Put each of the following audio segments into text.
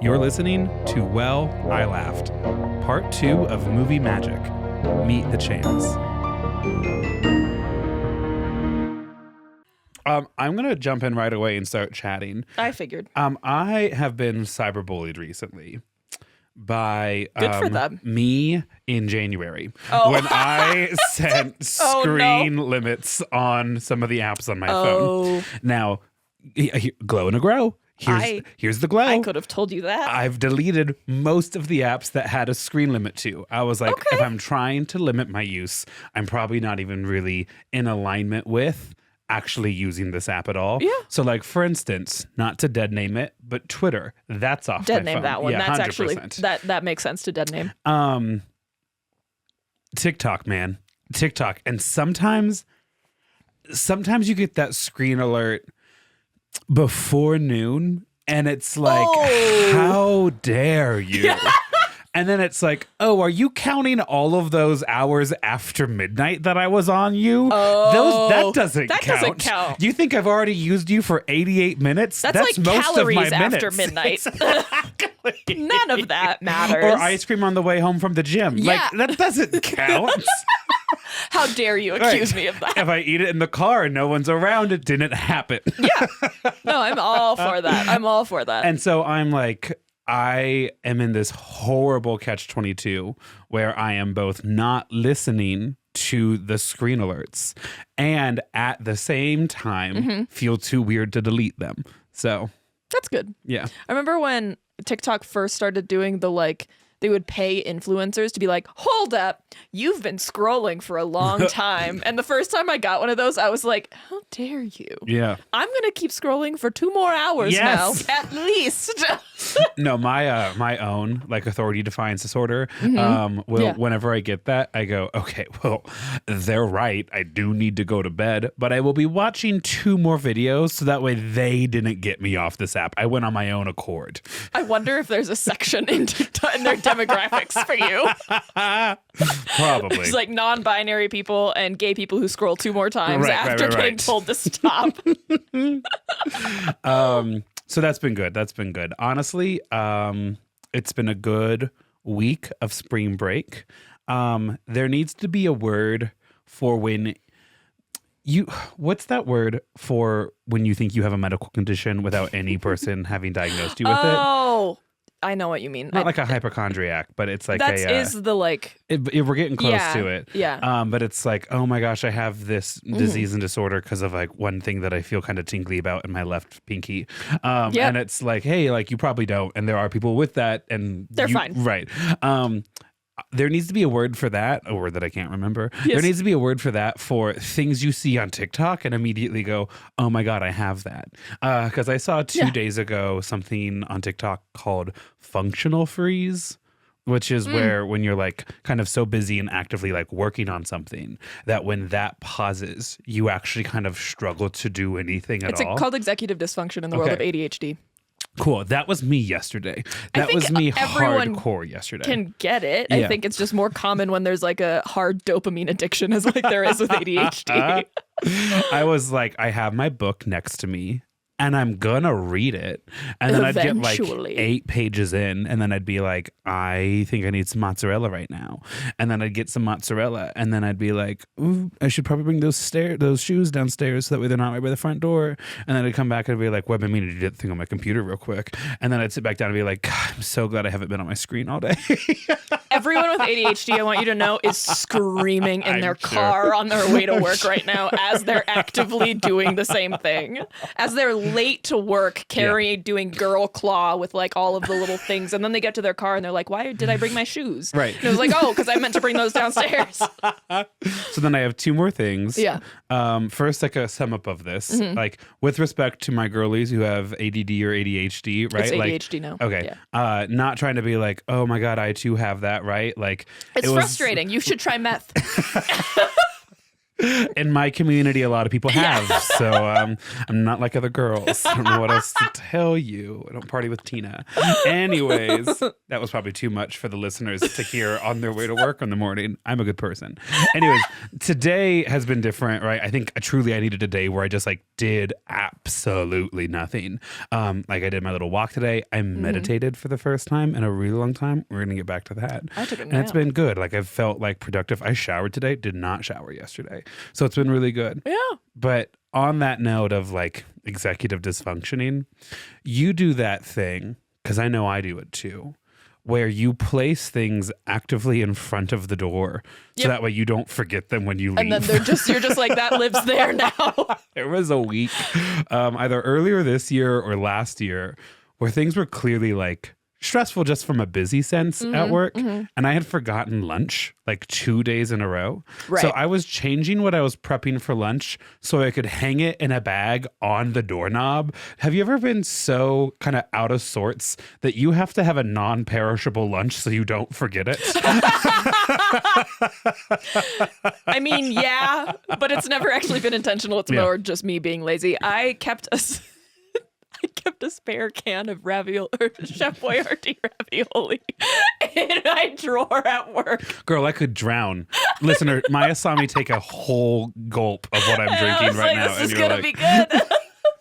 You're listening to Well, I Laughed, Part 2 of Movie Magic. Meet the Chans. I'm going to jump in right away and start chatting. I figured. I have been cyberbullied recently by Good for them. me in January Oh. when I set screen limits on some of the apps on my phone. Now, glow and a grow. Here's the glow. I could have told you that. I've deleted most of the apps that had a screen limit to. I was like, if I'm trying to limit my use, I'm probably not even really in alignment with actually using this app at all. Yeah. So like, for instance, not to dead name it, but Twitter, that's off Dead my name phone. that one. Yeah, That's 100%. actually, that makes sense to dead name. TikTok, man. TikTok. And sometimes you get that screen alert before noon and it's like, how dare you? And then it's like, oh, are you counting all of those hours after midnight that I was on you? That doesn't count. You think I've already used you for 88 minutes? That's like most calories of my after minutes. midnight. Exactly. None of that matters. Or ice cream on the way home from the gym. Yeah. Like, that doesn't count. How dare you accuse me of that? If I eat it in the car and no one's around, it didn't happen. Yeah. No, I'm all for that. I'm all for that. And so I'm like, I am in this horrible catch-22 where I am both not listening to the screen alerts and at the same time feel too weird to delete them. So that's good. Yeah. I remember when TikTok first started doing they would pay influencers to be like, hold up, you've been scrolling for a long time. And the first time I got one of those, I was like, how dare you? Yeah. I'm going to keep scrolling for 2 more hours now, at least. No, my own like authority defiance disorder. Whenever I get that, I go, okay, well, they're right. I do need to go to bed, but I will be watching 2 more videos so that way they didn't get me off this app. I went on my own accord. I wonder if there's a section in their demographics for you. Probably. It's like non-binary people and gay people who scroll 2 more times after getting told to stop. So that's been good. That's been good. Honestly, it's been a good week of spring break. There needs to be a word for when what's that word for when you think you have a medical condition without any person having diagnosed you with it? Oh, I know what you mean. Not like a hypochondriac, but it's like we're getting close to it. Yeah. But it's like, oh my gosh, I have this disease and disorder because of like one thing that I feel kind of tingly about in my left pinky. And it's like, hey, like you probably don't, and there are people with that, and they're fine, right? There needs to be a word for that, a word that I can't remember. Yes. There needs to be a word for that for things you see on TikTok and immediately go, oh my God, I have that. Because I saw 2 days ago something on TikTok called functional freeze, which is where when you're like kind of so busy and actively like working on something that when that pauses, you actually kind of struggle to do anything at all. It's called executive dysfunction in the world of ADHD. Cool. That was me yesterday. That was me hardcore yesterday. Can get it. Yeah. I think it's just more common when there's like a hard dopamine addiction as like there is with ADHD. I was like, I have my book next to me and I'm gonna read it. And then I'd get like 8 pages in and then I'd be like, I think I need some mozzarella right now. And then I'd get some mozzarella and then I'd be like, ooh, I should probably bring those shoes downstairs so that way they're not right by the front door. And then I'd come back and I'd be like, well, I've been meaning to do that thing on my computer real quick. And then I'd sit back down and be like, God, I'm so glad I haven't been on my screen all day. Everyone with ADHD, I want you to know, is screaming in their car on their way to work right now as they're actively doing the same thing. As they're late to work, doing girl claw with like all of the little things. And then they get to their car and they're like, why did I bring my shoes? Right. And it was like, oh, because I meant to bring those downstairs. So then I have 2 more things. Yeah. First, like a sum up of this, like with respect to my girlies who have ADD or ADHD, right? It's ADHD now. Okay. Yeah. Not trying to be like, oh my God, I too have that, right? Like it's frustrating. You should try meth. In my community, a lot of people have. So I'm not like other girls. I don't know what else to tell you. I don't party with Tina. Anyways, that was probably too much for the listeners to hear on their way to work in the morning. I'm a good person. Anyways, today has been different, right? I think truly I needed a day where I just like did absolutely nothing. Like I did my little walk today. I meditated for the first time in a really long time. We're going to get back to that. I took a nap. And it's been good. Like I've felt like productive. I showered today, did not shower yesterday. So it's been really good. Yeah. But on that note of like executive dysfunctioning, you do that thing, because I know I do it too, where you place things actively in front of the door so that way you don't forget them when you leave. And then you're just like, that lives there now. There was a week, either earlier this year or last year, where things were clearly like stressful just from a busy sense at work. And I had forgotten lunch like 2 days in a row. Right. So I was changing what I was prepping for lunch so I could hang it in a bag on the doorknob. Have you ever been so kind of out of sorts that you have to have a non-perishable lunch so you don't forget it? I mean, yeah, but it's never actually been intentional. It's more just me being lazy. I kept a spare can of ravioli, or Chef Boyardee ravioli in my drawer at work. Girl, I could drown. Listener, Maya saw me take a whole gulp of what I'm drinking right now. This is going to be good.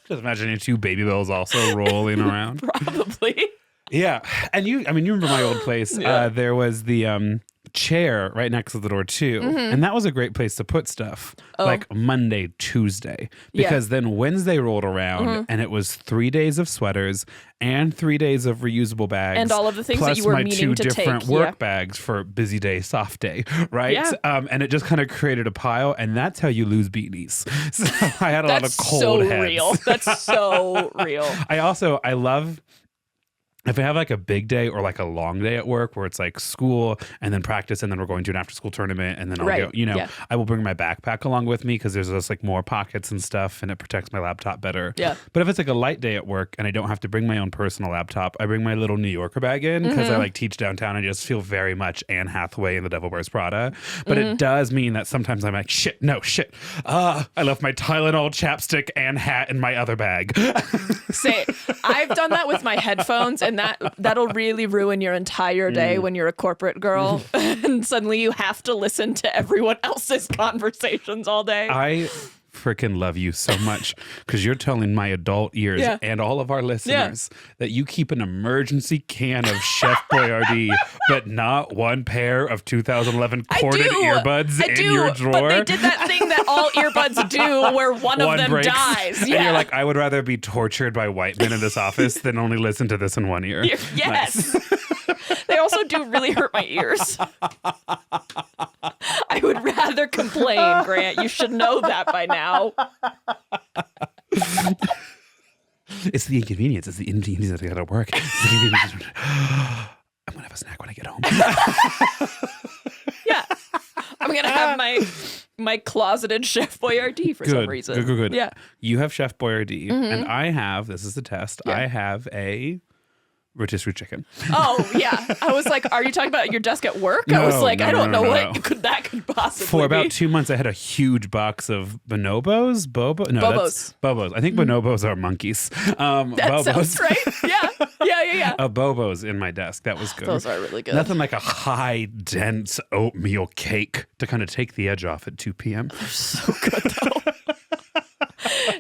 Just imagining 2 baby bells also rolling around. Probably. Yeah. And you remember my old place. Yeah. There was the chair right next to the door too. And that was a great place to put stuff. Like Monday, Tuesday. Because then Wednesday rolled around and it was 3 days of sweaters and 3 days of reusable bags. And all of the things that you were meaning to take. Plus my 2 different work bags for busy day, soft day, right? Yeah. And it just kind of created a pile, and that's how you lose beanies. So I had a lot of cold heads. Real. That's so real. I love... If I have like a big day or like a long day at work where it's like school and then practice and then we're going to an after school tournament and then I'll go, I will bring my backpack along with me because there's just like more pockets and stuff and it protects my laptop better. Yeah. But if it's like a light day at work and I don't have to bring my own personal laptop, I bring my little New Yorker bag in because I like teach downtown and I just feel very much Anne Hathaway in The Devil Wears Prada. But it does mean that sometimes I'm like, shit. I left my Tylenol, chapstick, and hat in my other bag. Say, I've done that with my headphones, and that'll really ruin your entire day when you're a corporate girl and suddenly you have to listen to everyone else's conversations all day. I freaking love you so much because you're telling my adult ears and all of our listeners that you keep an emergency can of Chef Boyardee, but not one pair of 2011 corded earbuds in your drawer. But they did that thing that all earbuds do where one of them breaks, dies. And you're like, I would rather be tortured by white men in this office than only listen to this in one ear. Yes. Nice. They also do really hurt my ears. I would rather complain, Grant. You should know that by now. It's the inconvenience. It's the inconvenience that I gotta work. I'm gonna have a snack when I get home. Yeah. I'm gonna have my closeted Chef Boyardee for some reason. Good. Yeah. You have Chef Boyardee, and I have, this is the test, I have a rotisserie chicken. Oh, yeah. I was like, are you talking about your desk at work? I was like, I don't know what that could possibly be. For about 2 months, I had a huge box of bonobos. Bobos. I think bonobos are monkeys. That Bobos. sounds right. Yeah. Bobos in my desk. That was good. Those are really good. Nothing like a high, dense oatmeal cake to kind of take the edge off at 2 p.m. They're so good, though.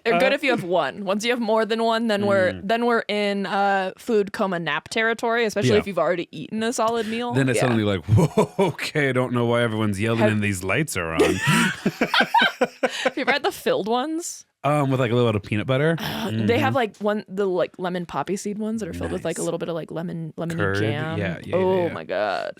They're good if you have one. Once you have more than one, then we're in food coma nap territory, especially if you've already eaten a solid meal. Then it's suddenly like, whoa, okay, I don't know why everyone's yelling and these lights are on. Have you ever had the filled ones? With like a little bit of peanut butter. They have like the lemon poppy seed ones that are filled with like a little bit of like lemon jam. Yeah. My God.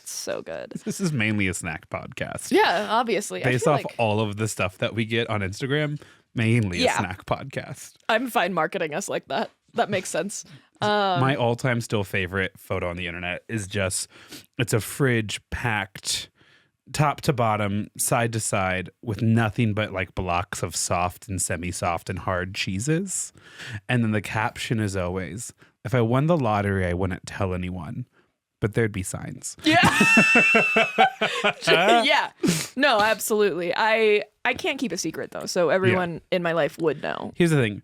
So good. This is mainly a snack podcast. Yeah, obviously. Based off all of the stuff that we get on Instagram, mainly a snack podcast. I'm fine marketing us like that. That makes sense. My all-time still favorite photo on the internet is just, it's a fridge packed top to bottom, side to side, with nothing but like blocks of soft and semi-soft and hard cheeses. And then the caption is always, if I won the lottery, I wouldn't tell anyone, but there'd be signs. Yeah. Yeah. No, absolutely. I can't keep a secret though, so everyone in my life would know. Here's the thing.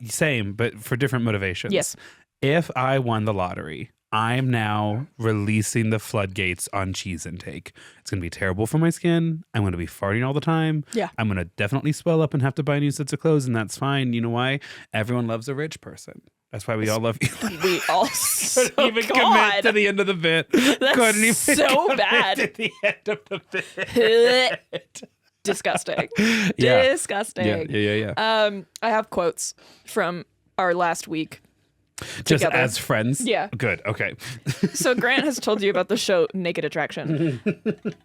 Same, but for different motivations. Yes. If I won the lottery, I'm now releasing the floodgates on cheese intake. It's going to be terrible for my skin. I'm going to be farting all the time. Yeah. I'm going to definitely swell up and have to buy new sets of clothes, and that's fine. You know why? Everyone loves a rich person. That's why we all love you. We all couldn't even commit to the end of the bit. That's couldn't even so commit bad. to the end of the bit. Disgusting. Yeah. Disgusting. Yeah. I have quotes from our last week. Just together. as friends? Yeah. Good. Okay. So Grant has told you about the show Naked Attraction.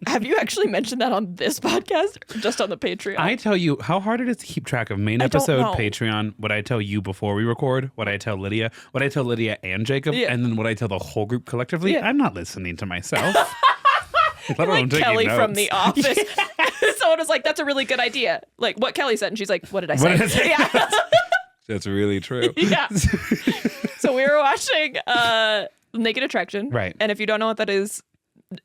Have you actually mentioned that on this podcast or just on the Patreon? I tell you how hard it is to keep track of main I don't episode, know. Patreon, what I tell you before we record, what I tell Lydia, what I tell Lydia and Jacob, and then what I tell the whole group collectively. Yeah. I'm not listening to myself. Let like alone taking Kelly notes. from The Office. Someone was like, that's a really good idea. Like what Kelly said. And she's like, what did I say? What did I say? Yeah. That's really true. Yeah. So we were watching Naked Attraction. Right. And if you don't know what that is,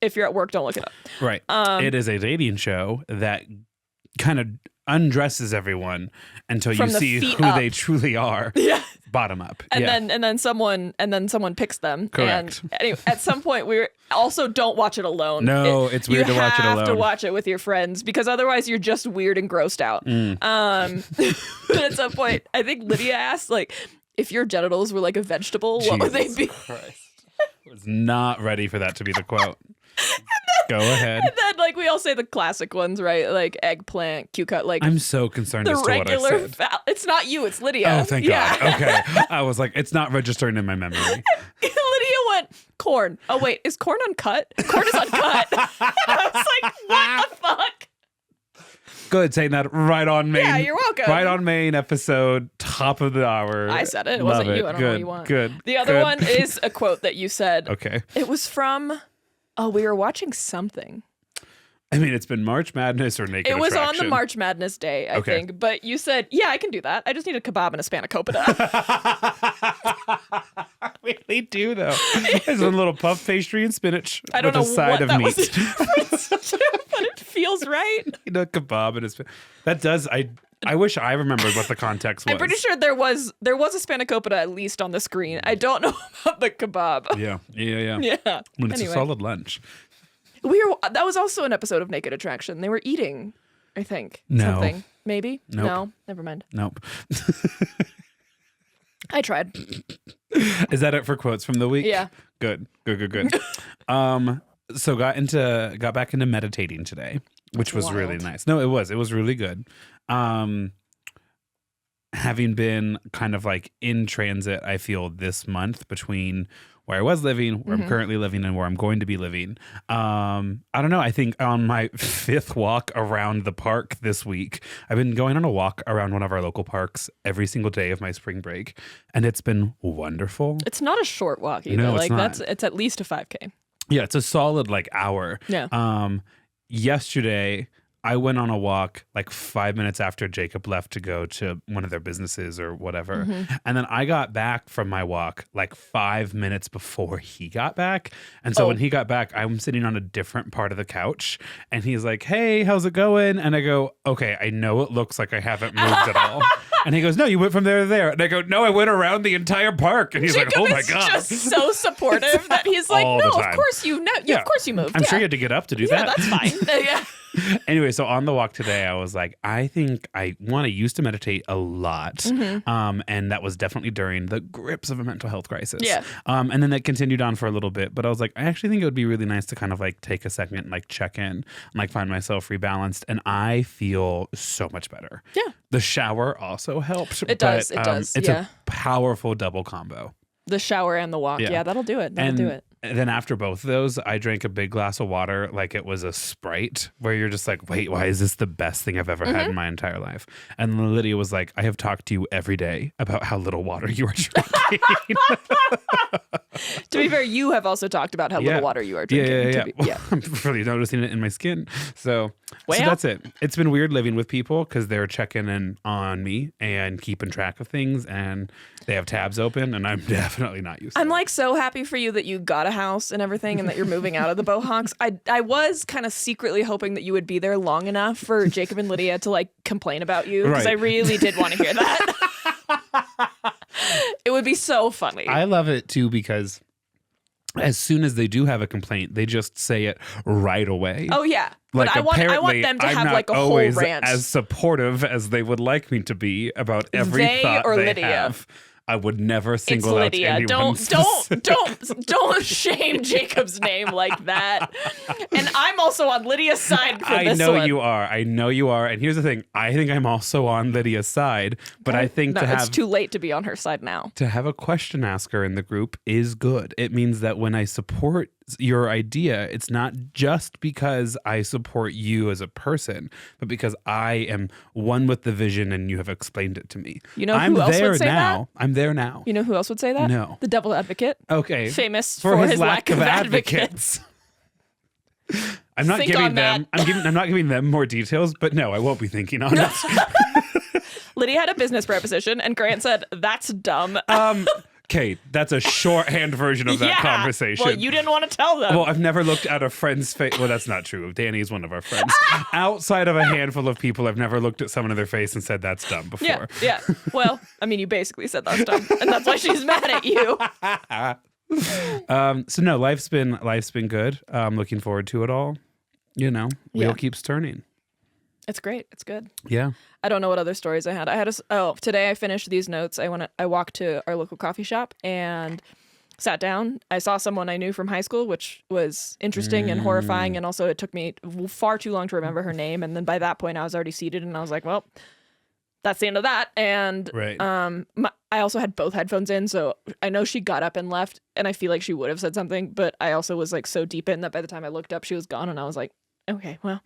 if you're at work, don't look it up. Right. It is a dating show that kind of undresses everyone until you From the see feet who up. they truly are. Yeah. Bottom up. And then someone picks them. Correct. And anyway, at some point we also don't watch it alone. No, it's weird to watch it You have to alone. watch it with your friends because otherwise you're just weird and grossed out. But at some point, I think Lydia asked, like, if your genitals were like a vegetable, what would they Jesus be? Christ. I was not ready for that to be the quote. Go ahead. And then, like, we all say the classic ones, right? Like eggplant, cucumber, like I'm so concerned the as to what I regular. said. It's not you, it's Lydia. Oh, thank yeah. God. Okay. I was like, it's not registering in my memory. Lydia went, corn. Oh, wait, is corn uncut? Corn is uncut. I was like, what the fuck? Good, saying that right on main. Yeah, you're welcome. Right on main episode, top of the hour. I said it. It Love wasn't you. I don't know what you want. Good. The other good. one is a quote that you said. Okay. It was from, we were watching something. I mean, it's been March Madness or Naked It was Attraction. on the March Madness day, I think. But you said, yeah, I can do that. I just need a kebab and a spanakopita. I really do, though. There's a little puff pastry and spinach I don't know with a side what of that meat. was the difference to, but it feels right. A kebab and a that does. I wish I remembered what the context was. I'm pretty sure there was a spanakopita at least on the screen. I don't know about the kebab. Yeah. Yeah. When it's Anyway. a solid lunch. That was also an episode of Naked Attraction. They were eating, I think. No. Something. Maybe? Nope. No. Never mind. Nope. I tried. Is that it for quotes from the week? Yeah. Good. So got back into meditating today, which was really Wild. nice. No, it was really good. Having been kind of like in transit, I feel this month between where I was living, where I'm currently living, and where I'm going to be living. I don't know. I think on my 5th walk around the park this week, I've been going on a walk around one of our local parks every single day of my spring break, and it's been wonderful. It's not a short walk either. No, it's like not. it's at least a 5K. Yeah, it's a solid like hour. Yeah. Yesterday, I went on a walk like 5 minutes after Jacob left to go to one of their businesses or whatever. And then I got back from my walk like 5 minutes before he got back. And so when he got back, I'm sitting on a different part of the couch and he's like, hey, how's it going? And I go, okay, I know it looks like I haven't moved at all. And he goes, no, you went from there to there. And I go, no, I went around the entire park. And he's Jacob like, oh my is God. just so supportive that he's like, All no, the of time. course you know. Yeah. Of course you moved. I'm yeah. sure you had to get up to do Yeah, that. that's fine. Yeah. Anyway, so on the walk today, I was like, I think I used to meditate a lot. And that was definitely during the grips of a mental health crisis. Yeah. And then that continued on for a little bit. But I was like, I actually think it would be really nice to kind of like take a second and like check in and like find myself rebalanced. And I feel so much better. Yeah. The shower also helped. It does. It does. It's Yeah. a powerful double combo. The shower and the walk. Yeah. Yeah, that'll do it. That'll do it. And then after both of those, I drank a big glass of water like it was a Sprite, where you're just like, wait, why is this the best thing I've ever had in my entire life? And Lydia was like, I have talked to you every day about how little water you are drinking. To be fair, you have also talked about how little water you are drinking. Yeah. I'm really noticing it in my skin. So Well. that's it. It's been weird living with people because they're checking in on me and keeping track of things, and they have tabs open, and I'm definitely not used to I'm that. like so happy for you that you got bought a house and everything and that you're moving out of the Bohawks, I was kind of secretly hoping that you would be there long enough for Jacob and Lydia to like complain about you, because I really did want to hear that. It would be so funny. I love it too, because as soon as they do have a complaint, they just say it right away. Oh yeah. Like, but I want them to I'm have not like a whole always rant. as supportive as they would like me to be about every They thought or they Lydia? have. I would never single It's Lydia. out anyone. Don't shame Jacob's name like that. And I'm also on Lydia's side for this one. I know you are. And here's the thing. I think I'm also on Lydia's side, but I think it's too late to be on her side now. To have a question asker in the group is good. It means that when I support your idea, it's not just because I support you as a person, but because I am one with the vision and you have explained it to me. You know who else would say that? I'm there now. You know who else would say that? No. The devil advocate. Okay. Famous for his lack of advocates. I'm not giving them. I'm not giving them more details, but no, I won't be thinking on it. Lydia had a business preposition, and Grant said, "That's dumb." Okay, that's a shorthand version of that conversation. Well, you didn't want to tell them. Well, I've never looked at a friend's face. Well, that's not true. Danny is one of our friends. Outside of a handful of people, I've never looked at someone in their face and said that's dumb before. Yeah. Well, I mean, you basically said that's dumb, and that's why she's mad at you. So no, life's been good. I'm looking forward to it all. You know, wheel keeps turning. It's great. It's good. Yeah. I don't know what other stories I had. Today I finished these notes. I walked to our local coffee shop and sat down. I saw someone I knew from high school, which was interesting and horrifying. And also it took me far too long to remember her name. And then by that point I was already seated and I was like, well, that's the end of that. And I also had both headphones in. So I know she got up and left and I feel like she would have said something, but I also was like so deep in that by the time I looked up, she was gone. And I was like, okay, well,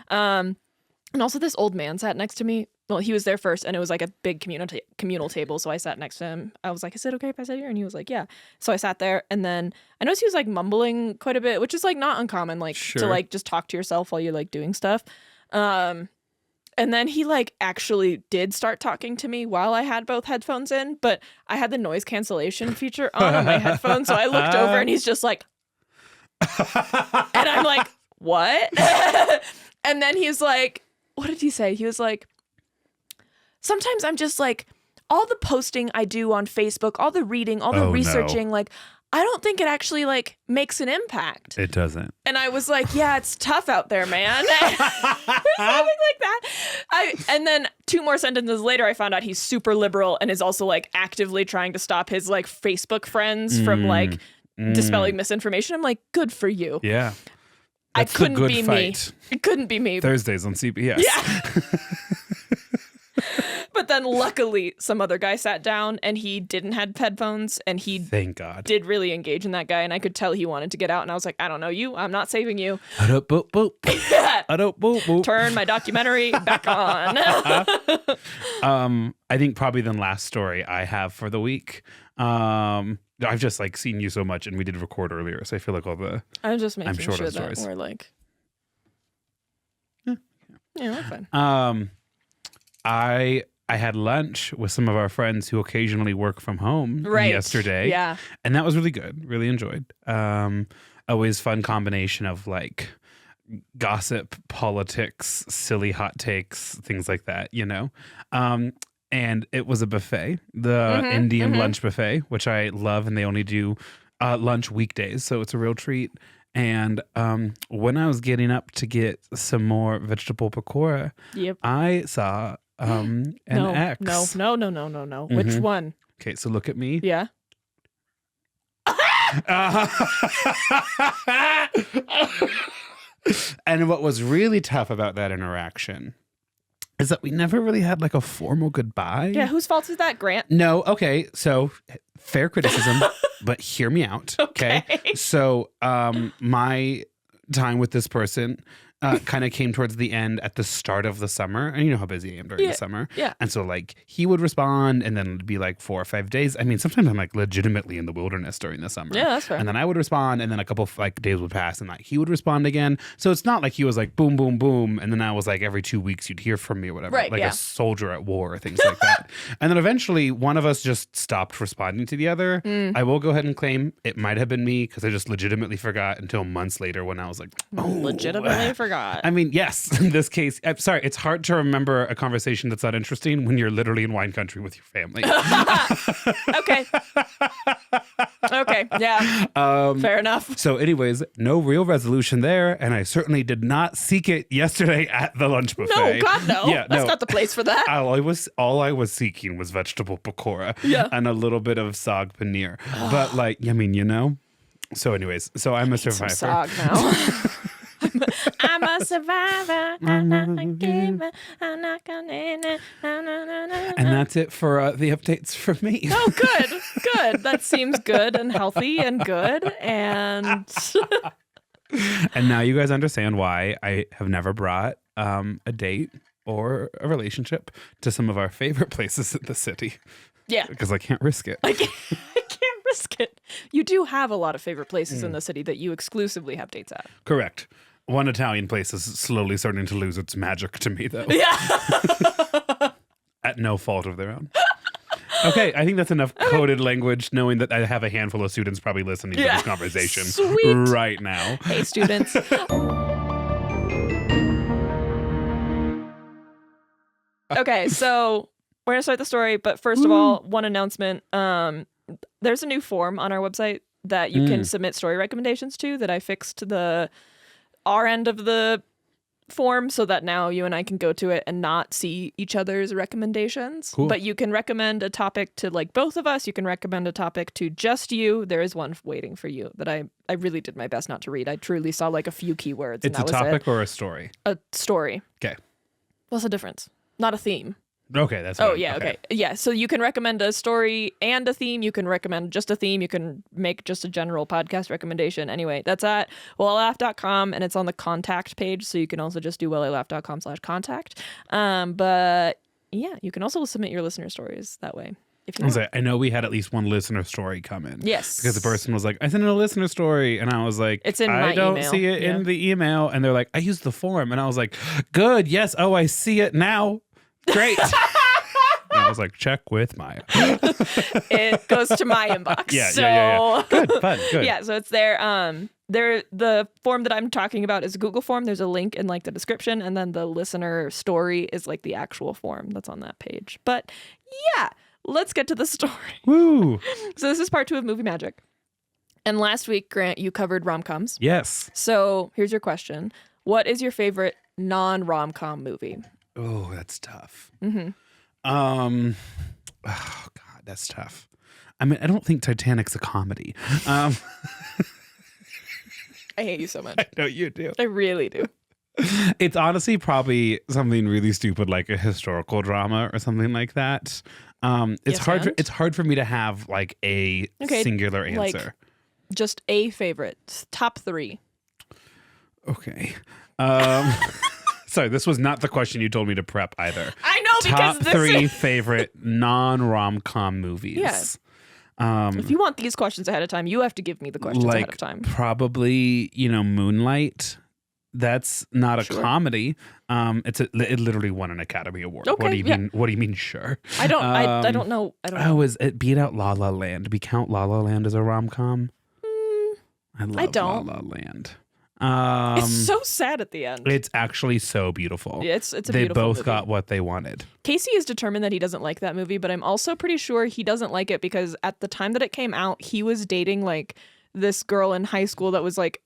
and also this old man sat next to me. Well, he was there first, and it was like a big communal table, so I sat next to him. I was like, is it okay if I sit here? And he was like, yeah. So I sat there, and then I noticed he was like mumbling quite a bit, which is like not uncommon, like to like just talk to yourself while you're like doing stuff. And then he like actually did start talking to me while I had both headphones in, but I had the noise cancellation feature on my headphones, so I looked over and he's just like, and I'm like, what? And then he's like, what did he say? He was like, sometimes I'm just like, all the posting I do on Facebook, all the reading, all the researching, like, I don't think it actually like makes an impact. It doesn't. And I was like, yeah, it's tough out there, man. Something like that. And then 2 more sentences later, I found out he's super liberal and is also like actively trying to stop his like Facebook friends from like dispelling misinformation. I'm like, good for you. Yeah. I couldn't be me. It couldn't be me. Thursdays on CBS. Yeah. But then luckily some other guy sat down and he didn't have headphones and he thank God did really engage in that guy and I could tell he wanted to get out and I was like, I don't know you. I'm not saving you. Turn my documentary back on. I think probably the last story I have for the week. I've just like seen you so much and we did record earlier, so I feel like I was just making sure that stories. we're like we're fine. I had lunch with some of our friends who occasionally work from home yesterday. Yeah. And that was really good. Really enjoyed. Always fun combination of like gossip, politics, silly hot takes, things like that, you know? And it was a buffet, the Indian lunch buffet, which I love. And they only do lunch weekdays. So it's a real treat. And when I was getting up to get some more vegetable pakora, I saw an X. No. Which one? Okay, so look at me. Yeah. And what was really tough about that interaction is that we never really had like a formal goodbye. Yeah, whose fault is that, Grant? No, okay, so fair criticism, but hear me out. Okay. So my time with this person kind of came towards the end at the start of the summer. And you know how busy I am during the summer. Yeah. And so like he would respond and then it'd be like 4 or 5 days. I mean, sometimes I'm like legitimately in the wilderness during the summer. Yeah, that's fair. And then I would respond and then a couple of like days would pass and like he would respond again. So it's not like he was like boom, boom, boom. And then I was like every 2 weeks you'd hear from me or whatever. Right, like a soldier at war or things like that. And then eventually one of us just stopped responding to the other. I will go ahead and claim it might have been me because I just legitimately forgot until months later when I was like, oh. Legitimately forgot. I mean, yes, in this case, I'm sorry, it's hard to remember a conversation that's not interesting when you're literally in wine country with your family. Okay. Okay, yeah. Fair enough. So anyways, no real resolution there, and I certainly did not seek it yesterday at the lunch buffet. No, God, no. Yeah, That's not the place for that. All I was seeking was vegetable pakora and a little bit of sag paneer. But like, I mean, you know. So anyways, so I'm a survivor. Some sag now. I'm a survivor. I'm not a giver. I'm not gonna. And that's it for the updates from me. Oh, good. Good. That seems good and healthy and good. And and now you guys understand why I have never brought a date or a relationship to some of our favorite places in the city. Yeah. Because I can't risk it. I can't risk it. You do have a lot of favorite places in the city that you exclusively have dates at. Correct. One Italian place is slowly starting to lose its magic to me, though. Yeah. At no fault of their own. Okay, I think that's enough coded language, knowing that I have a handful of students probably listening to this conversation right now. Hey, students. Okay, so we're going to start the story, but first of all, one announcement. There's a new form on our website that you can submit story recommendations to that I fixed our end of the form so that now you and I can go to it and not see each other's recommendations. Cool. But you can recommend a topic to like both of us. You can recommend a topic to just you. There is one waiting for you that I really did my best not to read. I truly saw like a few keywords. It's and that a topic was or a story? A story. Okay. What's the difference? Not a theme. Okay, that's okay. Yeah, so you can recommend a story and a theme. You can recommend just a theme. You can make just a general podcast recommendation. Anyway, that's at wellilaugh.com, and it's on the contact page, so you can also just do wellilaugh.com/contact. But yeah, you can also submit your listener stories that way. If you want. I know we had at least one listener story come in. Yes. Because the person was like, I sent in a listener story. And I was like, it's in my email. I don't see it in the email. And they're like, I used the form. And I was like, good. Yes. Oh, I see it now. Great. And I was like, check with Maya. It goes to my inbox. Yeah. Good, fun, good. Yeah, so it's there. The form that I'm talking about is a Google form. There's a link in like the description, and then the listener story is like the actual form that's on that page. But yeah, let's get to the story. Woo! So this is part 2 of Movie Magic. And last week, Grant, you covered rom-coms. Yes. So here's your question. What is your favorite non-rom-com movie? Oh, that's tough. Mm-hmm. Oh God, that's tough. I mean, I don't think Titanic's a comedy. I hate you so much. I know you do. I really do. It's honestly probably something really stupid, like a historical drama or something like that. It's hard for me to have like a singular answer. Like, just a favorite. Top 3. Okay. Sorry, this was not the question you told me to prep either. I know, because Top 3 favorite non-rom-com movies. Yeah. If you want these questions ahead of time, you have to give me the questions ahead of time. Probably, Moonlight. That's not a comedy. It literally won an Academy Award. Okay, what do you mean? What do you mean? Sure. I don't know. Oh, is it beat out La La Land? Do we count La La Land as a rom-com? I love La La Land. It's so sad at the end. It's actually so beautiful. Yeah, it's a they beautiful both movie. got what they wanted. Casey is determined that he doesn't like that movie, but I'm also pretty sure he doesn't like it because at the time that it came out, he was dating like this girl in high school that was like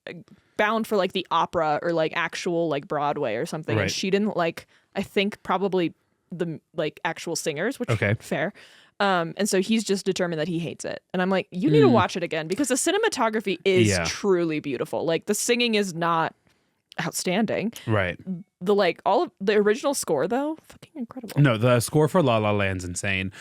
bound for like the opera or like actual like Broadway or something. Right. And she didn't like, I think probably the like actual singers, which fair. And so he's just determined that he hates it. And I'm like, you need to watch it again because the cinematography is truly beautiful. Like the singing is not outstanding. Right. The like all of the original score though, fucking incredible. No, the score for La La Land's insane.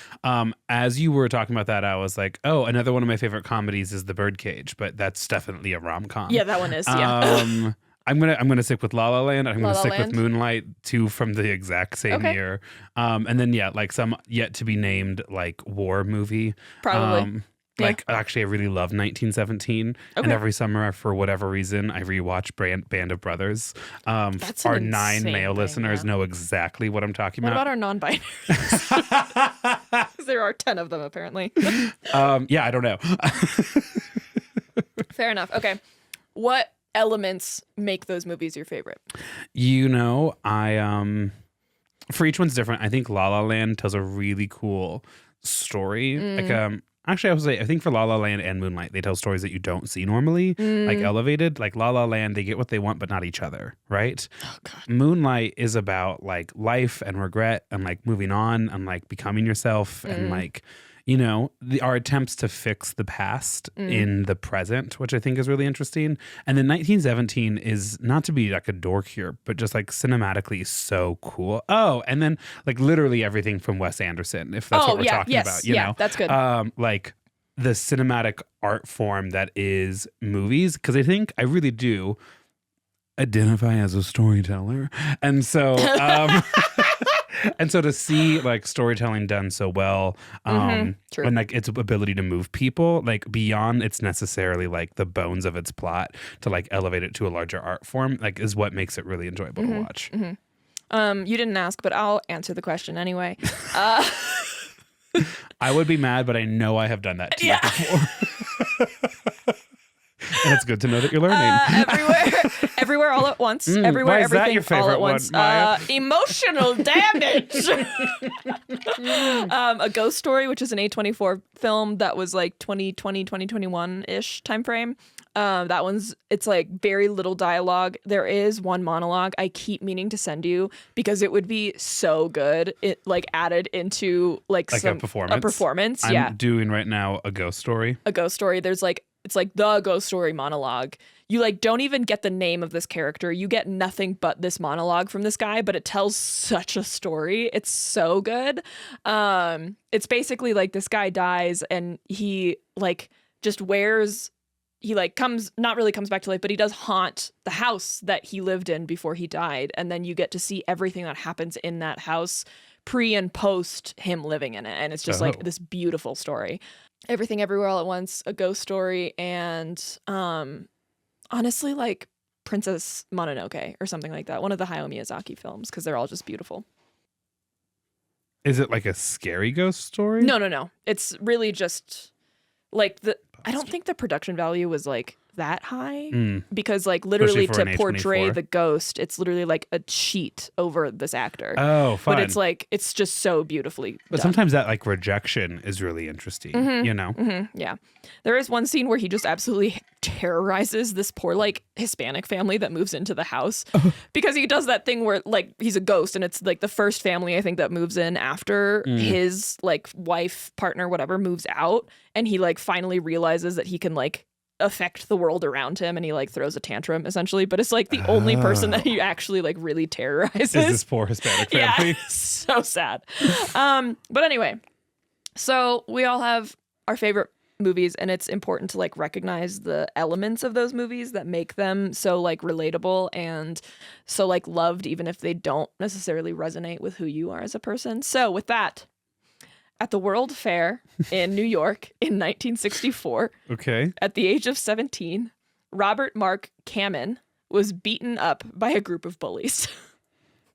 As you were talking about that, I was like, oh, another one of my favorite comedies is The Birdcage, but that's definitely a rom-com. Yeah, that one is. Yeah. I'm gonna stick with La La Land. I'm La gonna La stick Land. with Moonlight, two from the exact same Okay. year. And then like some yet to be named like war movie. Probably. Like actually, I really love 1917, and every summer for whatever reason I rewatch Band of Brothers. That's an our 9 insane male thing, listeners know exactly what I'm talking What about. about our non-binaries? 'Cause there are 10 of them apparently. Yeah, I don't know. Fair enough. Okay. What elements make those movies your favorite? I for each one's different. I think La La Land tells a really cool story. Like actually I think for La La Land and Moonlight, they tell stories that you don't see normally, like elevated. Like La La Land, they get what they want but not each other, right? Oh god. Moonlight is about like life and regret and like moving on and like becoming yourself and like our attempts to fix the past in the present, which I think is really interesting. And then 1917 is not to be like a dork here, but just like cinematically so cool. Oh, and then like literally everything from Wes Anderson, if that's what we're talking about. You know, that's good. Like the cinematic art form that is movies, because I really do identify as a storyteller, and so. And so to see like storytelling done so well, and like its ability to move people like beyond its necessarily like the bones of its plot to like elevate it to a larger art form, like is what makes it really enjoyable to watch. You didn't ask, but I'll answer the question anyway. I would be mad, but I know I have done that to you before. And it's good to know that you're learning. Everywhere all at once. Everywhere, why is that everything your favorite all at once. one, Maya? Emotional damage. A Ghost Story, which is an A24 film that was like 2020, 2021-ish time frame. That it's like very little dialogue. There is one monologue I keep meaning to send you because it would be so good. It like added into like some a performance. I'm doing right now A Ghost Story. A Ghost Story. There's like, it's like the Ghost Story monologue. You like don't even get the name of this character. You get nothing but this monologue from this guy, but it tells such a story. It's so good. It's basically like this guy dies and he like just he like not really comes back to life, but he does haunt the house that he lived in before he died. And then you get to see everything that happens in that house pre and post him living in it. And it's just like this beautiful story. Everything Everywhere All at Once, A Ghost Story, and honestly, like Princess Mononoke or something like that. One of the Hayao Miyazaki films, because they're all just beautiful. Is it like a scary ghost story? No. It's really just like I don't think the production value was like that high because like literally to portray the ghost, it's literally like a cheat over this actor. Oh, fun. But it's like, it's just so beautifully But done. sometimes that like rejection is really interesting, you know? Yeah. There is one scene where he just absolutely terrorizes this poor like Hispanic family that moves into the house because he does that thing where like he's a ghost and it's like the first family I think that moves in after his like wife, partner, whatever moves out, and he like finally realizes that he can like affect the world around him and he like throws a tantrum essentially, but it's like the only person that he actually like really terrorizes is this poor Hispanic family. Yeah, so sad. But anyway, so we all have our favorite movies and it's important to like recognize the elements of those movies that make them so like relatable and so like loved even if they don't necessarily resonate with who you are as a person. So with that, at the World Fair in New York in 1964, at the age of 17, Robert Mark Kamen was beaten up by a group of bullies.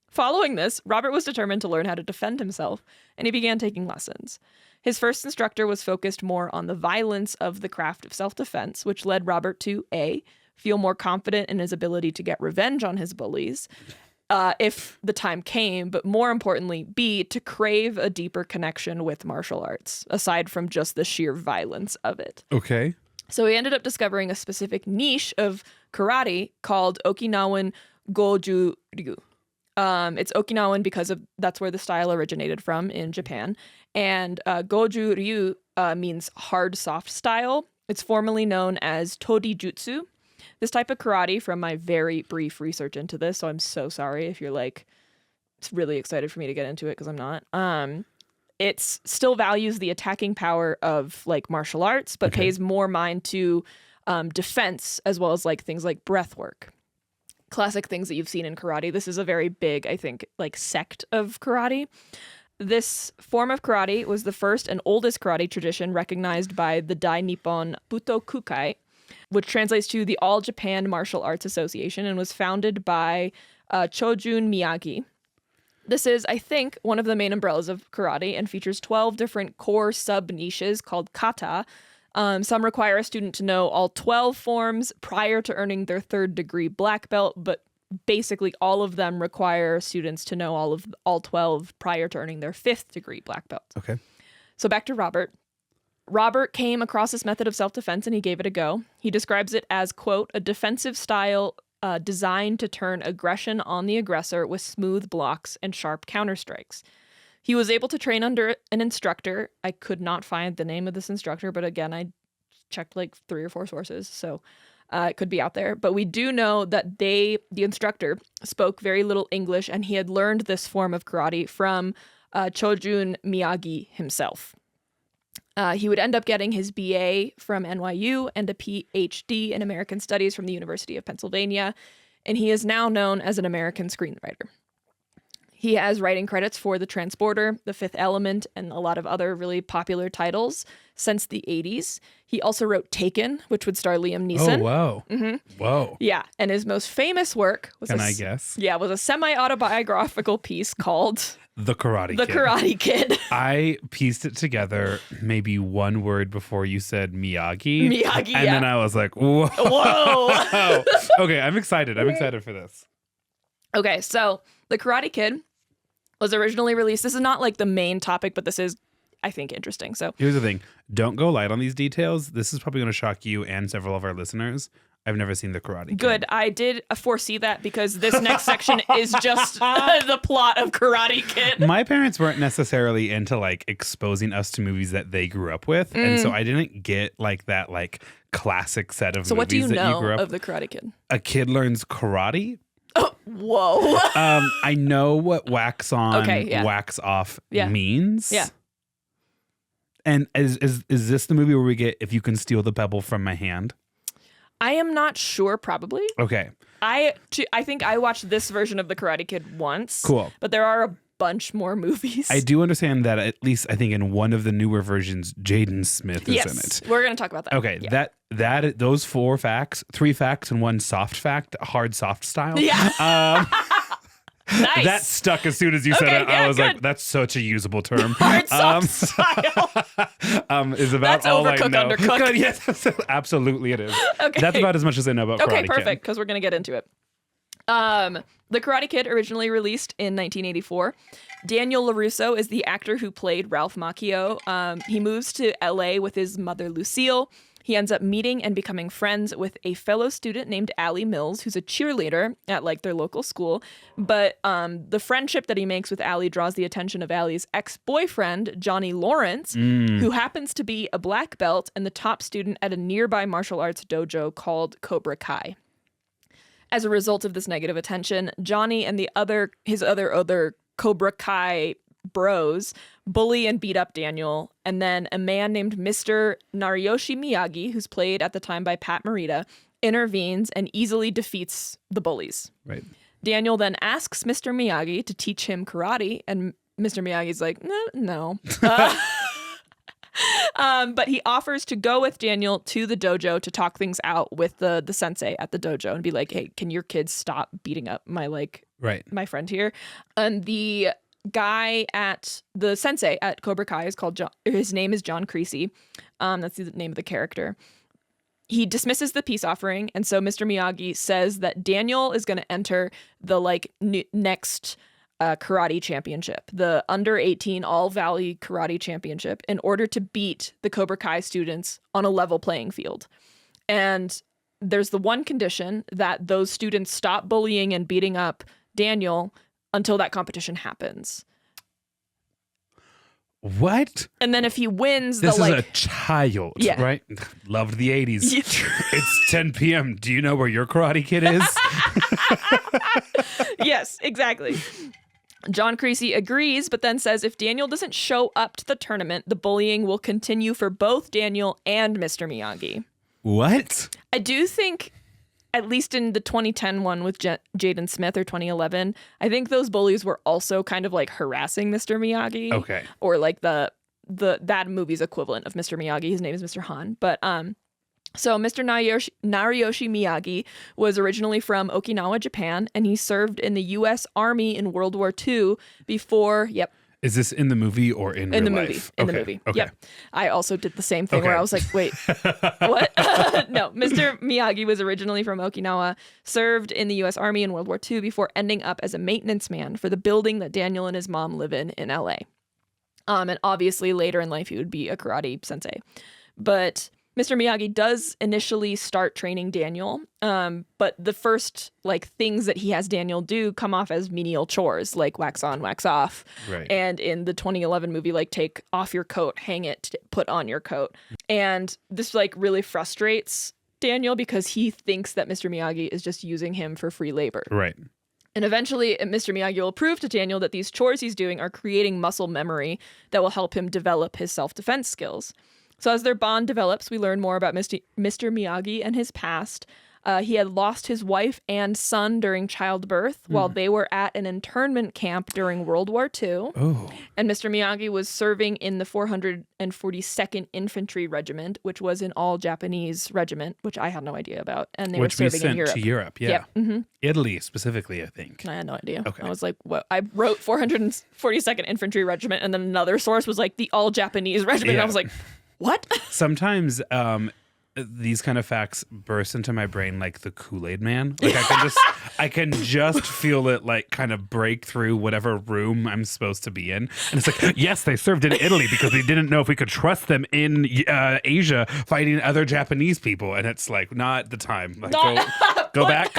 Following this, Robert was determined to learn how to defend himself, and he began taking lessons. His first instructor was focused more on the violence of the craft of self-defense, which led Robert to A, feel more confident in his ability to get revenge on his bullies, if the time came, but more importantly, B, to crave a deeper connection with martial arts, aside from just the sheer violence of it. Okay. So he ended up discovering a specific niche of karate called Okinawan Goju-ryu. It's Okinawan because that's where the style originated from in Japan. And Goju-ryu means hard, soft style. It's formally known as Todi Jutsu. This type of karate, from my very brief research into this, so I'm so sorry if you're like really excited for me to get into it because I'm not. It still values the attacking power of like martial arts, but pays more mind to defense as well as like things like breath work. classic things that you've seen in karate. This is a very big, I think, like sect of karate. This form of karate was the first and oldest karate tradition recognized by the Dai Nippon Butokukai, which translates to the All Japan Martial Arts Association, and was founded by Chojun Miyagi. This is, I think, one of the main umbrellas of karate and features 12 different core sub-niches called kata. Some require a student to know all 12 forms prior to earning their 3rd degree black belt, but basically all of them require students to know all 12 prior to earning their 5th degree black belt. Okay. So back to Robert. Robert came across this method of self-defense and he gave it a go. He describes it as, quote, a defensive style designed to turn aggression on the aggressor with smooth blocks and sharp counterstrikes. He was able to train under an instructor. I could not find the name of this instructor, but again, I checked like 3 or 4 sources, so it could be out there. But we do know that the instructor, spoke very little English, and he had learned this form of karate from Chojun Miyagi himself. He would end up getting his BA from NYU and a PhD in American Studies from the University of Pennsylvania, and he is now known as an American screenwriter. He has writing credits for The Transporter, The Fifth Element, and a lot of other really popular titles since the 80s. He also wrote Taken, which would star Liam Neeson. Oh, wow. Mm-hmm. Whoa. Yeah, and his most famous work was I guess? Yeah, was a semi-autobiographical piece called The Karate Kid. The Karate Kid. I pieced it together maybe one word before you said Miyagi. Miyagi, and then I was like, whoa. Whoa. Okay, I'm excited. I'm excited for this. Okay, so The Karate Kid was originally released. This is not like the main topic, but this is, I think, interesting. So here's the thing. Don't go light on these details. This is probably going to shock you and several of our listeners. I've never seen The Karate Kid. Good. I did foresee that because this next section is just the plot of Karate Kid. My parents weren't necessarily into like exposing us to movies that they grew up with. And so I didn't get like that like classic set of So movies what do you that know you grew up of The Karate Kid? A kid learns karate. Oh, whoa. I know what wax on, wax off means. Yeah. And is this the movie where we get If You Can Steal the Pebble from My Hand? I am not sure, probably. Okay. I think I watched this version of The Karate Kid once. Cool. But there are a bunch more movies. I do understand that at least I think in one of the newer versions, Jaden Smith is in it. We're going to talk about that. Okay, that those 3 facts and 1 soft fact, hard soft style. Yeah. Nice. That stuck as soon as you said it. I was like, that's such a usable term. Hard soft style. Is about that's all overcook, I know. undercook. Yes, absolutely it is. Okay. That's about as much as I know about Karate Kid. Okay, perfect, because we're going to get into it. The Karate Kid, originally released in 1984. Daniel LaRusso is the actor who played Ralph Macchio. He moves to LA with his mother, Lucille. He ends up meeting and becoming friends with a fellow student named Allie Mills, who's a cheerleader at like their local school. But the friendship that he makes with Allie draws the attention of Allie's ex-boyfriend, Johnny Lawrence, who happens to be a black belt and the top student at a nearby martial arts dojo called Cobra Kai. As a result of this negative attention, Johnny and his other Cobra Kai bros bully and beat up Daniel, and then a man named Mr. Nariyoshi Miyagi, who's played at the time by Pat Morita, intervenes and easily defeats the bullies. Right. Daniel then asks Mr. Miyagi to teach him karate, and Mr. Miyagi's like, no. But he offers to go with Daniel to the dojo to talk things out with the sensei at the dojo and be like, hey, can your kids stop beating up my friend here? And the guy at the sensei at Cobra Kai is called John. His name is John Creasy. That's the name of the character. He dismisses the peace offering, and so Mr. Miyagi says that Daniel is going to enter the next karate championship, the under 18 All Valley Karate Championship, in order to beat the Cobra Kai students on a level playing field. And there's the one condition that those students stop bullying and beating up Daniel until that competition happens. What? And then if he wins, this is a child, right? Loved the 80s. It's 10 p.m. Do you know where your Karate Kid is? Yes, exactly. John Creasy agrees, but then says if Daniel doesn't show up to the tournament, the bullying will continue for both Daniel and Mr. Miyagi. What? I do think at least in the 2010 one with Jaden Smith, or 2011, I think those bullies were also kind of like harassing Mr. Miyagi. Okay. Or like that movie's equivalent of Mr. Miyagi. His name is Mr. Han. But so Mr. Nariyoshi Miyagi was originally from Okinawa, Japan, and he served in the U.S. Army in World War II before, Is this in the movie or in real life? In the movie. Okay. Yep. I also did the same thing where I was like, wait, what? No, Mr. Miyagi was originally from Okinawa, served in the U.S. Army in World War II before ending up as a maintenance man for the building that Daniel and his mom live in L.A. And obviously later in life, he would be a karate sensei. But Mr. Miyagi does initially start training Daniel, but the first things that he has Daniel do come off as menial chores, like wax on, wax off. Right. And in the 2011 movie, take off your coat, hang it, put on your coat. And this really frustrates Daniel because he thinks that Mr. Miyagi is just using him for free labor. Right. And eventually, Mr. Miyagi will prove to Daniel that these chores he's doing are creating muscle memory that will help him develop his self-defense skills. So as their bond develops, we learn more about Mr. Miyagi and his past. He had lost his wife and son during childbirth while they were at an internment camp during World War II. Oh. And Mr. Miyagi was serving in the 442nd Infantry Regiment, which was an all-Japanese regiment, which I had no idea about. And they were serving in Europe. To Europe, yeah. Yep. Mm-hmm. Italy specifically, I think. I had no idea. Okay. I was like, what? I wrote 442nd Infantry Regiment, and then another source was the all-Japanese regiment. And I was like, what? Sometimes these kind of facts burst into my brain like the Kool-Aid Man. I can just feel it kind of break through whatever room I'm supposed to be in. And it's yes, they served in Italy because they didn't know if we could trust them in Asia fighting other Japanese people. And it's not the time. Go back.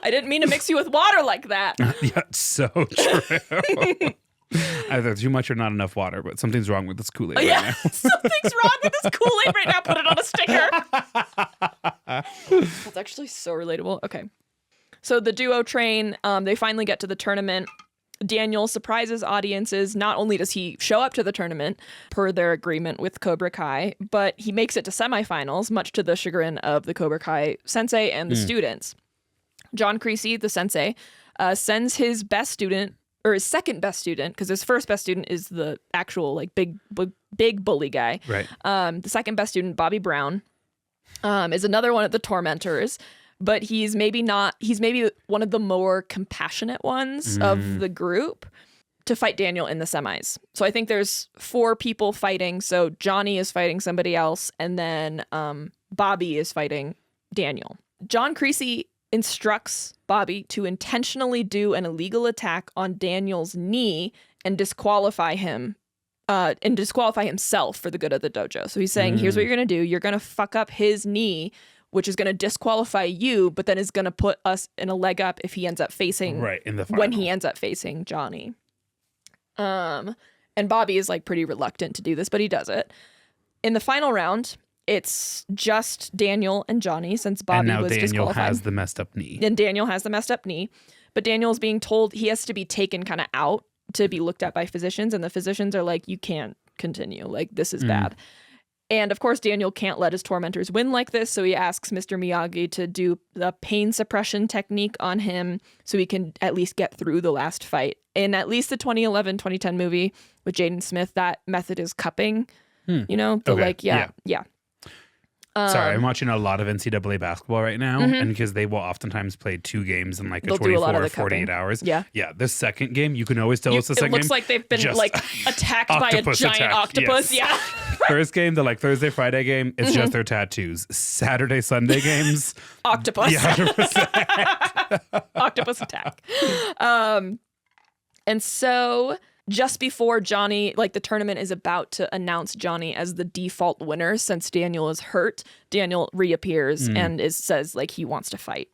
I didn't mean to mix you with water like that. Yeah, so true. Either too much or not enough water, but something's wrong with this Kool-Aid right now. Something's wrong with this Kool-Aid right now. Put it on a sticker. That's actually so relatable. Okay. So the duo train, they finally get to the tournament. Daniel surprises audiences. Not only does he show up to the tournament per their agreement with Cobra Kai, but he makes it to semifinals, much to the chagrin of the Cobra Kai sensei and the students. John Creasy, the sensei, sends his best student, or his second best student, because his first best student is the actual big bully guy. Right. The second best student, Bobby Brown, is another one of the tormentors, but he's maybe one of the more compassionate ones of the group to fight Daniel in the semis. So I think there's 4 people fighting. So Johnny is fighting somebody else, and then Bobby is fighting Daniel. John Creasy instructs Bobby to intentionally do an illegal attack on Daniel's knee and disqualify him and disqualify himself for the good of the dojo. So he's saying, here's what you're going to do. You're going to fuck up his knee, which is going to disqualify you, but then is going to put us in a leg up if he ends up facing in the final. When he ends up facing Johnny. And Bobby is pretty reluctant to do this, but he does it. In the final round, it's just Daniel and Johnny, since Bobby was disqualified. And now Daniel has the messed up knee. And Daniel has the messed up knee. But Daniel's being told he has to be taken kind of out to be looked at by physicians. And the physicians are like, you can't continue. This is bad. And of course, Daniel can't let his tormentors win like this. So he asks Mr. Miyagi to do the pain suppression technique on him so he can at least get through the last fight. In at least the 2011-2010 movie with Jaden Smith, that method is cupping. Yeah. Sorry, I'm watching a lot of NCAA basketball right now, and because they will oftentimes play 2 games in a 24 or 48 hours. Yeah. The second game, you can always tell it's the second game. It looks like they've been attacked by a giant octopus. Yes. Yeah. First game, the Thursday, Friday game, it's just their tattoos. Saturday, Sunday games, octopus. Yeah, 100%. Octopus attack. And so just before Johnny, the tournament is about to announce Johnny as the default winner, since Daniel is hurt, Daniel reappears and says he wants to fight.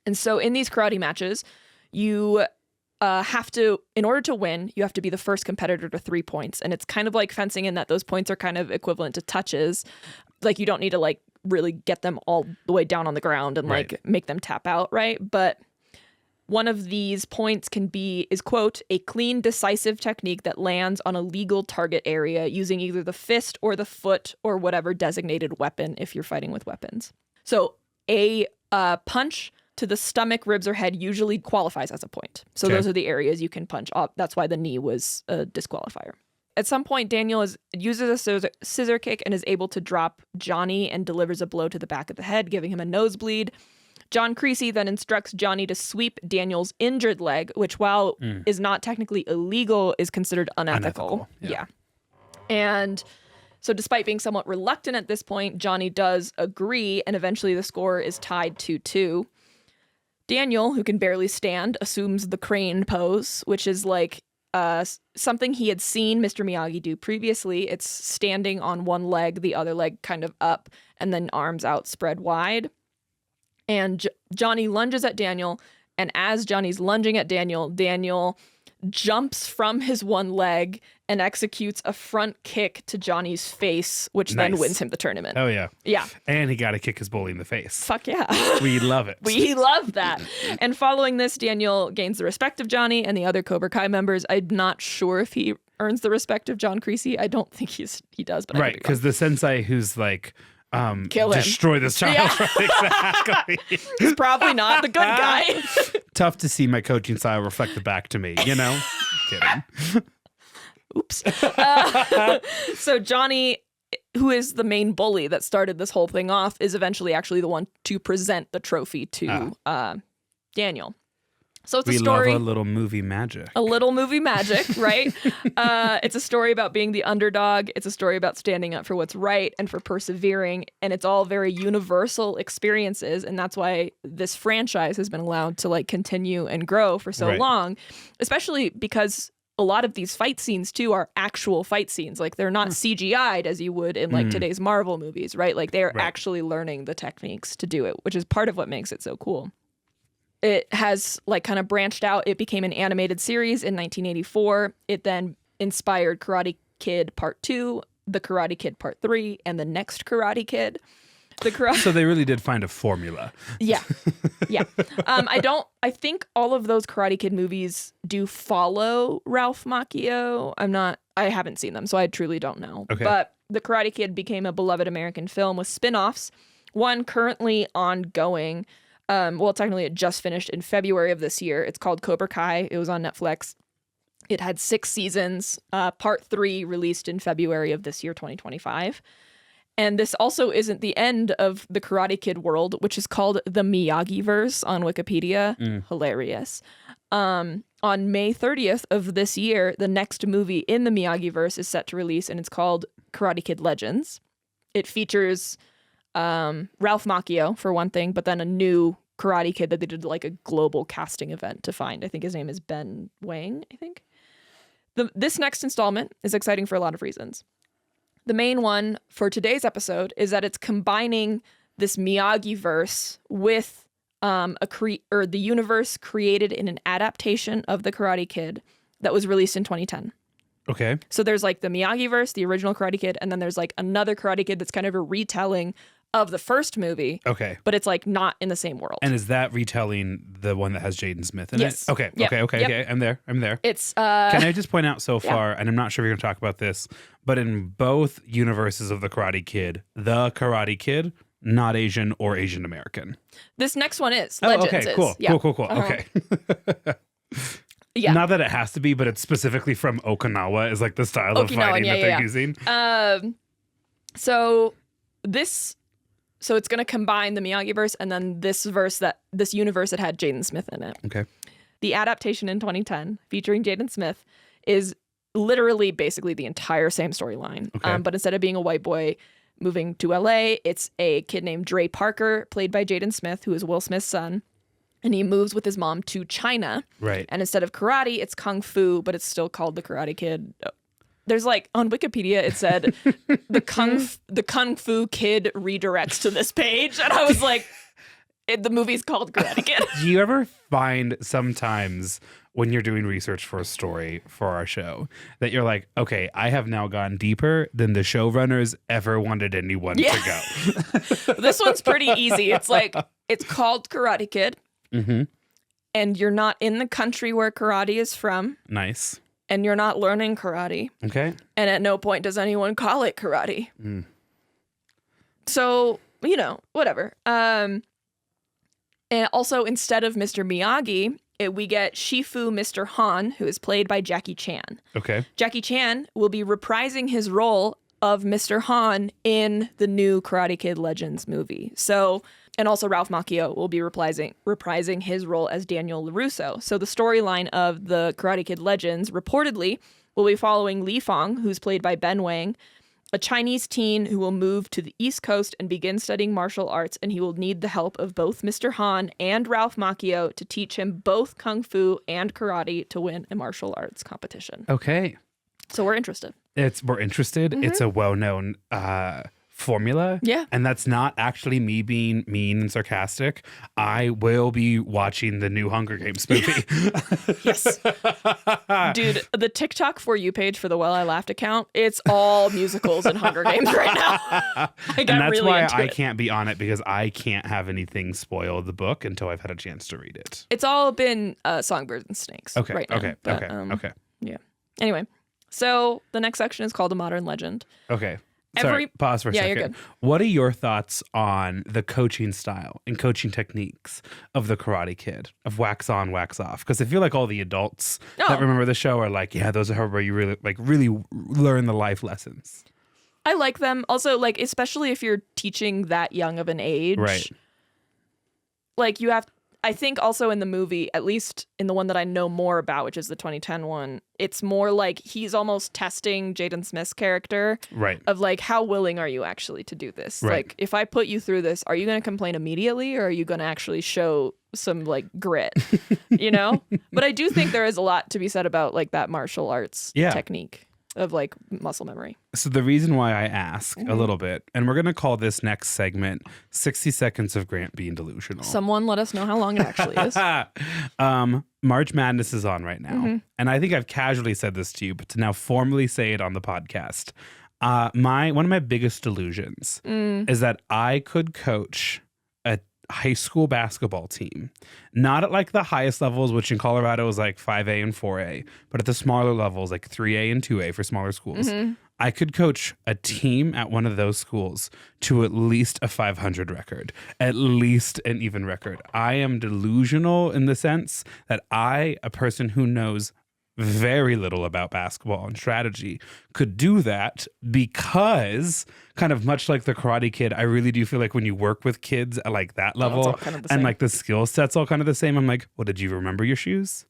And so in these karate matches, you have to, in order to win, you have to be the first competitor to 3 points. And it's kind of like fencing in that those points are kind of equivalent to touches. You don't need to really get them all the way down on the ground and make them tap out, right? But one of these points is, quote, a clean, decisive technique that lands on a legal target area using either the fist or the foot or whatever designated weapon if you're fighting with weapons. So a punch to the stomach, ribs, or head usually qualifies as a point. So those are the areas you can punch up. That's why the knee was a disqualifier. At some point, Daniel uses a scissor kick and is able to drop Johnny and delivers a blow to the back of the head, giving him a nosebleed. John Creasy then instructs Johnny to sweep Daniel's injured leg, which, while is not technically illegal, is considered unethical. Yeah. And so despite being somewhat reluctant at this point, Johnny does agree, and eventually the score is tied 2-2. Daniel, who can barely stand, assumes the crane pose, which is like something he had seen Mr. Miyagi do previously. It's standing on one leg, the other leg kind of up, and then arms out spread wide. And Johnny lunges at Daniel, and as Johnny's lunging at Daniel, Daniel jumps from his one leg and executes a front kick to Johnny's face, which then wins him the tournament. Oh, yeah. Yeah. And he got to kick his bully in the face. Fuck yeah. We love it. We love that. And following this, Daniel gains the respect of Johnny and the other Cobra Kai members. I'm not sure if he earns the respect of John Creasy. I don't think he does, but right, because the sensei who's like, kill him. Destroy this child. Yeah. Exactly. He's probably not the good guy. Tough to see my coaching style reflected back to me, you know? Kidding. Oops. So Johnny, who is the main bully that started this whole thing off, is eventually actually the one to present the trophy to Daniel. So it's a story. We love a little movie magic. A little movie magic, right? It's a story about being the underdog. It's a story about standing up for what's right and for persevering. And it's all very universal experiences. And that's why this franchise has been allowed to like continue and grow for so long, especially because a lot of these fight scenes too are actual fight scenes. Like they're not CGI'd as you would in like today's Marvel movies, right? Like they're actually learning the techniques to do it, which is part of what makes it so cool. It has like kind of branched out. It became an animated series in 1984. It then inspired Karate Kid Part 2, The Karate Kid Part 3, and the next Karate Kid. So they really did find a formula. Yeah. Yeah. I think all of those Karate Kid movies do follow Ralph Macchio. I haven't seen them, so I truly don't know. Okay. But The Karate Kid became a beloved American film with spin-offs, one currently ongoing. Technically it just finished in February of this year. It's called Cobra Kai. It was on Netflix. It had 6 seasons. Part 3 released in February of this year, 2025. And this also isn't the end of the Karate Kid world, which is called the Miyagi-verse on Wikipedia. Hilarious. On May 30th of this year, the next movie in the Miyagi-verse is set to release, and it's called Karate Kid Legends. It features Ralph Macchio, for one thing, but then a new Karate Kid that they did like a global casting event to find. I think his name is Ben Wang, I think. This next installment is exciting for a lot of reasons. The main one for today's episode is that it's combining this Miyagi-verse with the universe created in an adaptation of The Karate Kid that was released in 2010. Okay. So there's like the Miyagi-verse, the original Karate Kid, and then there's like another Karate Kid that's kind of a retelling of the first movie. Okay. But it's like not in the same world. And is that retelling the one that has Jaden Smith in it? Okay. Yep. Okay. I'm there. It's Can I just point out so far, and I'm not sure if you're going to talk about this, but in both universes of the Karate Kid, not Asian or Asian American. This next one is. Legends okay, cool. Is. Yeah. Cool. Okay. Yeah. Not that it has to be, but it's specifically from Okinawa is like the style of fighting that they're using. So it's going to combine the Miyagi-verse and then this universe that had Jaden Smith in it. Okay. The adaptation in 2010 featuring Jaden Smith is literally basically the entire same storyline. Okay. But instead of being a white boy moving to LA, it's a kid named Dre Parker, played by Jaden Smith, who is Will Smith's son. And he moves with his mom to China. Right. And instead of karate, it's kung fu, but it's still called The Karate Kid. There's like on Wikipedia, it said the kung fu kid redirects to this page. And I was like, the movie's called Karate Kid. Do you ever find sometimes when you're doing research for a story for our show that you're like, okay, I have now gone deeper than the showrunners ever wanted anyone to go? This one's pretty easy. It's like, it's called Karate Kid. Mm-hmm. And you're not in the country where karate is from. Nice. And you're not learning karate. Okay. And at no point does anyone call it karate. So whatever. And also, instead of Mr. Miyagi, we get Shifu Mr. Han, who is played by Jackie Chan. Okay. Jackie Chan will be reprising his role of Mr. Han in the new Karate Kid Legends movie. So, and also Ralph Macchio will be reprising his role as Daniel LaRusso. So the storyline of the Karate Kid Legends reportedly will be following Li Fang, who's played by Ben Wang, a Chinese teen who will move to the East Coast and begin studying martial arts, and he will need the help of both Mr. Han and Ralph Macchio to teach him both kung fu and karate to win a martial arts competition. Okay. So we're interested. We're interested. Mm-hmm. It's a well-known formula. Yeah. And that's not actually me being mean and sarcastic. I will be watching the new Hunger Games movie. Yes. Dude, the TikTok For You page for the Well I Laughed account, it's all musicals and Hunger Games right now. And that's why I can't be on it, because I can't have anything spoil the book until I've had a chance to read it. It's all been Songbirds and Snakes right now. Okay. Yeah. Anyway, so the next section is called A Modern Legend. Okay. Sorry, pause for a second. You're good. What are your thoughts on the coaching style and coaching techniques of the Karate Kid, of wax on, wax off? Because I feel like all the adults that remember the show are like, yeah, those are where you really learn the life lessons. I like them. Also, like, especially if you're teaching that young of an age. Right. Like, you have, I think also in the movie, at least in the one that I know more about, which is the 2010 one, it's more like he's almost testing Jaden Smith's character. Right. Of like, how willing are you actually to do this? Right. Like, if I put you through this, are you going to complain immediately, or are you going to actually show some like grit, But I do think there is a lot to be said about like that martial arts technique of like muscle memory. So the reason why I ask a little bit, and we're going to call this next segment 60 Seconds of Grant Being Delusional. Someone let us know how long it actually is. March Madness is on right now. And I think I've casually said this to you, but to now formally say it on the podcast. One of my biggest delusions is that I could coach a high school basketball team, not at like the highest levels, which in Colorado is like 5A and 4A, but at the smaller levels, like 3A and 2A for smaller schools. I could coach a team at one of those schools to at least a 500 record, at least an even record. I am delusional in the sense that I, a person who knows very little about basketball and strategy, could do that because, kind of much like the Karate Kid, I really do feel like when you work with kids at like that level kind of and like the skill set's all kind of the same, I'm like, well, did you remember your shoes?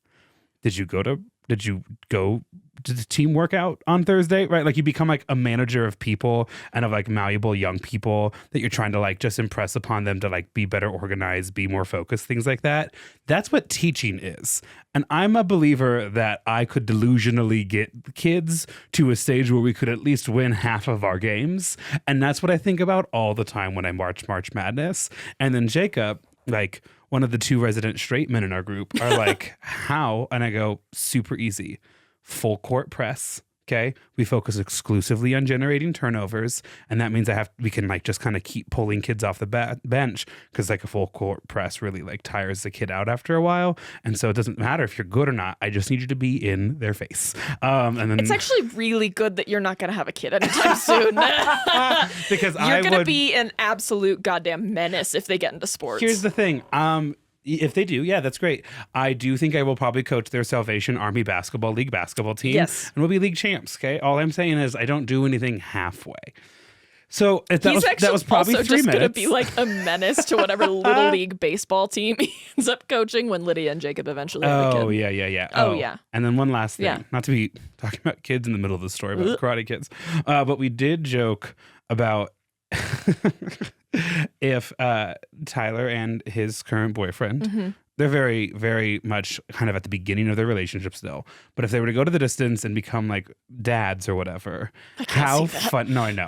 Did you go to the team workout on Thursday? Right? Like you become like a manager of people and of like malleable young people that you're trying to like just impress upon them to like be better organized, be more focused, things like that. That's what teaching is. And I'm a believer that I could delusionally get kids to a stage where we could at least win half of our games. And that's what I think about all the time when I March Madness. And then Jacob, like one of the two resident straight men in our group, are like, how? And I go, super easy. Full court press. Okay. We focus exclusively on generating turnovers. And that means we can like just kind of keep pulling kids off the bench, because like a full court press really like tires the kid out after a while. And so it doesn't matter if you're good or not. I just need you to be in their face. And then it's actually really good that you're not going to have a kid anytime soon. Because you're going to be an absolute goddamn menace if they get into sports. Here's the thing. If they do, yeah, that's great. I do think I will probably coach their Salvation Army Basketball League basketball team. Yes. And we'll be league champs, okay? All I'm saying is I don't do anything halfway. So that was probably 3 minutes. He's just going to be like a menace to whatever little league baseball team he ends up coaching when Lydia and Jacob eventually have a kid. Oh, yeah. Oh, yeah. And then one last thing, not to be talking about kids in the middle of the story about Karate Kids, but we did joke about if Tyler and his current boyfriend, they're very, very much kind of at the beginning of their relationship still. But if they were to go to the distance and become like dads or whatever, how fun. No, I know.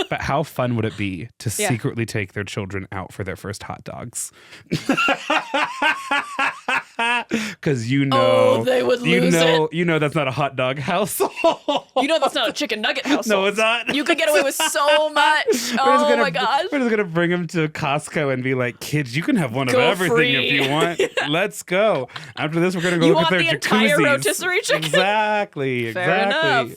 But how fun would it be to secretly take their children out for their first hot dogs? Because they would lose it. You know that's not a hot dog household. You know that's not a chicken nugget household. No, it's not. You could get away with so much. Oh my gosh. We're just gonna bring them to Costco and be like, kids, you can have one of Go everything free. if you want. Let's go. After this, we're gonna go You look at want their the entire jacuzzis. rotisserie chicken? Exactly. Fair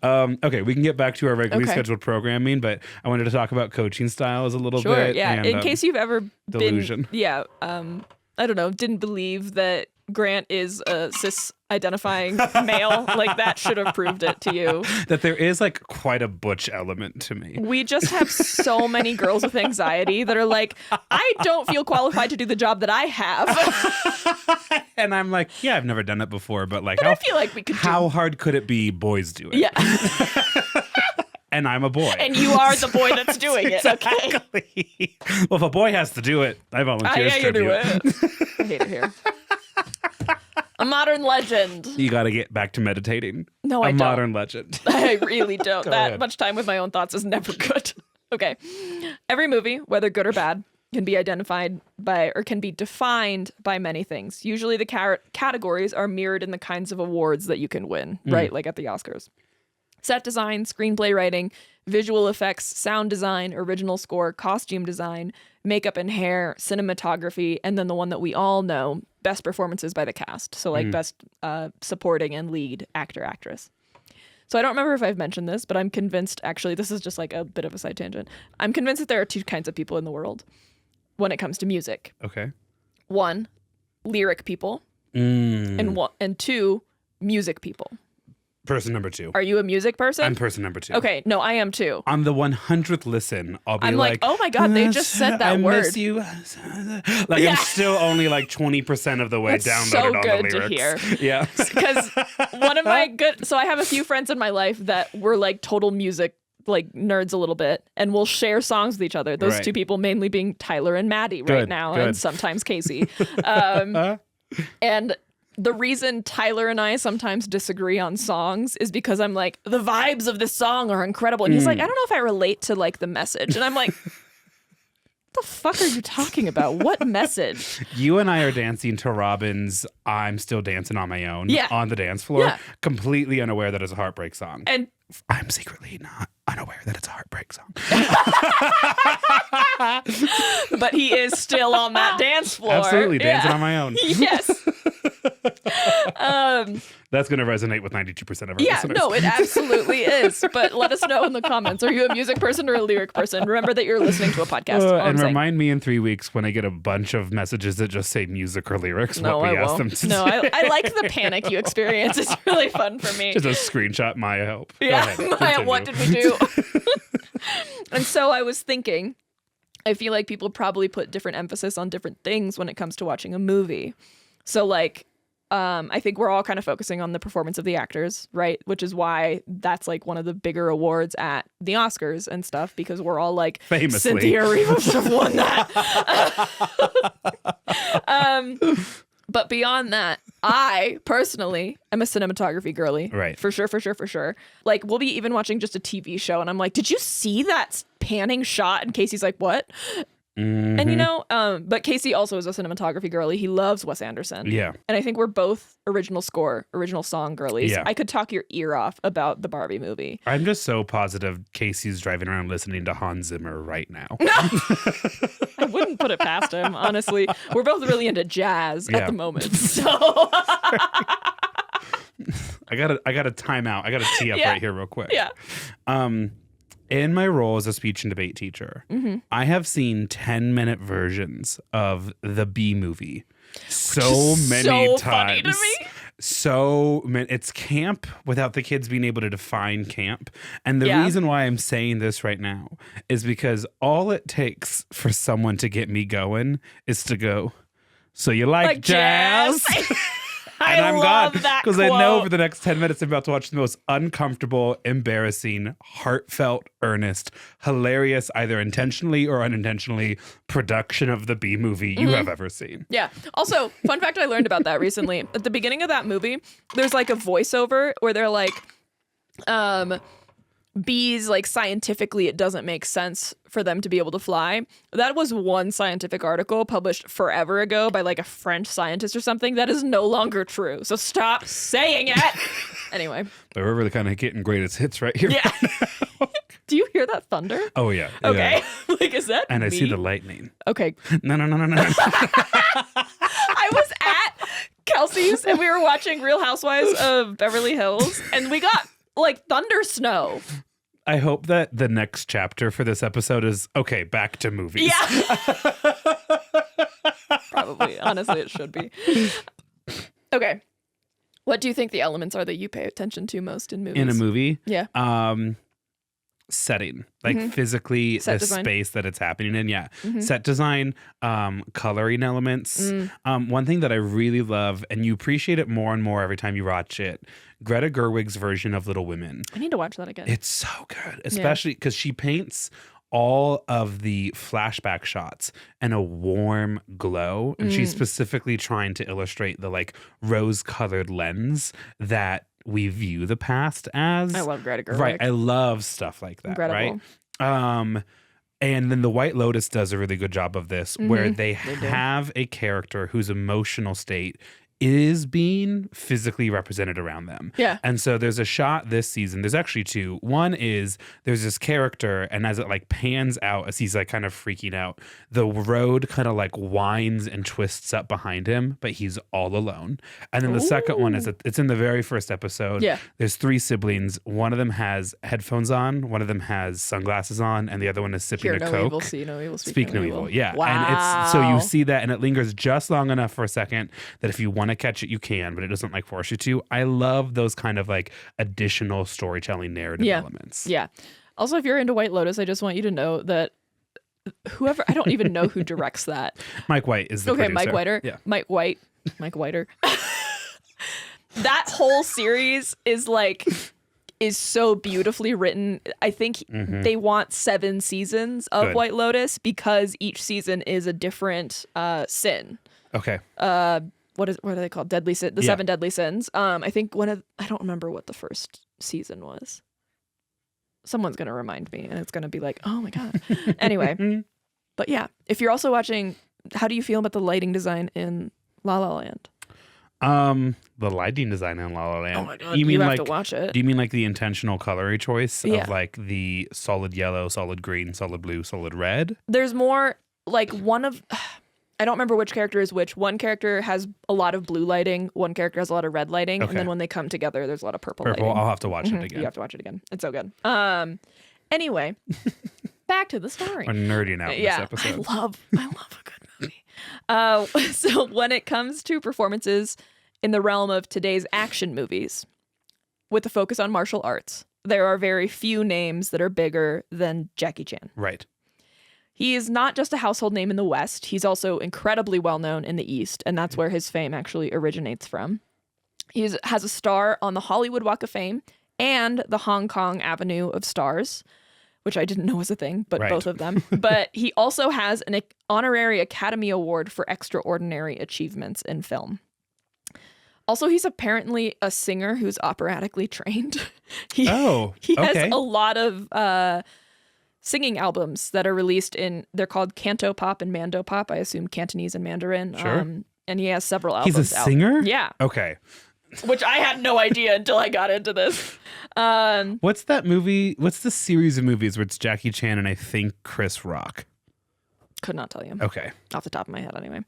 Okay, we can get back to our regularly scheduled programming, but I wanted to talk about coaching styles a little bit. Sure, yeah. And, in case you've ever delusion. I don't know, didn't believe that Grant is a cis-identifying male, like that should have proved it to you. That there is like quite a butch element to me. We just have so many girls with anxiety that are like, I don't feel qualified to do the job that I have. And I'm like, yeah, I've never done it before, but like, but I feel like we could how hard could it be boys do it? Yeah. And I'm a boy. And you are the boy that's doing it, okay? Well, if a boy has to do it, I volunteer. I do it. I hate it here. A modern legend. You got to get back to meditating. No, I don't. A modern legend. I really don't. That ahead. much time with my own thoughts is never good. Okay. Every movie, whether good or bad, can be identified by or can be defined by many things. Usually the categories are mirrored in the kinds of awards that you can win, right? Like at the Oscars. Set design, screenplay writing, visual effects, sound design, original score, costume design, makeup and hair, cinematography, and then the one that we all know, best performances by the cast. So like best supporting and lead actor, actress. So I don't remember if I've mentioned this, but I'm convinced, actually, this is just like a bit of a side tangent. I'm convinced that there are two kinds of people in the world when it comes to music. Okay. One, lyric people, and two, music people. Person number 2. Are you a music person? I'm person number 2. Okay, no, I am too. On the 100th listen, I'll be I'm like, oh my God, they just said that I word. miss you. Like, Yeah. I'm still only like 20% of the way That's downloaded so on good the to lyrics. hear. Yeah. Because one of my so I have a few friends in my life that were like total music like nerds a little bit, and we'll share songs with each other. Those Right. two people mainly being Tyler and Maddie right now, and sometimes Casey. And the reason Tyler and I sometimes disagree on songs is because I'm like, the vibes of this song are incredible. And he's like, I don't know if I relate to like the message. And I'm like, what the fuck are you talking about? What message? You and I are dancing to Robin's I'm Still Dancing on My Own on the dance floor, completely unaware that it's a heartbreak song. And I'm secretly not unaware that it's a heartbreak song. But he is still on that dance floor. Absolutely, dancing on my own. Yes. That's going to resonate with 92% of our Yeah, listeners. no, it absolutely is. But let us know in the comments. Are you a music person or a lyric person? Remember that you're listening to a podcast. And remind me in 3 weeks when I get a bunch of messages that just say music or lyrics what we asked them to No, say. I like the panic you experience. It's really fun for me. Just a screenshot, Maya help. Yeah, Maya, what did we do? And so I was thinking, I feel like people probably put different emphasis on different things when it comes to watching a movie. So like, I think we're all kind of focusing on the performance of the actors, right? Which is why that's like one of the bigger awards at the Oscars and stuff, because we're all like, Famously. Cynthia Erivo should have won that. But beyond that, I personally am a cinematography girly. Right. For sure. Like, we'll be even watching just a TV show and I'm like, did you see that panning shot? And Casey's like, what? Mm-hmm. And you know, but Casey also is a cinematography girly. He loves Wes Anderson. Yeah. And I think we're both original song girlies. Yeah. I could talk your ear off about the Barbie movie. I'm just so positive Casey's driving around listening to Hans Zimmer right now. I wouldn't put it past him, honestly. We're both really into jazz at the moment. So I gotta time out. I gotta tee up right here real quick. Yeah. In my role as a speech and debate teacher, I have seen 10-minute versions of the B movie so many times. Funny to me. So many. It's camp without the kids being able to define camp. And the reason why I'm saying this right now is because all it takes for someone to get me going is to go, so you like jazz? And I'm love gone that because I know quote. for the next 10 minutes I'm about to watch the most uncomfortable, embarrassing, heartfelt, earnest, hilarious, either intentionally or unintentionally, production of the B movie you have ever seen. Yeah. Also, fun fact I learned about that recently. At the beginning of that movie, there's like a voiceover where they're like, bees, like scientifically, it doesn't make sense for them to be able to fly. That was one scientific article published forever ago by like a French scientist or something. That is no longer true. So stop saying it. Anyway. But we're really kind of getting greatest hits right here. Yeah. Do you hear that thunder? Oh, yeah. Okay. Yeah. Like, is that And me? I see the lightning. Okay. No. I was at Kelsey's and we were watching Real Housewives of Beverly Hills and we got like thunder snow. I hope that the next chapter for this episode is, okay, back to movies. Yeah. Probably. Honestly, it should be. Okay. What do you think the elements are that you pay attention to most in movies? In a movie? Yeah. Setting, like physically Set the design. space that it's happening in. Yeah. Set design, coloring elements. One thing that I really love, and you appreciate it more and more every time you watch it, Greta Gerwig's version of Little Women. I need to watch that again. It's so good, especially because she paints all of the flashback shots in a warm glow. And she's specifically trying to illustrate the like rose-colored lens that we view the past as. I love Greta Gerwig. Right. I love stuff like that. Incredible. Right. And then The White Lotus does a really good job of this, where they have a character whose emotional state is being physically represented around them. Yeah. And so there's a shot this season. There's actually two. One is there's this character, and as it like pans out, as he's like kind of freaking out, the road kind of like winds and twists up behind him, but he's all alone. And then the second one is that it's in the very first episode. Yeah. There's three siblings. One of them has headphones on, one of them has sunglasses on, and the other one is sipping Hear a no Coke. evil, see no evil, Speak no evil. Yeah. Wow. And it's so you see that, and it lingers just long enough for a second that if you want to catch it, you can, but it doesn't like force you to. I love those kind of like additional storytelling narrative elements. Yeah. Also, if you're into White Lotus, I just want you to know that whoever, I don't even know who directs that. Mike White is the producer. Mike Whiter. Yeah. Mike Whiter. That whole series is so beautifully written. I think they want 7 seasons of Good. White Lotus because each season is a different sin. Okay. What are they called? Deadly Sin, the 7 Deadly Sins. I think I don't remember what the first season was. Someone's gonna remind me, and it's gonna be like, oh my god. Anyway, but yeah, if you're also watching, how do you feel about the lighting design in La La Land? The lighting design in La La Land. Oh my god, you have to watch it. Do you mean like the intentional coloring choice Yeah. of like the solid yellow, solid green, solid blue, solid red? There's more like I don't remember which character is which. One character has a lot of blue lighting. One character has a lot of red lighting. Okay. And then when they come together, there's a lot of purple Purple. lighting. I'll have to watch it again. You have to watch it again. It's so good. Anyway, back to the story. We're nerding out in this episode. I love a good movie. So when it comes to performances in the realm of today's action movies, with a focus on martial arts, there are very few names that are bigger than Jackie Chan. Right. He is not just a household name in the West. He's also incredibly well known in the East, and that's where his fame actually originates from. He has a star on the Hollywood Walk of Fame and the Hong Kong Avenue of Stars, which I didn't know was a thing, but both of them. But he also has an honorary Academy Award for extraordinary achievements in film. Also, he's apparently a singer who's operatically trained. He has a lot of singing albums that are released they're called Canto Pop and Mando Pop. I assume Cantonese and Mandarin. Sure. And he has several albums. He's a singer? Yeah. Okay. Which I had no idea until I got into this. What's that movie? What's the series of movies where it's Jackie Chan and I think Chris Rock? Could not tell you. Okay. Off the top of my head, anyway.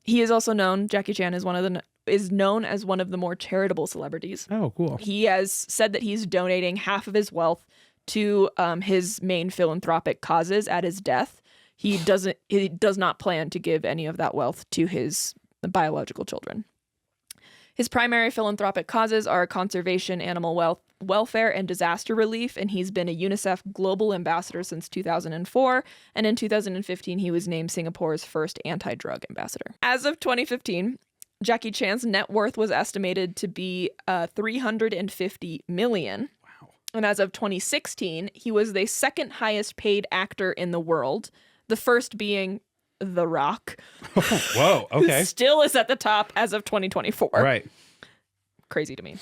He is also known, Jackie Chan is known as one of the more charitable celebrities. Oh, cool. He has said that he's donating half of his wealth to his main philanthropic causes at his death. He does not plan to give any of that wealth to his biological children. His primary philanthropic causes are conservation, animal welfare, and disaster relief, and he's been a UNICEF Global Ambassador since 2004, and in 2015 he was named Singapore's first anti-drug ambassador. As of 2015, Jackie Chan's net worth was estimated to be $350 million. Wow. And as of 2016, he was the second highest paid actor in the world, the first being The Rock. Whoa, okay. Who still is at the top as of 2024. Right. Crazy to me.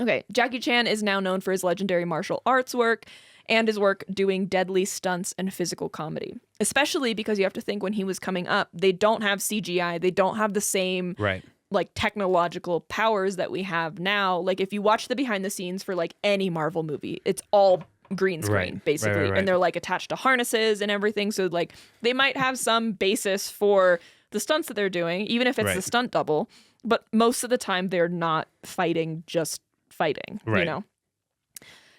Okay, Jackie Chan is now known for his legendary martial arts work and his work doing deadly stunts and physical comedy. Especially because you have to think when he was coming up, they don't have CGI. They don't have the same like technological powers that we have now. Like if you watch the behind the scenes for like any Marvel movie, it's all green screen basically. And they're like attached to harnesses and everything. So like they might have some basis for the stunts that they're doing, even if it's the stunt double. But most of the time they're not fighting, just fighting, you know?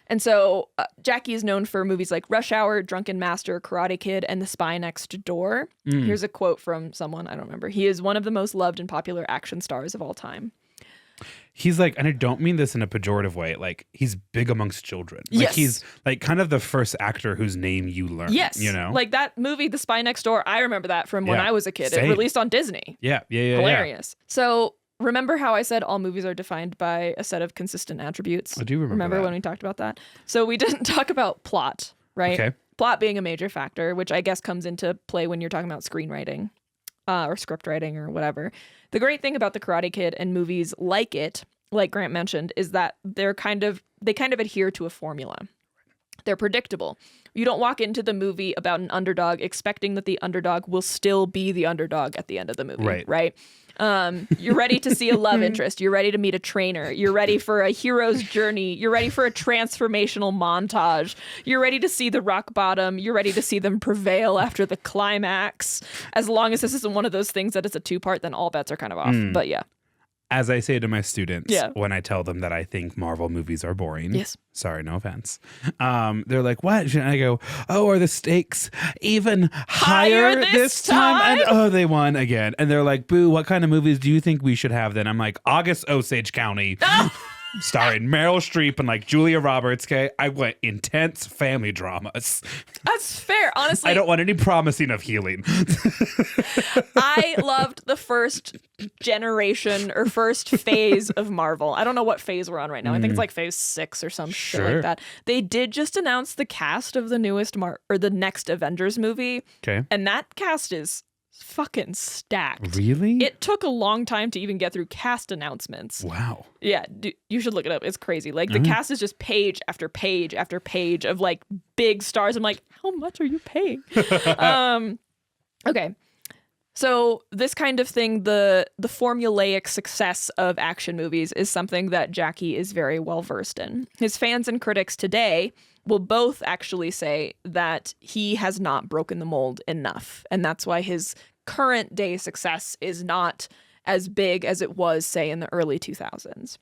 And so Jackie is known for movies like Rush Hour, Drunken Master, Karate Kid, and The Spy Next Door. Here's a quote from someone, I don't remember. He is one of the most loved and popular action stars of all time. He's like, and I don't mean this in a pejorative way, like he's big amongst children. Like he's like kind of the first actor whose name you learn. Yes. You know? Like that movie, The Spy Next Door, I remember that from when I was a kid. It released on Disney. Yeah. Hilarious. So remember how I said all movies are defined by a set of consistent attributes? I do remember that. When we talked about that? So we didn't talk about plot, right? Okay. Plot being a major factor, which I guess comes into play when you're talking about screenwriting or script writing or whatever. The great thing about The Karate Kid and movies like it, like Grant mentioned, is that they kind of adhere to a formula. They're predictable. You don't walk into the movie about an underdog expecting that the underdog will still be the underdog at the end of the movie, right? You're ready to see a love interest. You're ready to meet a trainer. You're ready for a hero's journey. You're ready for a transformational montage. You're ready to see the rock bottom. You're ready to see them prevail after the climax. As long as this isn't one of those things that it's a two-part, then all bets are kind of off. But yeah. As I say to my students when I tell them that I think Marvel movies are boring. Yes. Sorry, no offense. They're like, what? And I go, oh, are the stakes even higher this time? And they won again. And they're like, boo, what kind of movies do you think we should have then? I'm like, August Osage County. Starring Meryl Streep and like Julia Roberts. Okay, I went intense family dramas. That's fair, honestly. I don't want any promising of healing. I loved the first generation or first phase of Marvel. I don't know what phase we're on right now. I think it's like phase 6 or some shit like that. They did just announce the cast of the newest the next Avengers movie. Okay, and that cast is fucking stacked. Really? It took a long time to even get through cast announcements. Wow. Yeah, you should look it up. It's crazy. Like the cast is just page after page after page of like big stars. I'm like, how much are you paying? Okay. So this kind of thing, the formulaic success of action movies is something that Jackie is very well versed in. His fans and critics today will both actually say that he has not broken the mold enough. And that's why his current day success is not as big as it was, say, in the early 2000s.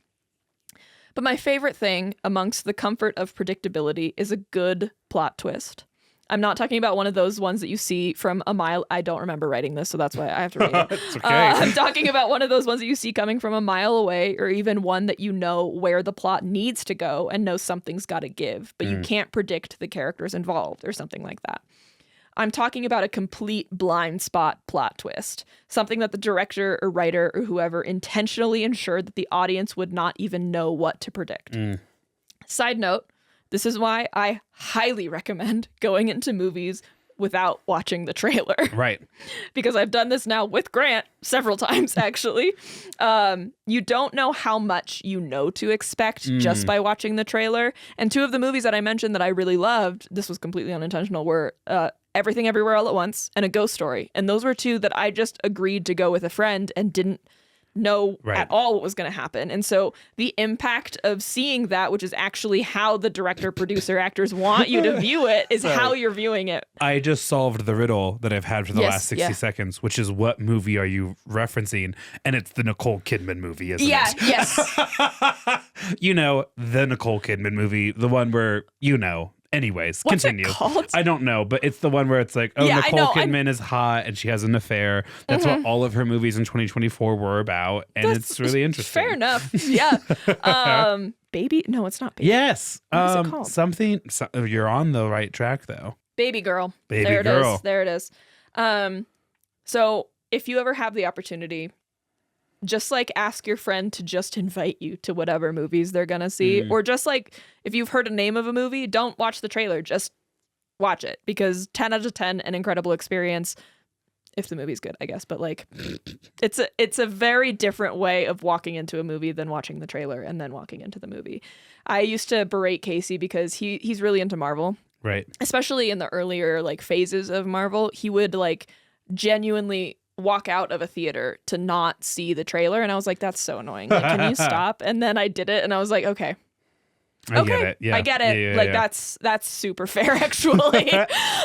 But my favorite thing amongst the comfort of predictability is a good plot twist. I'm not talking about one of those ones that you see from a mile. I don't remember writing this, so that's why I have to read it. It's okay. I'm talking about one of those ones that you see coming from a mile away, or even one that you know where the plot needs to go and know something's got to give, but you can't predict the characters involved or something like that. I'm talking about a complete blind spot plot twist, something that the director or writer or whoever intentionally ensured that the audience would not even know what to predict. Side note, this is why I highly recommend going into movies without watching the trailer. Right. Because I've done this now with Grant several times, actually. You don't know how much you know to expect just by watching the trailer. And two of the movies that I mentioned that I really loved, this was completely unintentional, were Everything Everywhere All at Once and A Ghost Story. And those were two that I just agreed to go with a friend and didn't know at all what was going to happen. And so the impact of seeing that, which is actually how the director, producer, actors want you to view it, is how you're viewing it. I just solved the riddle that I've had for the last 60 seconds, which is what movie are you referencing? And it's the Nicole Kidman movie, isn't it? Yes. You know, the Nicole Kidman movie, the one where, anyways, what's continue. It called? I don't know, but it's the one where it's like, Nicole Kidman is hot and she has an affair. That's what all of her movies in 2024 were about, and it's really interesting. Fair enough. Yeah. Baby? No, it's not Baby. Yes. What is it called? Something. You're on the right track, though. Baby Girl. Baby Girl. There it is. So if you ever have the opportunity, just like ask your friend to just invite you to whatever movies they're gonna see, or just like if you've heard a name of a movie, don't watch the trailer, just watch it, because 10 out of 10, an incredible experience. if the movie's good, I guess. But like, it's a very different way of walking into a movie than watching the trailer and then walking into the movie. I used to berate Casey because he's really into Marvel. Right. Especially in the earlier like phases of Marvel, he would like genuinely walk out of a theater to not see the trailer. And I was like, that's so annoying. Like, can you stop? And then I did it and I was like, okay. I get it. Yeah. I get it. Yeah, like that's super fair, actually.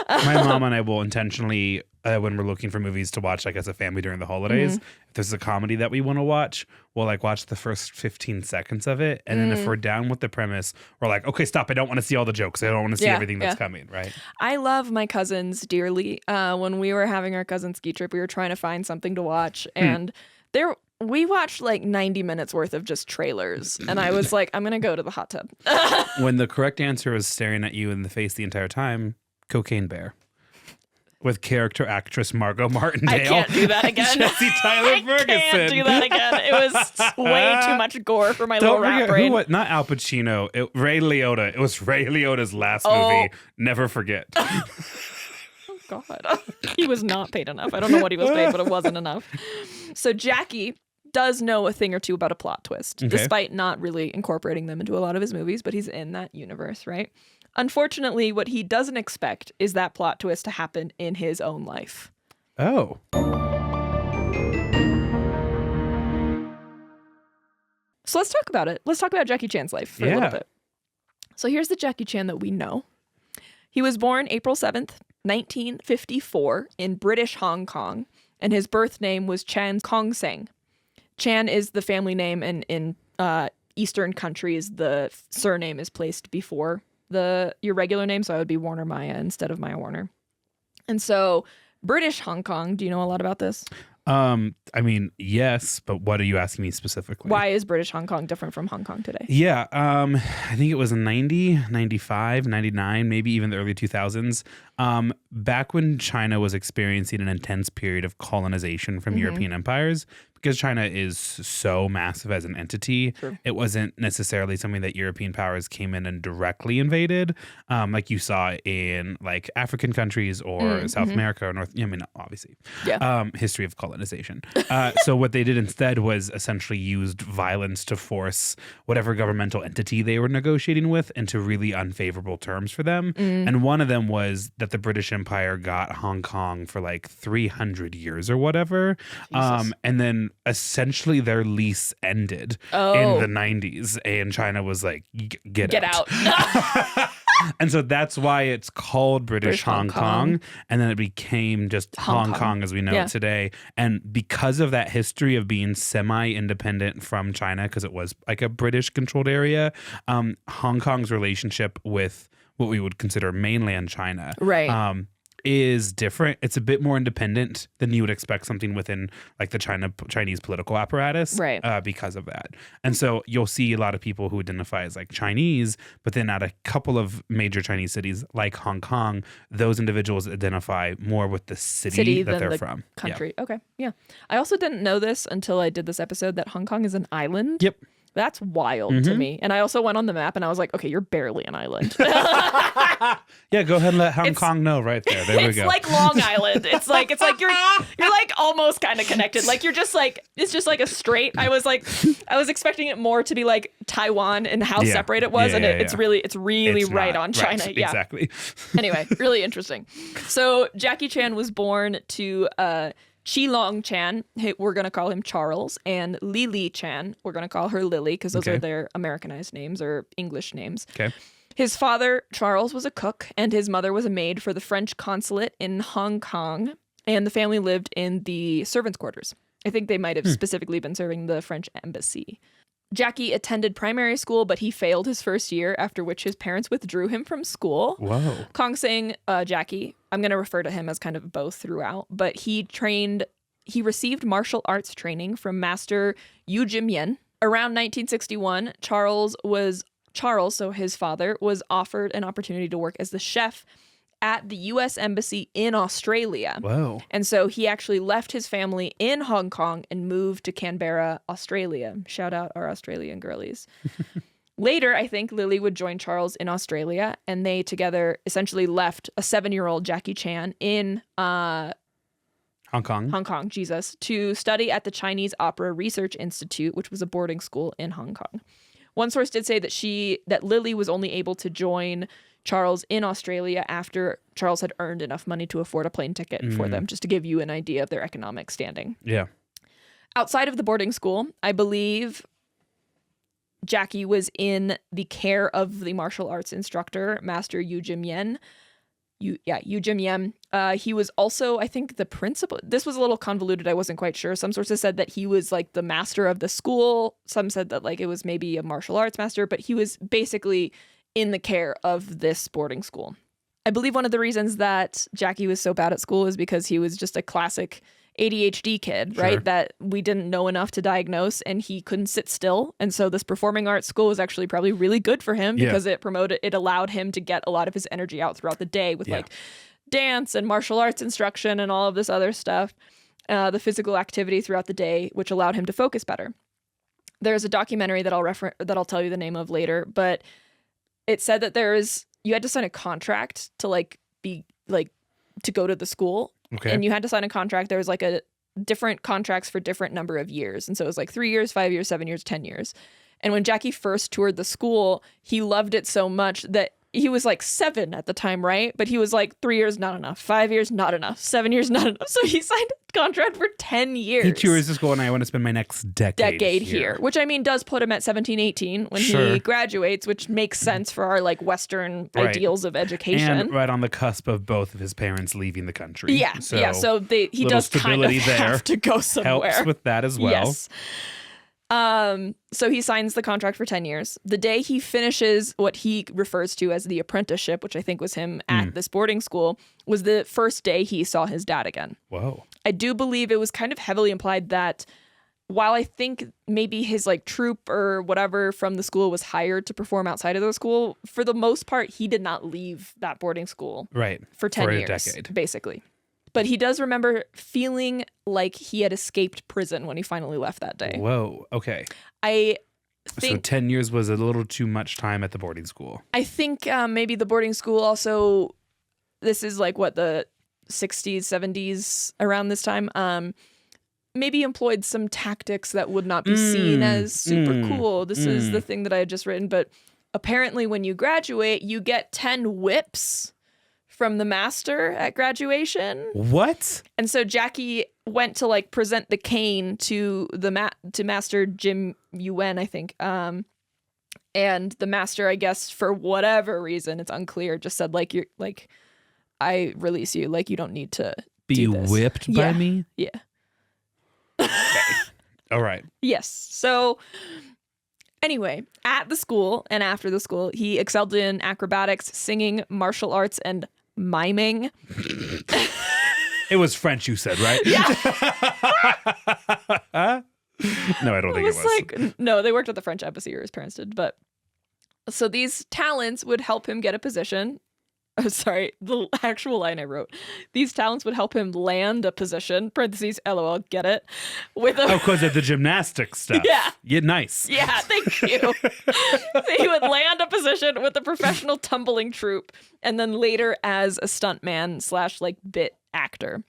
My mom and I will intentionally, when we're looking for movies to watch, like as a family during the holidays, if there's a comedy that we want to watch, we'll like watch the first 15 seconds of it. And then if we're down with the premise, we're like, okay, stop. I don't want to see all the jokes. I don't want to see everything that's coming. Right. I love my cousins dearly. When we were having our cousin ski trip, we were trying to find something to watch. And we watched like 90 minutes worth of just trailers. And I was like, I'm going to go to the hot tub. When the correct answer was staring at you in the face the entire time, Cocaine Bear. With character actress Margot Martindale. I can't do that again. Jesse Tyler Ferguson. I can't do that again. It was way too much gore for my little rat brain. Not Al Pacino. Ray Liotta. It was Ray Liotta's last movie. Never forget. Oh, God. He was not paid enough. I don't know what he was paid, but it wasn't enough. So Jackie does know a thing or two about a plot twist, despite not really incorporating them into a lot of his movies, but he's in that universe, right? Unfortunately, what he doesn't expect is that plot twist to happen in his own life. Oh. So let's talk about it. Let's talk about Jackie Chan's life for a little bit. So here's the Jackie Chan that we know. He was born April 7th, 1954 in British Hong Kong, and his birth name was Chan Kong Seng. Chan is the family name, and in Eastern countries, the surname is placed before your regular name, so I would be Warner Maya instead of Maya Warner. And so British Hong Kong, do you know a lot about this? I mean, yes, but what are you asking me specifically? Why is British Hong Kong different from Hong Kong today? Yeah, I think it was 90, 95, 99, maybe even the early 2000s. Back when China was experiencing an intense period of colonization from European empires, because China is so massive as an entity, it wasn't necessarily something that European powers came in and directly invaded, like you saw in like African countries or South America or North. I mean, obviously, history of colonization. So what they did instead was essentially used violence to force whatever governmental entity they were negotiating with into really unfavorable terms for them. And one of them was that the British Empire got Hong Kong for like 300 years or whatever, and then essentially their lease ended in the 90s, and China was like, get out. And so that's why it's called British Hong Kong. And then it became just Hong Kong as we know it today. And because of that history of being semi-independent from China, because it was like a British controlled area, Hong Kong's relationship with what we would consider mainland China is different. It's a bit more independent than you would expect something within like the Chinese political apparatus, because of that. And so you'll see a lot of people who identify as like Chinese, but then at a couple of major Chinese cities like Hong Kong, those individuals identify more with the city that they're from. Country. Okay. Yeah. I also didn't know this until I did this episode that Hong Kong is an island. Yep. That's wild to me. And I also went on the map and I was like, okay, you're barely an island. Yeah, go ahead and let Hong Kong know right there. There we go. It's like Long Island. It's like you're like almost kind of connected. Like you're just like, it's just like a straight. I was expecting it more to be like Taiwan and how separate it was. It's really right on China. Right, exactly. Anyway, really interesting. So Jackie Chan was born to Chi Long Chan, we're going to call him Charles, and Lily Chan, we're going to call her Lily, because those are their Americanized names or English names. Okay. His father, Charles, was a cook, and his mother was a maid for the French consulate in Hong Kong, and the family lived in the servants' quarters. I think they might have specifically been serving the French embassy. Jackie attended primary school, but he failed his first year, after which his parents withdrew him from school. Whoa. Kong Seng, Jackie, I'm going to refer to him as kind of both throughout, but he received martial arts training from Master Yu Jimyen. Around 1961, Charles, so his father, was offered an opportunity to work as the chef at the U.S. Embassy in Australia. Whoa. And so he actually left his family in Hong Kong and moved to Canberra, Australia. Shout out our Australian girlies. Later, I think Lily would join Charles in Australia, and they together essentially left a 7-year-old Jackie Chan in Hong Hong Kong, Jesus, to study at the Chinese Opera Research Institute, which was a boarding school in Hong Kong. One source did say that Lily was only able to join Charles in Australia after Charles had earned enough money to afford a plane ticket for them, just to give you an idea of their economic standing. Yeah. Outside of the boarding school, I believe Jackie was in the care of the martial arts instructor, Master Yu Jim Yen. Yu Jim Yen. He was also, I think, the principal. This was a little convoluted. I wasn't quite sure. Some sources said that he was like the master of the school. Some said that like it was maybe a martial arts master, but he was basically in the care of this boarding school. I believe one of the reasons that Jackie was so bad at school is because he was just a classic ADHD kid, right? Sure. That we didn't know enough to diagnose, and he couldn't sit still. And so this performing arts school was actually probably really good for him because it allowed him to get a lot of his energy out throughout the day with like dance and martial arts instruction and all of this other stuff, the physical activity throughout the day, which allowed him to focus better. There's a documentary that I'll tell you the name of later, but it said that you had to sign a contract to to go to the school. Okay. And you had to sign a contract. There was like a different contracts for different number of years. And so it was like 3 years, 5 years, 7 years, 10 years. And when Jackie first toured the school, he loved it so much that he was like 7 at the time, right? But he was like 3 years, not enough. 5 years, not enough. 7 years, not enough. So he signed a contract for 10 years. He tours the school and I want to spend my next decade here. Which I mean does put him at 17, 18 when he graduates, which makes sense for our like Western ideals of education. And right on the cusp of both of his parents leaving the country. Yeah. So he does kind of have to go somewhere. Helps with that as well. Yes. So he signs the contract for 10 years. The day he finishes what he refers to as the apprenticeship, which I think was him at this boarding school, was the first day he saw his dad again. Whoa. I do believe it was kind of heavily implied that while I think maybe his like troupe or whatever from the school was hired to perform outside of the school, for the most part, he did not leave that boarding school for 10 years, decade. Basically. But he does remember feeling like he had escaped prison when he finally left that day. Whoa. Okay. I think, so 10 years was a little too much time at the boarding school. I think maybe the boarding school also, this is like what, the 60s, 70s around this time, maybe employed some tactics that would not be seen as super cool. This is the thing that I had just written. But apparently when you graduate, you get 10 whips from the master at graduation. What? And so Jackie went to like present the cane to to Master Jim Yuen, I think. And the master, I guess, for whatever reason, it's unclear, just said like, you're like, I release you. Like, you don't need to be do this. whipped by me. Yeah. Okay. All right. Yes. So anyway, at the school and after the school, he excelled in acrobatics, singing, martial arts, and miming. It was French, you said, right? Yeah. No, I don't think it was. Like, no, they worked at the French embassy, or his parents did. But so these talents would help him get a position. Oh, sorry, the actual line I wrote. These talents would help him land a position, parentheses, LOL, get it? With a... Oh, because of the gymnastics stuff. Yeah. Yeah, nice. Yeah, thank you. So he would land a position with a professional tumbling troupe, and then later as a stuntman / like bit actor.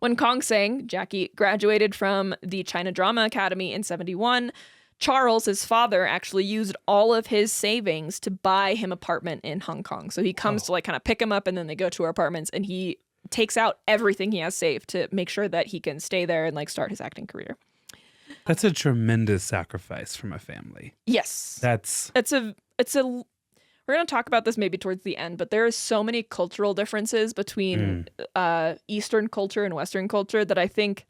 When Kong Sang, Jackie, graduated from the China Drama Academy in 1971, Charles, his father, actually used all of his savings to buy him apartment in Hong Kong. So he comes to like kind of pick him up, and then they go to our apartments, and he takes out everything he has saved to make sure that he can stay there and like start his acting career. That's a tremendous sacrifice from a family. Yes. It's a we're going to talk about this maybe towards the end, but there are so many cultural differences between Eastern culture and Western culture that I think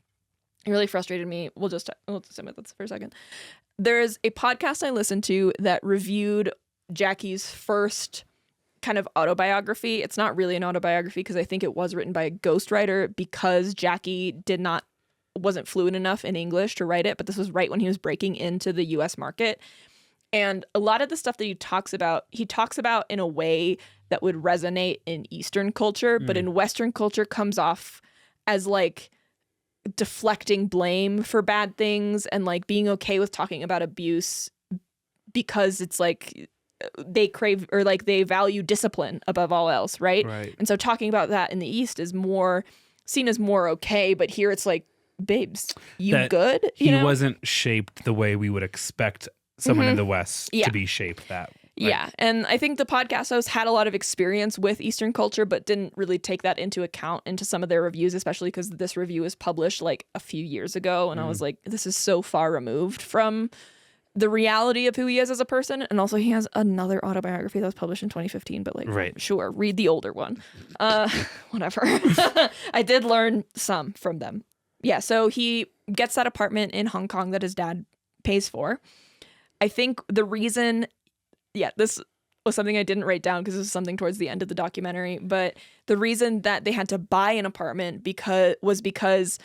really frustrated me. We'll just sit with this for a second. There's a podcast I listened to that reviewed Jackie's first kind of autobiography. It's not really an autobiography because I think it was written by a ghostwriter because Jackie wasn't fluent enough in English to write it, but this was right when he was breaking into the US market. And a lot of the stuff that he talks about in a way that would resonate in Eastern culture, but in Western culture comes off as like deflecting blame for bad things and like being okay with talking about abuse because it's like they crave or like they value discipline above all else, right? Right. And so talking about that in the East is more seen as more okay, but here it's like, babes, you that good? He wasn't shaped the way we would expect someone in the West to be shaped that. Yeah. And I think the podcast host had a lot of experience with Eastern culture, but didn't really take that into account into some of their reviews, especially because this review was published like a few years ago. And I was like, this is so far removed from the reality of who he is as a person. And also he has another autobiography that was published in 2015, but like, sure, read the older one. Whatever. I did learn some from them. Yeah. So he gets that apartment in Hong Kong that his dad pays for. I think the reason, this was something I didn't write down because this was something towards the end of the documentary, but the reason that they had to buy an apartment because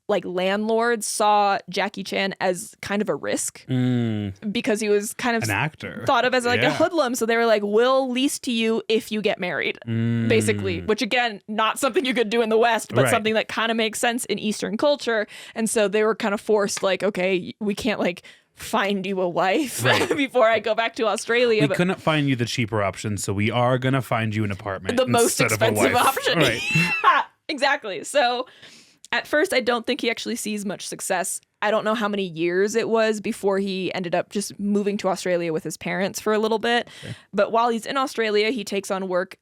like landlords saw Jackie Chan as kind of a risk because he was kind of an actor, thought of as like a hoodlum. So they were like, we'll lease to you if you get married, basically, which again, not something you could do in the West, but something that kind of makes sense in Eastern culture. And so they were kind of forced like, okay, we can't like find you a wife before I go back to Australia. We couldn't find you the cheaper option, so we are going to find you an apartment. The most expensive option. Right. Exactly. So at first, I don't think he actually sees much success. I don't know how many years it was before he ended up just moving to Australia with his parents for a little bit. Okay. But while he's in Australia, he takes on work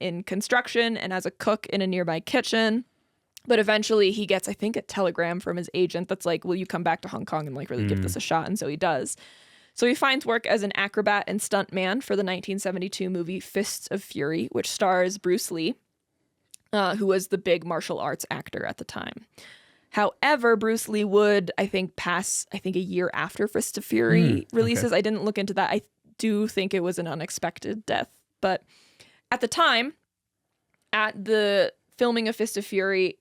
in construction and as a cook in a nearby kitchen. But eventually he gets, I think, a telegram from his agent that's like, will you come back to Hong Kong and like really give this a shot? And so he does. So he finds work as an acrobat and stuntman for the 1972 movie Fists of Fury, which stars Bruce Lee, who was the big martial arts actor at the time. However, Bruce Lee would, I think, pass, a year after Fists of Fury releases. Okay. I didn't look into that. I do think it was an unexpected death. But at the time, at the filming of Fist of Fury,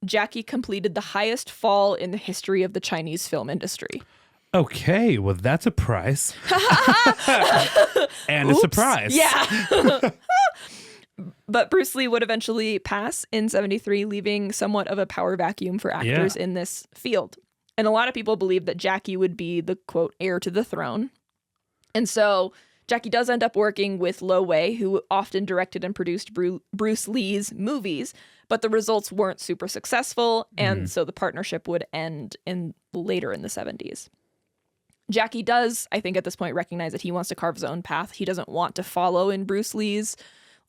Jackie completed the highest fall in the history of the Chinese film industry. Okay, well, that's a prize. And a surprise. Yeah. But Bruce Lee would eventually pass in 1973, leaving somewhat of a power vacuum for actors in this field. And a lot of people believe that Jackie would be the, quote, heir to the throne. And so Jackie does end up working with Lo Wei, who often directed and produced Bruce Lee's movies, but the results weren't super successful, and so the partnership would end later in the 1970s. Jackie does, I think at this point, recognize that he wants to carve his own path. He doesn't want to follow in Bruce Lee's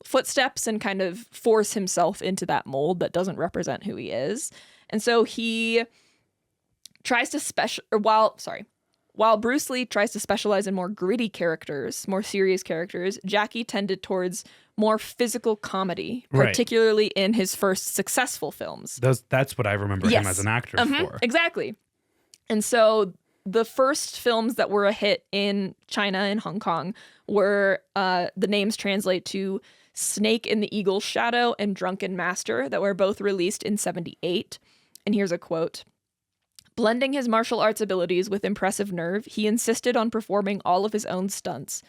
footsteps and kind of force himself into that mold that doesn't represent who he is. And so he tries to while Bruce Lee tries to specialize in more gritty characters, more serious characters, Jackie tended towards more physical comedy, particularly in his first successful films. That's what I remember him as an actor for. Exactly. And so the first films that were a hit in China and Hong Kong were, the names translate to Snake in the Eagle's Shadow and Drunken Master, that were both released in 1978. And here's a quote. Blending his martial arts abilities with impressive nerve, he insisted on performing all of his own stunts.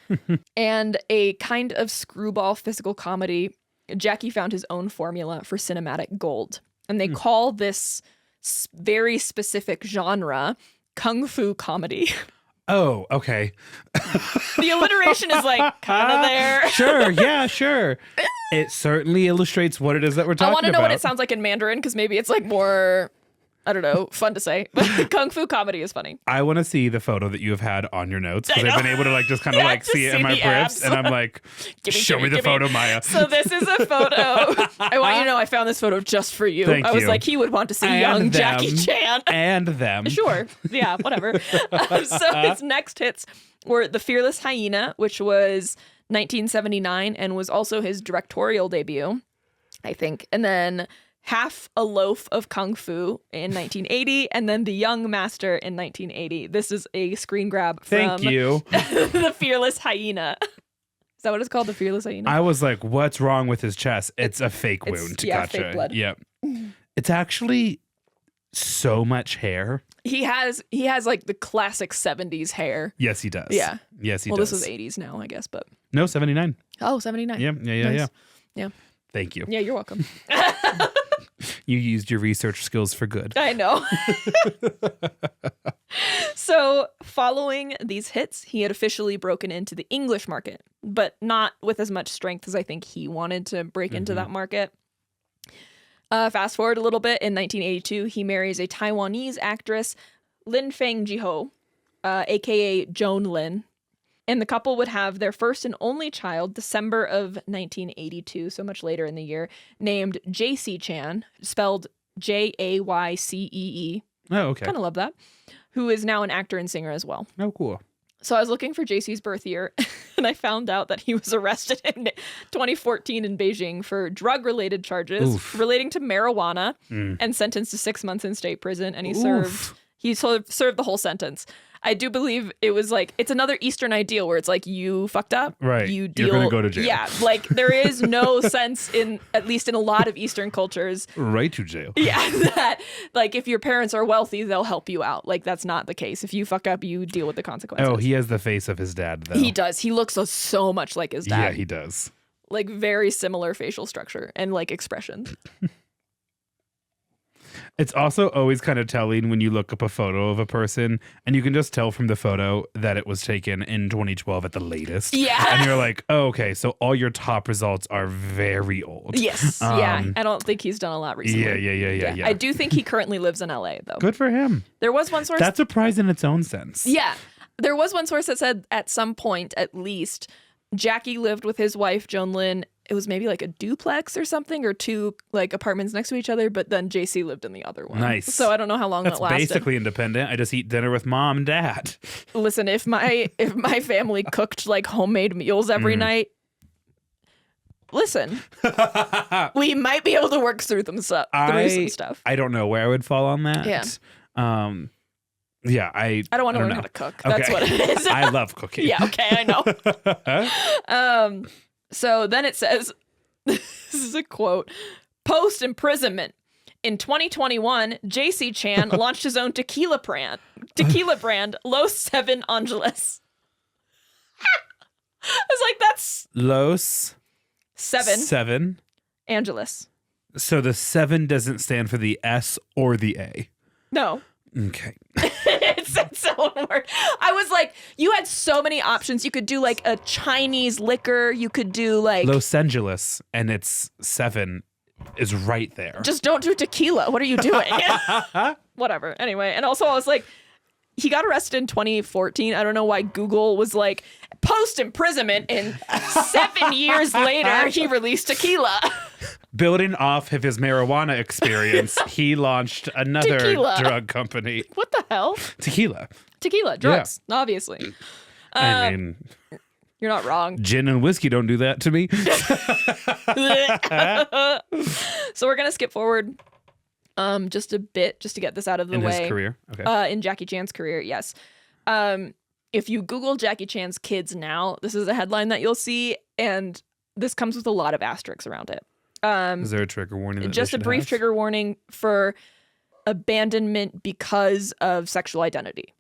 And a kind of screwball physical comedy, Jackie found his own formula for cinematic gold. And they call this very specific genre kung fu comedy. Oh, okay. The alliteration is like kind of there. Sure, yeah, sure. It certainly illustrates what it is that we're talking about. I want to know what it sounds like in Mandarin, because maybe it's like more, I don't know, fun to say. But kung fu comedy is funny. I want to see the photo that you have had on your notes, because I've been able to like just kind of like see it in my grips, and I'm like, show me the photo, Maya. So this is a photo. I want you to know I found this photo just for you. Thank I was you. like, he would want to see young Jackie Chan. And them. Sure. Yeah, whatever. So his next hits were The Fearless Hyena, which was 1979 and was also his directorial debut, I think. And then Half a Loaf of Kung Fu in 1980, and then The Young Master in 1980. This is a screen grab from Thank you. The Fearless Hyena. Is that what it's called? The Fearless Hyena? I was like, what's wrong with his chest? It's a fake wound. Yeah, gotcha. fake blood. Yep. It's actually so much hair. He has like the classic 70s hair. Yes, he does. Yeah. Yes, he does. Well, this was 80s now, I guess, but. No, 79. Oh, 79. Yeah. Nice. Yeah. Thank you. Yeah, you're welcome. You used your research skills for good. I know. So following these hits, he had officially broken into the English market, but not with as much strength as I think he wanted to break into that market. Fast forward a little bit. In 1982, he marries a Taiwanese actress, Lin Fang Jiho, a.k.a. Joan Lin. And the couple would have their first and only child, December of 1982, so much later in the year, named JC Chan, spelled Jaycee. Oh, okay. Kind of love that. Who is now an actor and singer as well. Oh, cool. So I was looking for JC's birth year, and I found out that he was arrested in 2014 in Beijing for drug-related charges relating to marijuana and sentenced to 6 months in state prison, and he served the whole sentence. I do believe it was like, it's another Eastern ideal where it's like, you fucked up, right? You deal. You're gonna go to jail. Yeah, like there is no sense in, at least in a lot of Eastern cultures, right to jail. Yeah, that like if your parents are wealthy, they'll help you out. Like that's not the case. If you fuck up, you deal with the consequences. Oh, he has the face of his dad, though. He does. He looks so much like his dad. Yeah, he does. Like very similar facial structure and like expression. It's also always kind of telling when you look up a photo of a person and you can just tell from the photo that it was taken in 2012 at the latest. Yeah. And you're like, oh, okay, so all your top results are very old. Yes. Yeah. I don't think he's done a lot recently. Yeah. I do think he currently lives in LA, though. Good for him. There was one source. That's a prize in its own sense. Yeah. There was one source that said at some point, at least, Jackie lived with his wife, Joan Lin. It was maybe like a duplex or something, or two like apartments next to each other, but then JC lived in the other one. Nice. So I don't know how long That's that lasted. basically independent. I just eat dinner with mom and dad. Listen, if my family cooked like homemade meals every night, listen, we might be able to work through some stuff. I don't know where I would fall on that. Yeah. Yeah, I don't want to learn know how to cook. Okay. That's what it is. I love cooking. Yeah, okay, I know. So then it says, this is a quote, post-imprisonment. In 2021, JC Chan launched his own tequila brand, Los 7 Angeles. I was like, that's... Los 7 Angeles. So the 7 doesn't stand for the S or the A. No. Okay. It's its own word. I was like, you had so many options. You could do like a Chinese liquor. You could do like Los Angeles, and it's 7 is right there. Just don't do tequila. What are you doing? Whatever. Anyway, and also I was like, he got arrested in 2014. I don't know why Google was like, post imprisonment and 7 years later he released tequila. Building off of his marijuana experience, he launched another drug company. What the hell? Tequila, drugs, obviously. I mean, you're not wrong. Gin and whiskey don't do that to me. So we're going to skip forward just a bit, just to get this out of the way. In his career? Okay. In Jackie Chan's career, yes. If you Google Jackie Chan's kids now, this is a headline that you'll see, and this comes with a lot of asterisks around it. Is there a trigger warning? Just a brief trigger warning for abandonment because of sexual identity.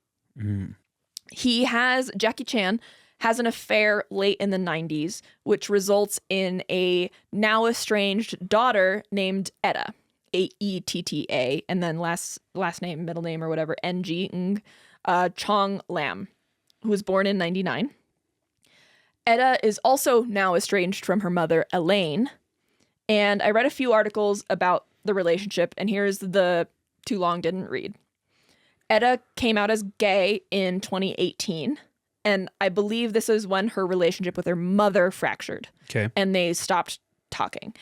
Jackie Chan has an affair late in the 90s, which results in a now estranged daughter named Etta, Aetta, and then last name, middle name, or whatever, Ng, Chong Lam, who was born in 99. Etta is also now estranged from her mother, Elaine. And I read a few articles about the relationship, and here's the too long didn't read. Etta came out as gay in 2018, and I believe this is when her relationship with her mother fractured. Okay. And they stopped talking.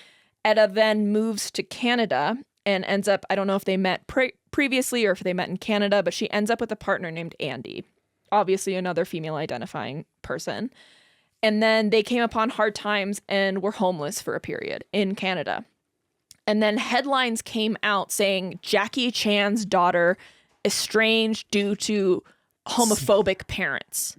Etta then moves to Canada and ends up, I don't know if they met previously or if they met in Canada, but she ends up with a partner named Andy, obviously another female identifying person. And then they came upon hard times and were homeless for a period in Canada. And then headlines came out saying Jackie Chan's daughter estranged due to homophobic parents.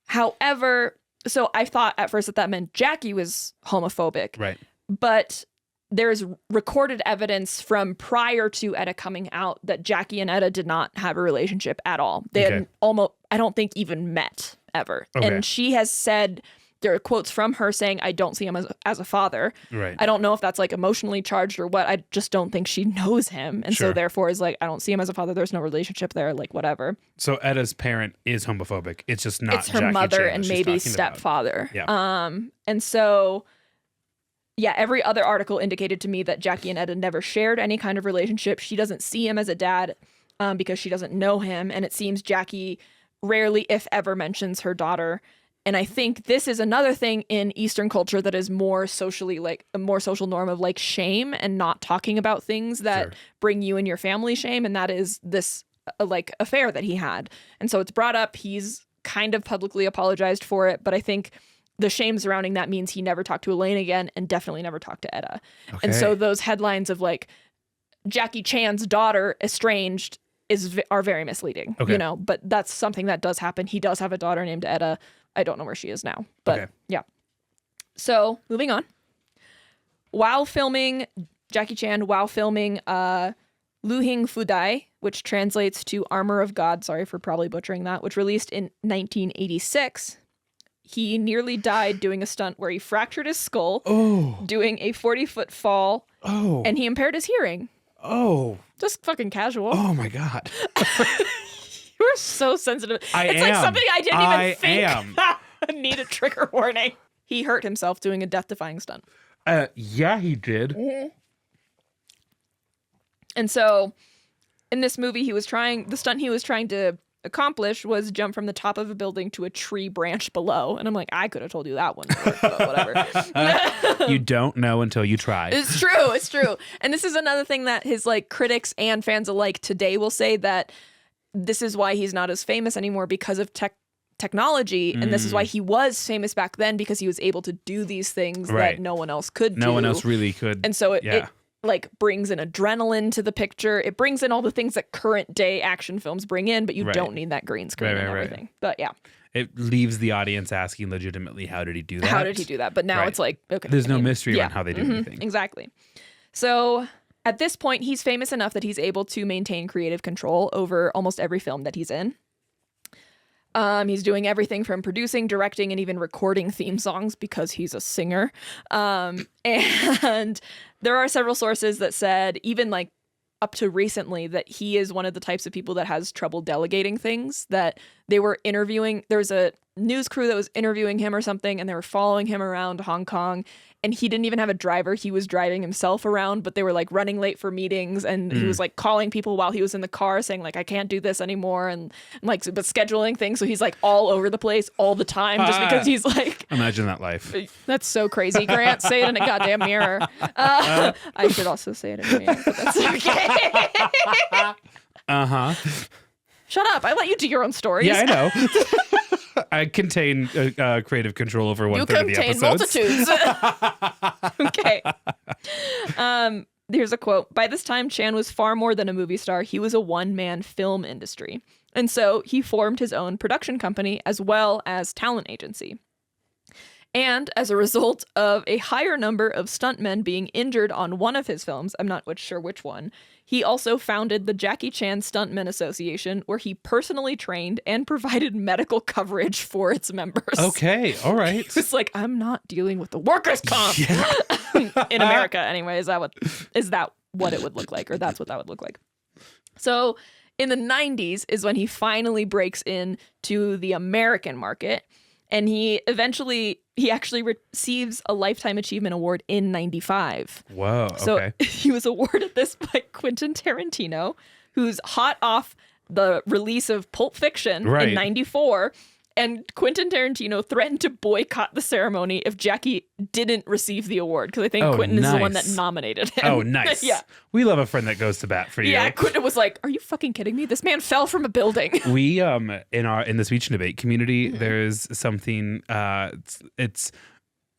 However, so I thought at first that meant Jackie was homophobic. Right. But there's recorded evidence from prior to Etta coming out that Jackie and Etta did not have a relationship at all. They had almost, I don't think, even met ever. Okay. And she has said, there are quotes from her saying, I don't see him as a father. Right. I don't know if that's like emotionally charged or what. I just don't think she knows him. And so therefore is like, I don't see him as a father. There's no relationship there, like whatever. So Etta's parent is homophobic. It's just not It's her Jackie mother Chan and maybe stepfather. Yeah. And so yeah, every other article indicated to me that Jackie and Etta never shared any kind of relationship. She doesn't see him as a dad because she doesn't know him. And it seems Jackie rarely, if ever, mentions her daughter. And I think this is another thing in Eastern culture that is more socially, like a more social norm of like shame and not talking about things that bring you and your family shame. And that is this like affair that he had. And so it's brought up. He's kind of publicly apologized for it. But I think the shame surrounding that means he never talked to Elaine again and definitely never talked to Etta. Okay. And so those headlines of like Jackie Chan's daughter estranged are very misleading, you know, but that's something that does happen. He does have a daughter named Etta. I don't know where she is now, but yeah. So moving on. Jackie Chan, while filming Luhing Fudai, which translates to Armor of God, sorry for probably butchering that, which released in 1986, he nearly died doing a stunt where he fractured his skull, doing a 40-foot fall, and he impaired his hearing. Oh. Just fucking casual. Oh my God. You are so sensitive. It's like something I didn't even think need a trigger warning. He hurt himself doing a death-defying stunt. Yeah, he did. Mm-hmm. And so in this movie, the stunt he was trying to accomplish was jump from the top of a building to a tree branch below. And I'm like, I could have told you that one, but whatever. You don't know until you try. It's true. And this is another thing that his like critics and fans alike today will say, that this is why he's not as famous anymore, because of technology. And this is why he was famous back then, because he was able to do these things that no one else could do. No one else really could. And so it like brings in adrenaline to the picture. It brings in all the things that current day action films bring in, but you don't need that green screen and everything. But yeah. It leaves the audience asking legitimately, how did he do that? But now it's like, okay. There's no mystery around how they do anything. Exactly. So at this point, he's famous enough that he's able to maintain creative control over almost every film that he's in. He's doing everything from producing, directing, and even recording theme songs because he's a singer. And there are several sources that said, even like up to recently, that he is one of the types of people that has trouble delegating things, that they were interviewing. There was a news crew that was interviewing him or something, and they were following him around Hong Kong, and he didn't even have a driver. He was driving himself around, but they were like running late for meetings, and he was like calling people while he was in the car saying like, I can't do this anymore, and like, but scheduling things. So he's like all over the place all the time just because he's like, imagine that life. That's so crazy, Grant. Say it in a goddamn mirror. I should also say it in a mirror, but that's okay. Shut up. I let you do your own stories. Yeah, I know. I contain creative control over one-third of the episodes. You contain multitudes. Okay. Here's a quote. By this time, Chan was far more than a movie star. He was a one-man film industry. And so he formed his own production company as well as talent agency. And as a result of a higher number of stuntmen being injured on one of his films, I'm not sure which one, he also founded the Jackie Chan Stuntmen Association, where he personally trained and provided medical coverage for its members. Okay, all right. It's like, I'm not dealing with the workers' comp. Yeah. In America, anyway. Is that what it would look like? Or that's what that would look like. So in the 90s is when he finally breaks into the American market. And he actually receives a Lifetime Achievement Award in 95. Whoa, okay. So he was awarded this by Quentin Tarantino, who's hot off the release of Pulp Fiction in 94. And Quentin Tarantino threatened to boycott the ceremony if Jackie didn't receive the award, because I think Quentin is the one that nominated him. Oh, nice. Yeah. We love a friend that goes to bat for you. Yeah, Quentin was like, are you fucking kidding me? This man fell from a building. We, in the speech and debate community, there's something, it's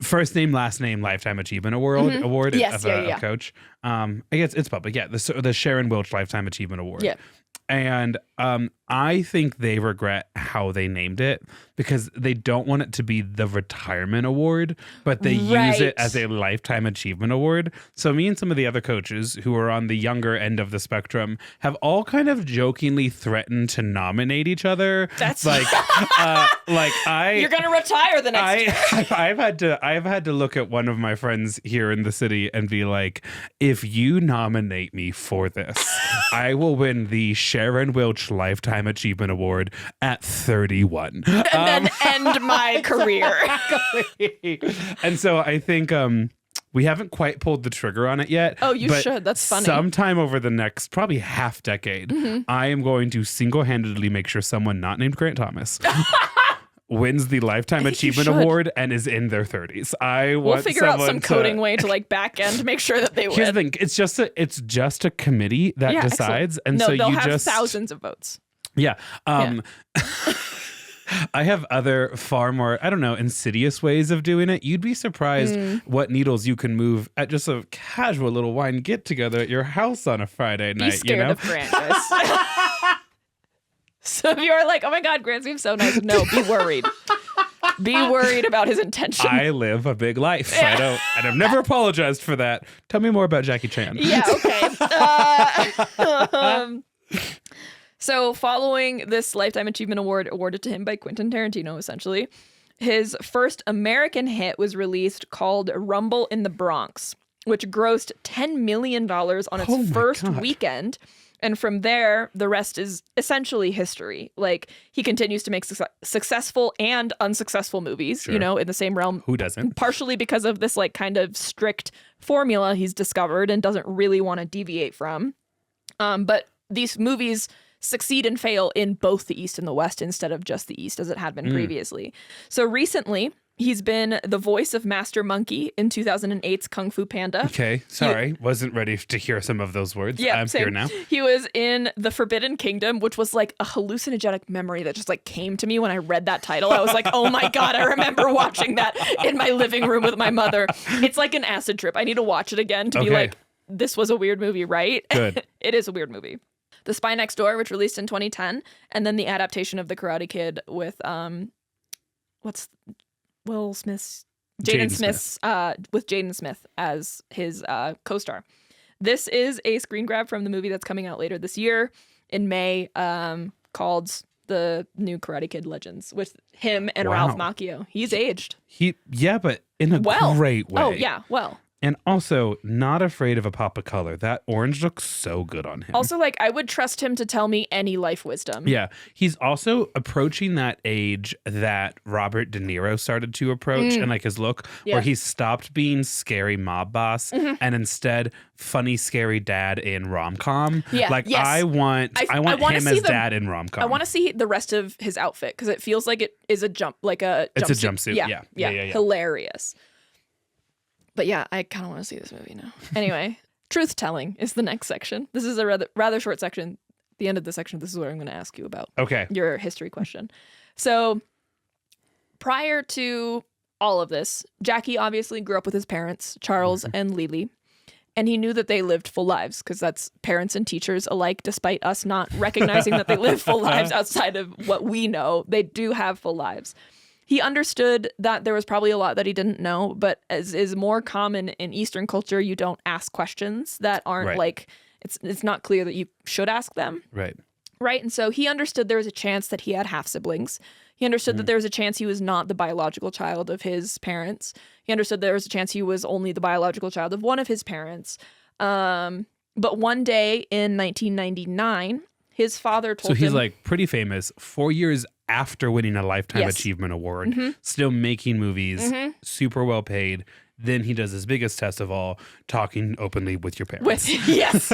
first name, last name, Lifetime Achievement Award of a coach. I guess it's public. Yeah, the Sharon Welch Lifetime Achievement Award. Yeah. And I think they regret how they named it, because they don't want it to be the retirement award, but they use it as a lifetime achievement award. So me and some of the other coaches who are on the younger end of the spectrum have all kind of jokingly threatened to nominate each other. That's like, you're gonna retire the next year. I've had to look at one of my friends here in the city and be like, if you nominate me for this, I will win the Sharon Welch Lifetime Achievement Award at 31. And then end my career. And so I think We haven't quite pulled the trigger on it yet. Oh, you should. That's funny. Sometime over the next probably half decade, I am going to single-handedly make sure someone not named Grant Thomas wins the Lifetime Achievement Award and is in their 30s. We'll figure out some coding way to like back end make sure that they win. Here's the thing. It's just a committee that decides. Excellent. And so they'll you have just thousands of votes. Yeah. I have other far more, I don't know, insidious ways of doing it. You'd be surprised what needles you can move at just a casual little wine get together at your house on a Friday night. Be scared of Grant, guys. So if you're like, oh my God, Grant seems so nice. No, be worried. Be worried about his intention. I live a big life. And I've never apologized for that. Tell me more about Jackie Chan. Yeah, okay. So following this Lifetime Achievement Award awarded to him by Quentin Tarantino, essentially, his first American hit was released called Rumble in the Bronx, which grossed $10 million on its first weekend. And from there, the rest is essentially history. Like, he continues to make successful and unsuccessful movies, in the same realm. Who doesn't? Partially because of this, like, kind of strict formula he's discovered and doesn't really want to deviate from. But these movies succeed and fail in both the East and the West instead of just the East as it had been previously. So recently, he's been the voice of Master Monkey in 2008's Kung Fu Panda. Okay, sorry. Wasn't ready to hear some of those words. Yeah, I'm same. here now. He was in The Forbidden Kingdom, which was like a hallucinogenic memory that just like came to me when I read that title. I was like, oh my God, I remember watching that in my living room with my mother. It's like an acid trip. I need to watch it again to be like, this was a weird movie, right? Good. It is a weird movie. The Spy Next Door, which released in 2010, and then the adaptation of The Karate Kid with what's Will Smith's Jaden Smith's with Jaden Smith as his co-star. This is a screen grab from the movie that's coming out later this year in May, called The New Karate Kid Legends, with him and Ralph Macchio. He's aged. But in a great way. Oh yeah, well. And also, not afraid of a pop of color. That orange looks so good on him. Also, like, I would trust him to tell me any life wisdom. Yeah. He's also approaching that age that Robert De Niro started to approach and like his look, where he stopped being scary mob boss and instead funny, scary dad in rom-com. Yeah. Like, yes. I want him as dad in rom-com. I want to see the rest of his outfit because it feels like it is a jumpsuit. It's a jumpsuit. Yeah. Hilarious. But yeah, I kind of want to see this movie now. Anyway, truth telling is the next section. This is a rather short section. At the end of the section, this is what I'm going to ask you about. Okay. Your history question. So prior to all of this, Jackie obviously grew up with his parents, Charles and Lily, and he knew that they lived full lives because that's parents and teachers alike, despite us not recognizing that they live full lives outside of what we know. They do have full lives. He understood that there was probably a lot that he didn't know, but as is more common in Eastern culture, you don't ask questions that aren't like, it's not clear that you should ask them. Right. Right. And so he understood there was a chance that he had half siblings. He understood that there was a chance he was not the biological child of his parents. He understood there was a chance he was only the biological child of one of his parents. But one day in 1999, his father told him... So he's like pretty famous 4 years after winning a Lifetime Achievement Award, still making movies, super well paid. Then he does his biggest test of all, talking openly with your parents. Yes.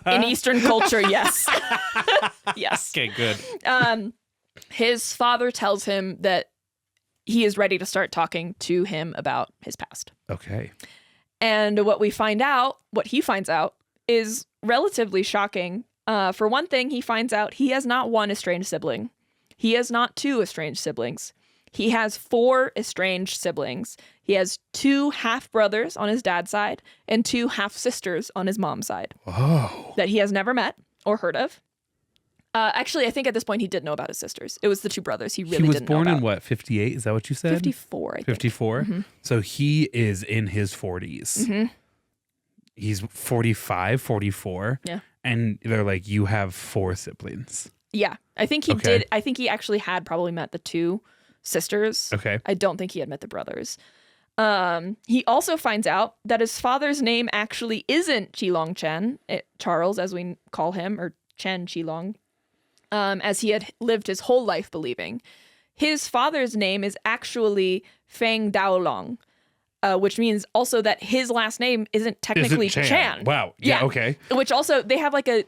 In Eastern culture, yes. Yes. Okay, good. His father tells him that he is ready to start talking to him about his past. Okay. And what he finds out is relatively shocking. For one thing, he finds out he has not one estranged sibling. He has not two estranged siblings. He has 4 estranged siblings. He has 2 half-brothers on his dad's side and 2 half-sisters on his mom's side. Whoa. That he has never met or heard of. Actually, I think at this point he did know about his sisters. It was the 2 brothers he really didn't know about. He was born in what, 58? Is that what you said? 54, I think. 54? Mm-hmm. So he is in his 40s. Mm-hmm. He's 45, 44. Yeah. And they're like, you have 4 siblings. Yeah. I think he did. I think he actually had probably met the 2 sisters. Okay. I don't think he had met the brothers. He also finds out that his father's name actually isn't Qilong Chen, Charles, as we call him, or Chen Qilong, as he had lived his whole life believing. His father's name is actually Fang Daolang. which means also that his last name isn't technically Chan. Wow. Yeah. Okay. Which also, they have like a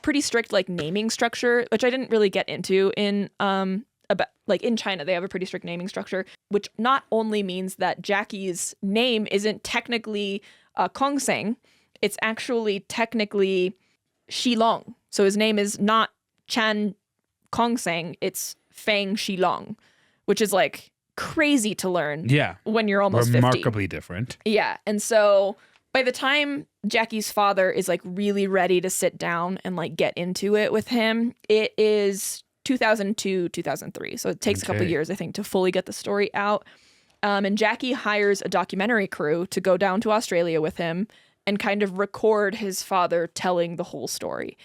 pretty strict like naming structure, which I didn't really get into in about like in China. They have a pretty strict naming structure, which not only means that Jackie's name isn't technically Kongseng, it's actually technically Shilong. So his name is not Chan Kongseng, it's Fang Shilong, which is like crazy to learn. Yeah. When you're almost 50. Remarkably different. Yeah. And so by the time Jackie's father is like really ready to sit down and like get into it with him, it is 2002, 2003. So it takes a couple of years, I think, to fully get the story out. And Jackie hires a documentary crew to go down to Australia with him and kind of record his father telling the whole story.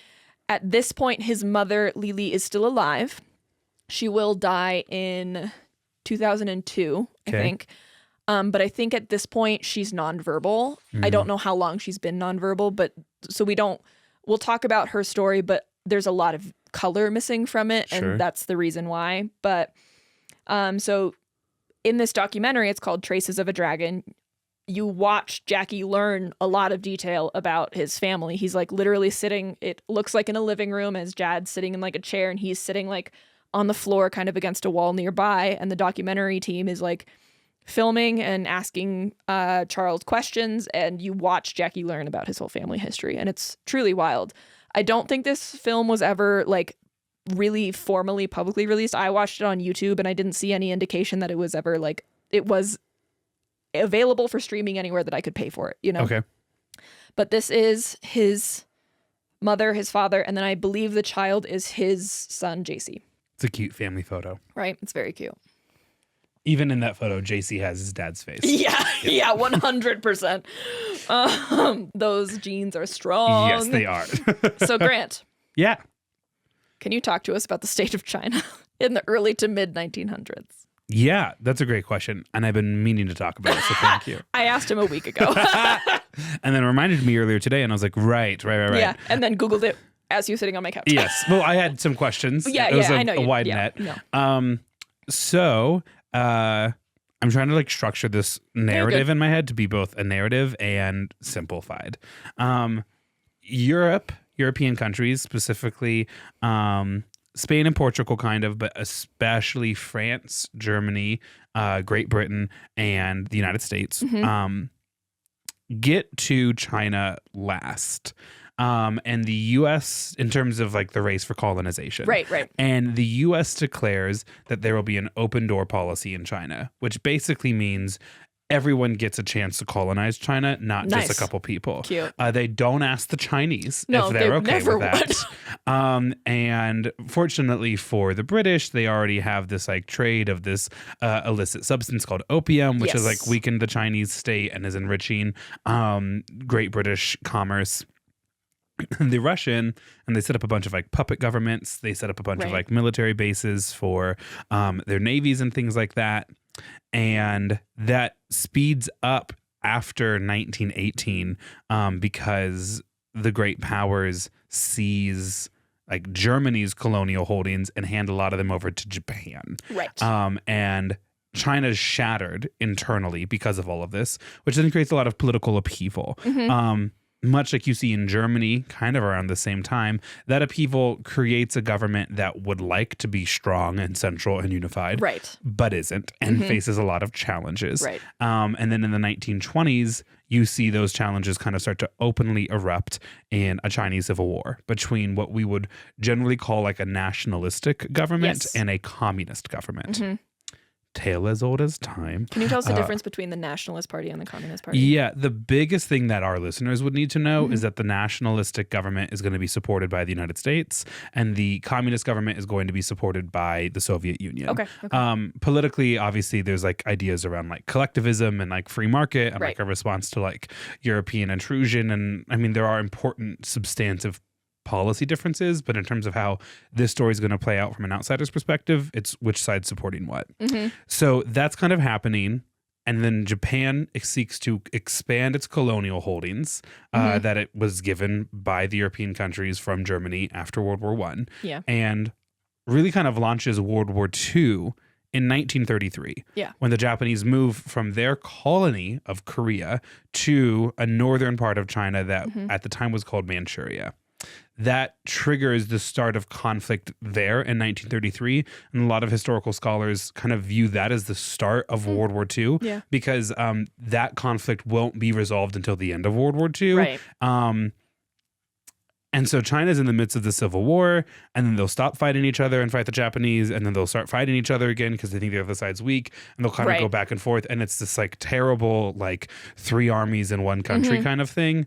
At this point, his mother, Lily, is still alive. She will die in 2002, I think. But I think at this point, she's nonverbal. I don't know how long she's been nonverbal, but so we'll talk about her story, but there's a lot of color missing from it, and that's the reason why. But so in this documentary, it's called Traces of a Dragon. You watch Jackie learn a lot of detail about his family. He's like literally sitting, it looks like in a living room as Jad's sitting in like a chair, and he's sitting like on the floor kind of against a wall nearby. And the documentary team is like filming and asking Charles questions, and you watch Jackie learn about his whole family history. And it's truly wild. I don't think this film was ever like really formally publicly released. I watched it on YouTube and I didn't see any indication that it was ever like, it was available for streaming anywhere that I could pay for it, you know? Okay. But this is his mother, his father, and then I believe the child is his son, JC. It's a cute family photo. Right? It's very cute. Even in that photo, JC has his dad's face. Yeah, 100%. Those genes are strong. Yes, they are. So, Grant. Yeah. Can you talk to us about the state of China in the early to mid 1900s? Yeah, that's a great question. And I've been meaning to talk about it, so thank you. I asked him a week ago. And then reminded me earlier today, and I was like, right. Yeah, and then Googled it as you sitting on my couch. Yes. Well, I had some questions. Yeah, it was I know. A wide net. No. So I'm trying to like structure this narrative in my head to be both a narrative and simplified. European countries, specifically Spain and Portugal kind of, but especially France, Germany, Great Britain, and the United States get to China last. And the U.S. in terms of like the race for colonization. Right. And the U.S. declares that there will be an open door policy in China, which basically means everyone gets a chance to colonize China, not just a couple people. Cute. They don't ask the Chinese if they're okay with that. And fortunately for the British, they already have this like trade of this illicit substance called opium, which has like weakened the Chinese state and is enriching Great British commerce. The Russian, and they set up a bunch of like puppet governments. They set up a bunch of like military bases for their navies and things like that. And that speeds up after 1918 because the great powers seize like Germany's colonial holdings and hand a lot of them over to Japan. Right. And China's shattered internally because of all of this, which then creates a lot of political upheaval. Much like you see in Germany, kind of around the same time, that upheaval creates a government that would like to be strong and central and unified, but isn't, and faces a lot of challenges. And then in the 1920s, you see those challenges kind of start to openly erupt in a Chinese civil war between what we would generally call like a nationalistic government and a communist government. Tale as old as time. Can you tell us the difference between the Nationalist Party and the Communist Party? Yeah, the biggest thing that our listeners would need to know is that the nationalistic government is going to be supported by the United States, and the communist government is going to be supported by the Soviet Union. Okay. Politically, obviously, there's like ideas around like collectivism and like free market and like a response to like European intrusion. And I mean, there are important substantive policy differences, but in terms of how this story is going to play out from an outsider's perspective, it's which side's supporting what. So that's kind of happening. And then Japan seeks to expand its colonial holdings that it was given by the European countries from Germany after World War I. And really kind of launches World War II in 1933, Yeah. when the Japanese move from their colony of Korea to a northern part of China that at the time was called Manchuria. That triggers the start of conflict there in 1933. And a lot of historical scholars kind of view that as the start of World War II because that conflict won't be resolved until the end of World War II. Right. And so China's in the midst of the Civil War, and then they'll stop fighting each other and fight the Japanese, and then they'll start fighting each other again because they think the other side's weak, and they'll kind of go back and forth. And it's this like terrible, like 3 armies in one country kind of thing.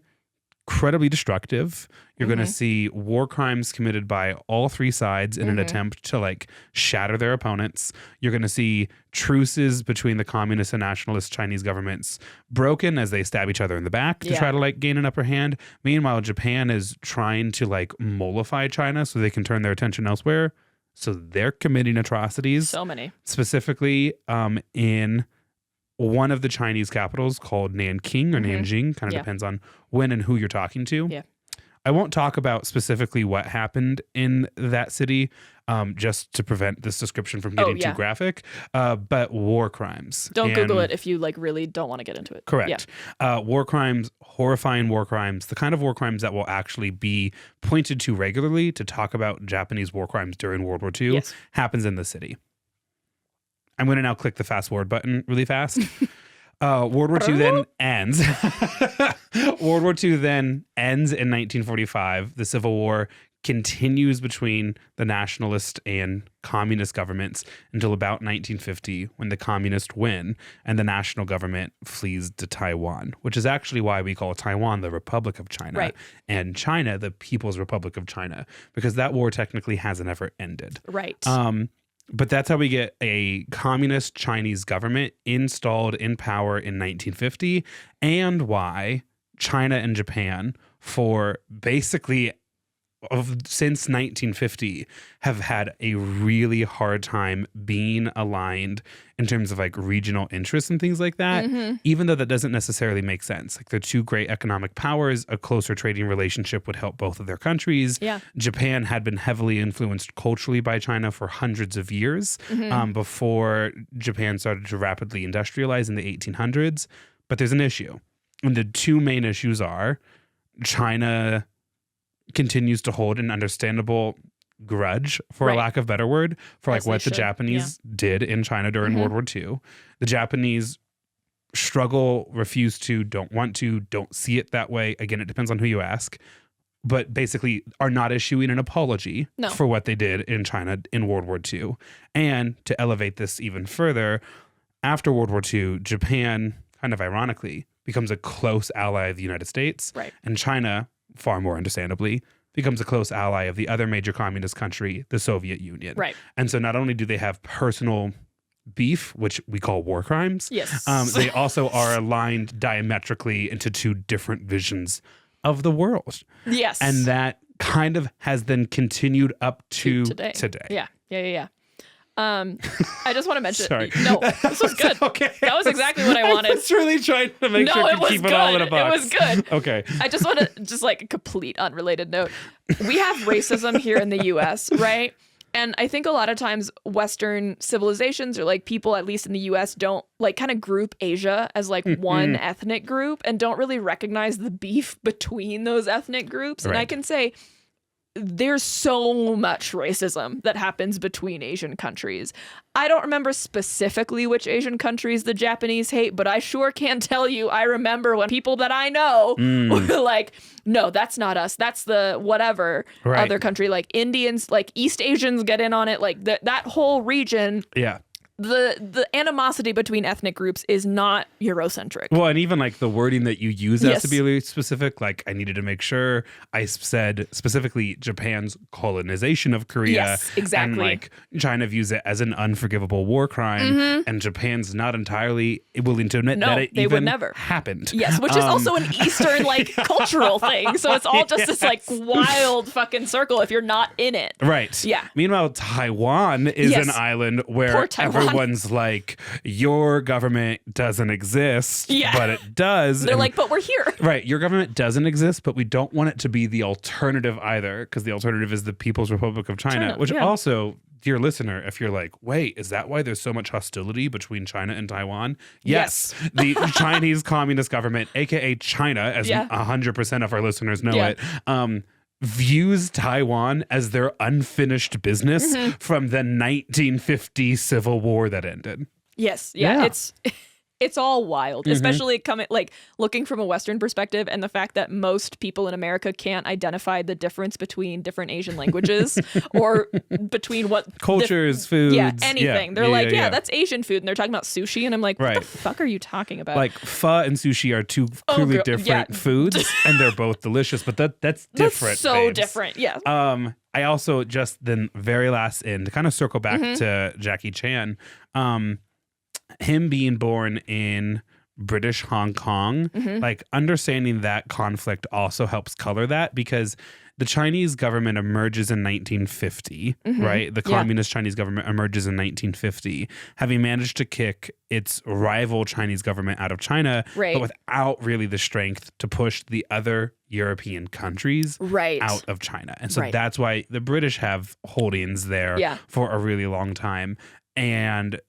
Incredibly destructive. You're going to see war crimes committed by all 3 sides in an attempt to like shatter their opponents. You're going to see truces between the communist and nationalist Chinese governments broken as they stab each other in the back to try to like gain an upper hand. Meanwhile, Japan is trying to like mollify China so they can turn their attention elsewhere. So they're committing atrocities. So many. Specifically in one of the Chinese capitals called Nanking or Nanjing, kind of depends on when and who you're talking to. Yeah. I won't talk about specifically what happened in that city, just to prevent this description from getting too graphic, but war crimes. Don't Google it if you like really don't want to get into it. Correct. Yeah. War crimes, horrifying war crimes, the kind of war crimes that will actually be pointed to regularly to talk about Japanese war crimes during World War II happens in the city. I'm going to now click the fast forward button really fast. World War II then ends. World War II then ends in 1945. The Civil War continues between the nationalist and communist governments until about 1950 when the communists win and the national government flees to Taiwan, which is actually why we call Taiwan the Republic of China and China the People's Republic of China, because that war technically hasn't ever ended. Right. But that's how we get a communist Chinese government installed in power in 1950, and why China and Japan, for basically since 1950, have had a really hard time being aligned in terms of like regional interests and things like that, even though that doesn't necessarily make sense. Like they're 2 great economic powers, a closer trading relationship would help both of their countries. Yeah. Japan had been heavily influenced culturally by China for hundreds of years before Japan started to rapidly industrialize in the 1800s. But there's an issue. And the 2 main issues are China continues to hold an understandable grudge, for a lack of better word, for like what the Japanese did in China during World War II. The Japanese struggle, refuse to, don't want to, don't see it that way. Again, it depends on who you ask, but basically are not issuing an apology for what they did in China in World War II. And to elevate this even further, after World War II, Japan, kind of ironically, becomes a close ally of the United States. Right. And China, far more understandably, becomes a close ally of the other major communist country, the Soviet Union. Right. And so not only do they have personal beef, which we call war crimes, they also are aligned diametrically into 2 different visions of the world. Yes. And that kind of has then continued up to today. Yeah. I just want to mention. Sorry. No, this was good. Okay. That was exactly what I wanted. I was really trying to make sure to keep it all in a box. It was good. Okay. I just want to, just like a complete unrelated note. We have racism here in the U.S., right? And I think a lot of times Western civilizations, or like people, at least in the U.S., don't like kind of group Asia as like one ethnic group and don't really recognize the beef between those ethnic groups. And I can say, there's so much racism that happens between Asian countries. I don't remember specifically which Asian countries the Japanese hate, but I sure can tell you I remember when people that I know were like, no, that's not us. That's the whatever other country. Like Indians, like East Asians get in on it. Like that whole region. Yeah. The animosity between ethnic groups is not Eurocentric. Well, and even like the wording that you use has to be really specific. Like I needed to make sure I said specifically Japan's colonization of Korea. Yes, exactly. And like China views it as an unforgivable war crime, and Japan's not entirely willing to admit that it even happened. Yes, which is also an Eastern like cultural thing. So it's all just this like wild fucking circle if you're not in it. Right. Yeah. Meanwhile, Taiwan is an island where everyone everyone's like, your government doesn't exist, but it does. They're like, but we're here. Right. Your government doesn't exist, but we don't want it to be the alternative either, because the alternative is the People's Republic of China, which also, dear listener, if you're like, wait, is that why there's so much hostility between China and Taiwan? Yes. The Chinese Communist government, aka China, as 100% of our listeners know it, views Taiwan as their unfinished business from the 1950 Civil War that ended. Yes. Yeah. It's all wild, especially coming like looking from a Western perspective, and the fact that most people in America can't identify the difference between different Asian languages or between what cultures, foods, anything. They're like, that's Asian food, and they're talking about sushi, and I'm like, what the fuck are you talking about? Like pho and sushi are two clearly different foods, and they're both delicious, but that's different. That's so babes. Different, yeah. I also just then very last to kind of circle back to Jackie Chan. Him being born in British Hong Kong, like understanding that conflict also helps color that, because the Chinese government emerges in 1950, right? The communist Chinese government emerges in 1950, having managed to kick its rival Chinese government out of China, but without really the strength to push the other European countries out of China. And so that's why the British have holdings there for a really long time. And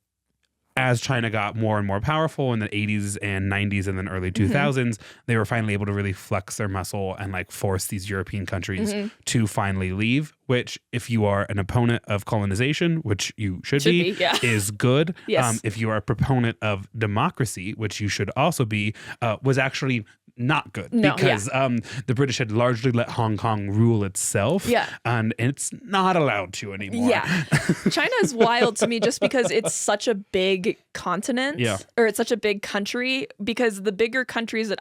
as China got more and more powerful in the 80s and 90s and then early 2000s, they were finally able to really flex their muscle and like force these European countries to finally leave, which if you are an opponent of colonization, which you should be is good. Yes. If you are a proponent of democracy, which you should also be, was actually not good because the British had largely let Hong Kong rule itself and it's not allowed to anymore. Yeah. China is wild to me just because it's such a big continent or it's such a big country, because the bigger countries that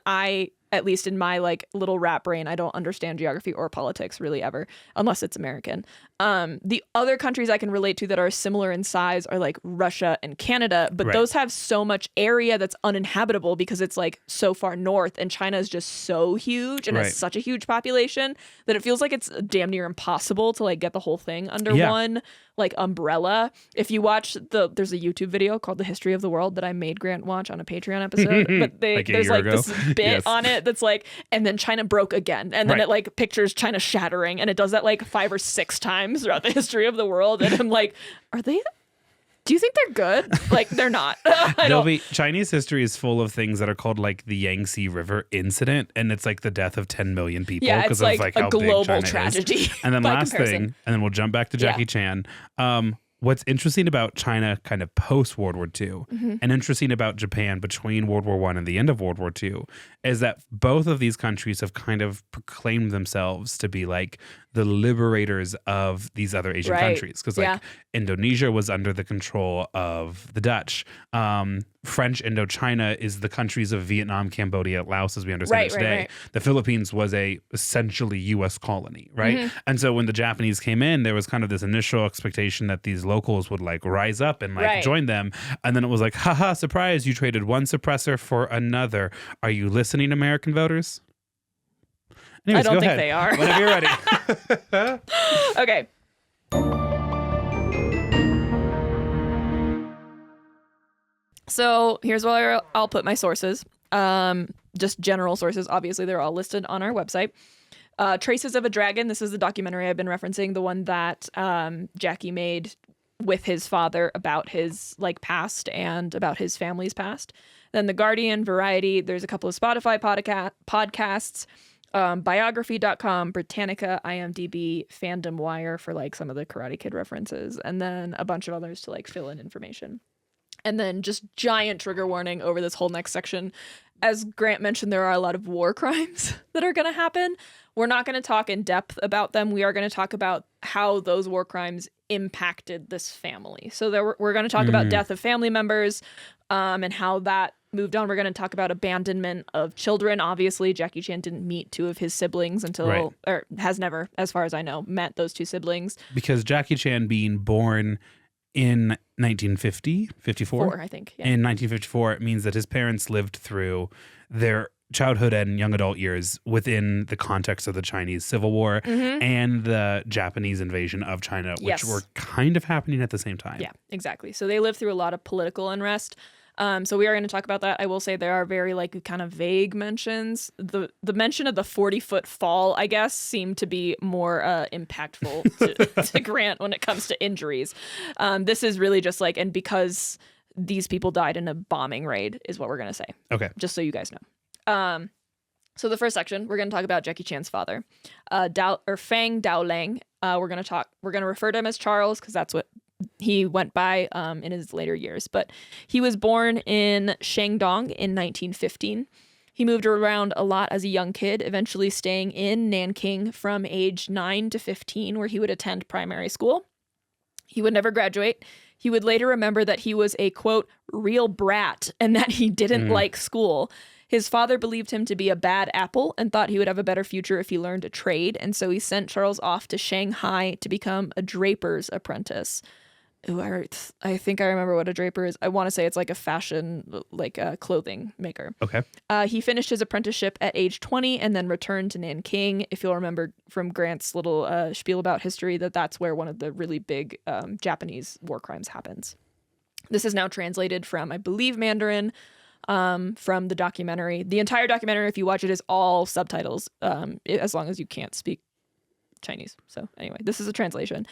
at least in my like little rat brain, I don't understand geography or politics really ever, unless it's American. The other countries I can relate to that are similar in size are like Russia and Canada, but those have so much area that's uninhabitable because it's like so far north, and China is just so huge and has such a huge population that it feels like it's damn near impossible to like get the whole thing under one like umbrella. If you watch there's a YouTube video called The History of the World that I made Grant watch on a Patreon episode, but there's like this bit on it that's like, and then China broke again, and then it like pictures China shattering, and it does that like 5 or 6 times throughout the history of the world, and I'm like, do you think they're good? Like, they're not. Chinese history is full of things that are called like the Yangtze River incident, and it's like the death of 10 million people because of like how global big China tragedy. Is. And then last thing, and then we'll jump back to Jackie Chan. What's interesting about China kind of post World War II and interesting about Japan between World War I and the end of World War II is that both of these countries have kind of proclaimed themselves to be like the liberators of these other Asian countries. Because like Indonesia was under the control of the Dutch. French Indochina is the countries of Vietnam, Cambodia, Laos, as we understand it today. The Philippines was a essentially U.S. colony, right? And so when the Japanese came in, there was kind of this initial expectation that these locals would like rise up and like join them. And then it was like, haha, surprise, you traded one suppressor for another. Are you listening, American voters? Anyways, I don't think they are. Whenever you're ready. Okay. So here's where I'll put my sources. Just general sources. Obviously, they're all listed on our website. Traces of a Dragon. This is the documentary I've been referencing, the one that Jackie made with his father about his like past and about his family's past. Then The Guardian, Variety. There's a couple of Spotify podcasts. Biography.com, Britannica, IMDb, Fandom Wire for like some of the Karate Kid references, and then a bunch of others to like fill in information. And then just giant trigger warning over this whole next section. As Grant mentioned, there are a lot of war crimes that are going to happen. We're not going to talk in depth about them. We are going to talk about how those war crimes impacted this family. So we're going to talk about death of family members and how that moved on. We're going to talk about abandonment of children. Obviously, Jackie Chan didn't meet 2 of his siblings until, or has never, as far as I know, met those 2 siblings. Because Jackie Chan being born in 1954, I think. In 1954, it means that his parents lived through their childhood and young adult years within the context of the Chinese Civil War and the Japanese invasion of China, which were kind of happening at the same time. Yeah, exactly. So they lived through a lot of political unrest. So we are going to talk about that. I will say there are very like kind of vague mentions. The mention of the 40-foot fall, I guess, seemed to be more impactful to Grant when it comes to injuries. This is really just like, and because these people died in a bombing raid is what we're going to say. Okay. Just so you guys know. So the first section, we're going to talk about Jackie Chan's father, Fang Daolang. We're going to refer to him as Charles because that's what he went by in his later years. But he was born in Shandong in 1915. He moved around a lot as a young kid, eventually staying in Nanking from age 9 to 15, where he would attend primary school. He would never graduate. He would later remember that he was a, quote, real brat and that he didn't like school. His father believed him to be a bad apple and thought he would have a better future if he learned a trade. And so he sent Charles off to Shanghai to become a draper's apprentice. Ooh, I think I remember what a draper is. I want to say it's like a fashion, like a clothing maker. Okay. He finished his apprenticeship at age 20 and then returned to Nanking. If you'll remember from Grant's little spiel about history, that's where one of the really big Japanese war crimes happens. This is now translated from, I believe, Mandarin, from the documentary. The entire documentary, if you watch it, is all subtitles, as long as you can't speak Chinese. So anyway, this is a translation.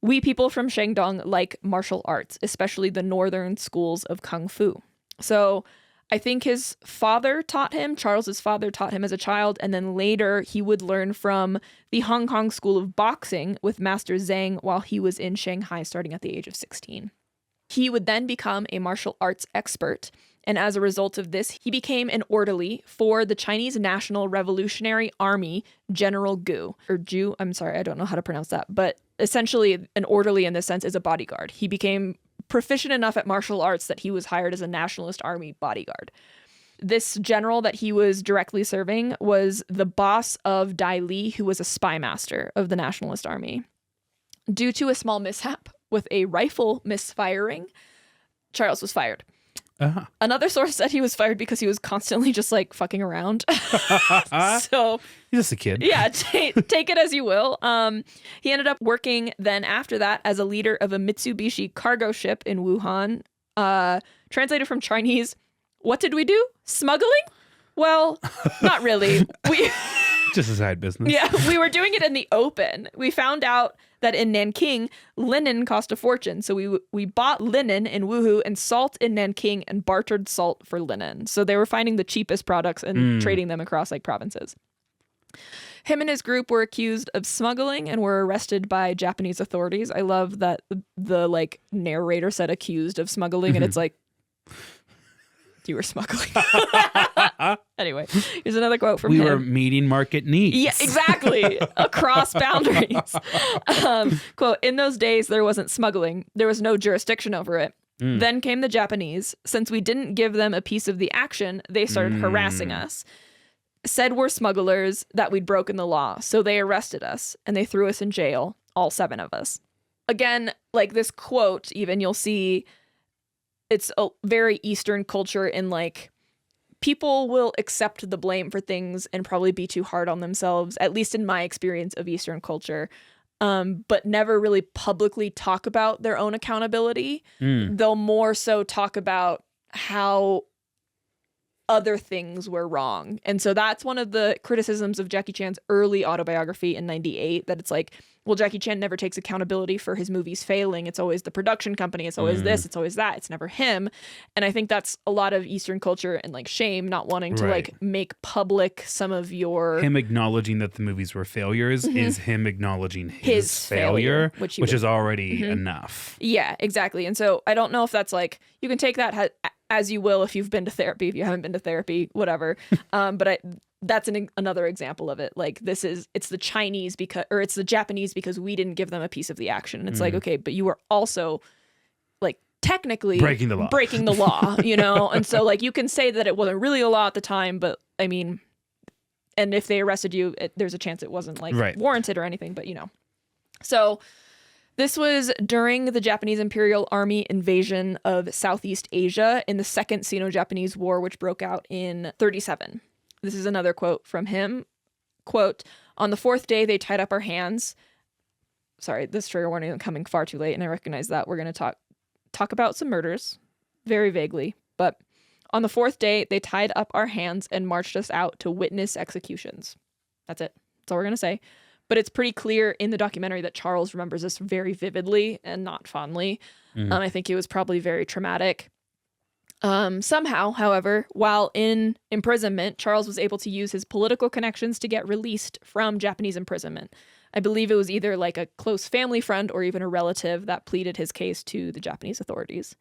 We people from Shandong like martial arts, especially the northern schools of Kung Fu. So I think his father taught him, Charles's father taught him as a child, and then later he would learn from the Hong Kong School of Boxing with Master Zhang while he was in Shanghai starting at the age of 16. He would then become a martial arts expert, and as a result of this, he became an orderly for the Chinese National Revolutionary Army General Gu, or Ju, I'm sorry, I don't know how to pronounce that, but essentially an orderly in this sense is a bodyguard. He became proficient enough at martial arts that he was hired as a nationalist army bodyguard. This general that he was directly serving was the boss of Dai Li, who was a spy master of the nationalist army. Due to a small mishap with a rifle misfiring, Charles was fired. Uh-huh. Another source said he was fired because he was constantly just like fucking around. So he's just a kid. Yeah, take it as you will. He ended up working then after that as a leader of a Mitsubishi cargo ship in Wuhan. Translated from Chinese, what did we do? Smuggling? Well, not really. Just a side business. Yeah, we were doing it in the open. We found out that in Nanking, linen cost a fortune. So we bought linen in Wuhu and salt in Nanking and bartered salt for linen. So they were finding the cheapest products and trading them across like provinces. Him and his group were accused of smuggling and were arrested by Japanese authorities. I love that the like narrator said accused of smuggling and it's like, you were smuggling. Anyway, here's another quote from him. We were meeting market needs. Yeah, exactly. Across boundaries. Quote, in those days, there wasn't smuggling. There was no jurisdiction over it. Then came the Japanese. Since we didn't give them a piece of the action, they started harassing us. Said we're smugglers, that we'd broken the law. So they arrested us and they threw us in jail, all 7 of us. Again, like this quote, even you'll see it's a very Eastern culture in like people will accept the blame for things and probably be too hard on themselves, at least in my experience of Eastern culture, but never really publicly talk about their own accountability. They'll more so talk about how other things were wrong. And so that's one of the criticisms of Jackie Chan's early autobiography in 98, that it's like, well, Jackie Chan never takes accountability for his movies failing. It's always the production company. It's always this. It's always that. It's never him. And I think that's a lot of Eastern culture and like shame, not wanting to like make public some of your... Him acknowledging that the movies were failures is him acknowledging his failure, which is already enough. Yeah, exactly. And so I don't know if that's like, you can take that as you will if you've been to therapy, if you haven't been to therapy, whatever. But that's another example of it. Like it's the Chinese it's the Japanese because we didn't give them a piece of the action. And it's like, okay, but you were also like technically breaking the law, you know? And so like you can say that it wasn't really a law at the time, but I mean, and if they arrested you, there's a chance it wasn't like warranted or anything, but you know. So this was during the Japanese Imperial Army invasion of Southeast Asia in the Second Sino-Japanese War, which broke out in 1937. This is another quote from him. Quote, "On the 4th day, they tied up our hands." Sorry, this trigger warning is coming far too late, and I recognize that. We're going to talk about some murders, very vaguely. But on the 4th day, they tied up our hands and marched us out to witness executions. That's it. That's all we're going to say. But it's pretty clear in the documentary that Charles remembers this very vividly and not fondly. I think it was probably very traumatic. Somehow, however, while in imprisonment, Charles was able to use his political connections to get released from Japanese imprisonment. I believe it was either like a close family friend or even a relative that pleaded his case to the Japanese authorities.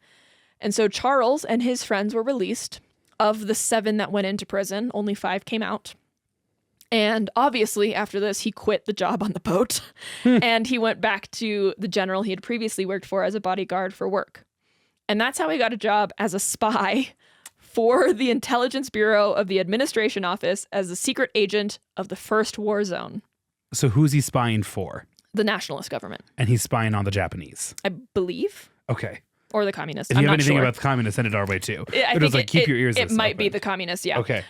And so Charles and his friends were released. Of the 7 that went into prison, only 5 came out. And obviously, after this, he quit the job on the boat and he went back to the general he had previously worked for as a bodyguard for work. And that's how he got a job as a spy for the Intelligence Bureau of the Administration Office as a secret agent of the First War Zone. So who's he spying for? The nationalist government. And he's spying on the Japanese? I believe. Okay. Or the communists. If you I'm have not anything sure. about the communists, send it our way too. I think like, keep your ears It might open. be the communists, yeah. Okay.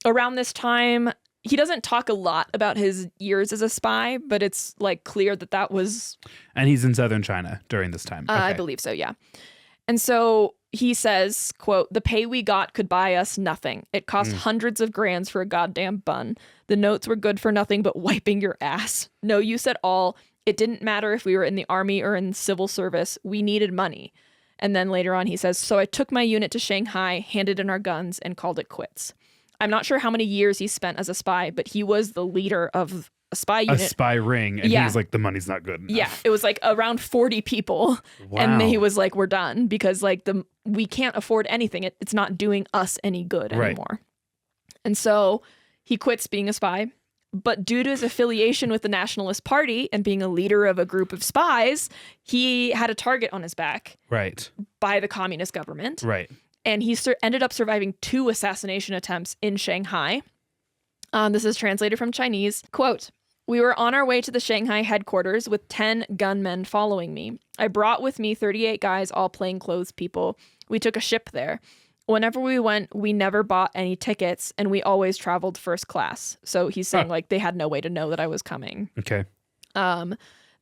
Around this time, he doesn't talk a lot about his years as a spy, but it's like clear that was... And he's in southern China during this time. Okay. I believe so, yeah. And so he says, quote, "The pay we got could buy us nothing. It cost hundreds of grands for a goddamn bun. The notes were good for nothing but wiping your ass. No use at all. It didn't matter if we were in the army or in civil service. We needed money." And then later on he says, "So I took my unit to Shanghai, handed in our guns, and called it quits." I'm not sure how many years he spent as a spy, but he was the leader of a spy unit. A spy ring. And he was like, the money's not good enough. Yeah, it was like around 40 people. Wow. And he was like, we're done because like we can't afford anything. It's not doing us any good anymore. And so he quits being a spy. But due to his affiliation with the Nationalist Party and being a leader of a group of spies, he had a target on his back. Right. By the communist government. Right. And he ended up surviving 2 assassination attempts in Shanghai. This is translated from Chinese. Quote, "We were on our way to the Shanghai headquarters with 10 gunmen following me. I brought with me 38 guys, all plainclothes people. We took a ship there. Whenever we went, we never bought any tickets, and we always traveled first class." So he's saying like they had no way to know that I was coming. Okay.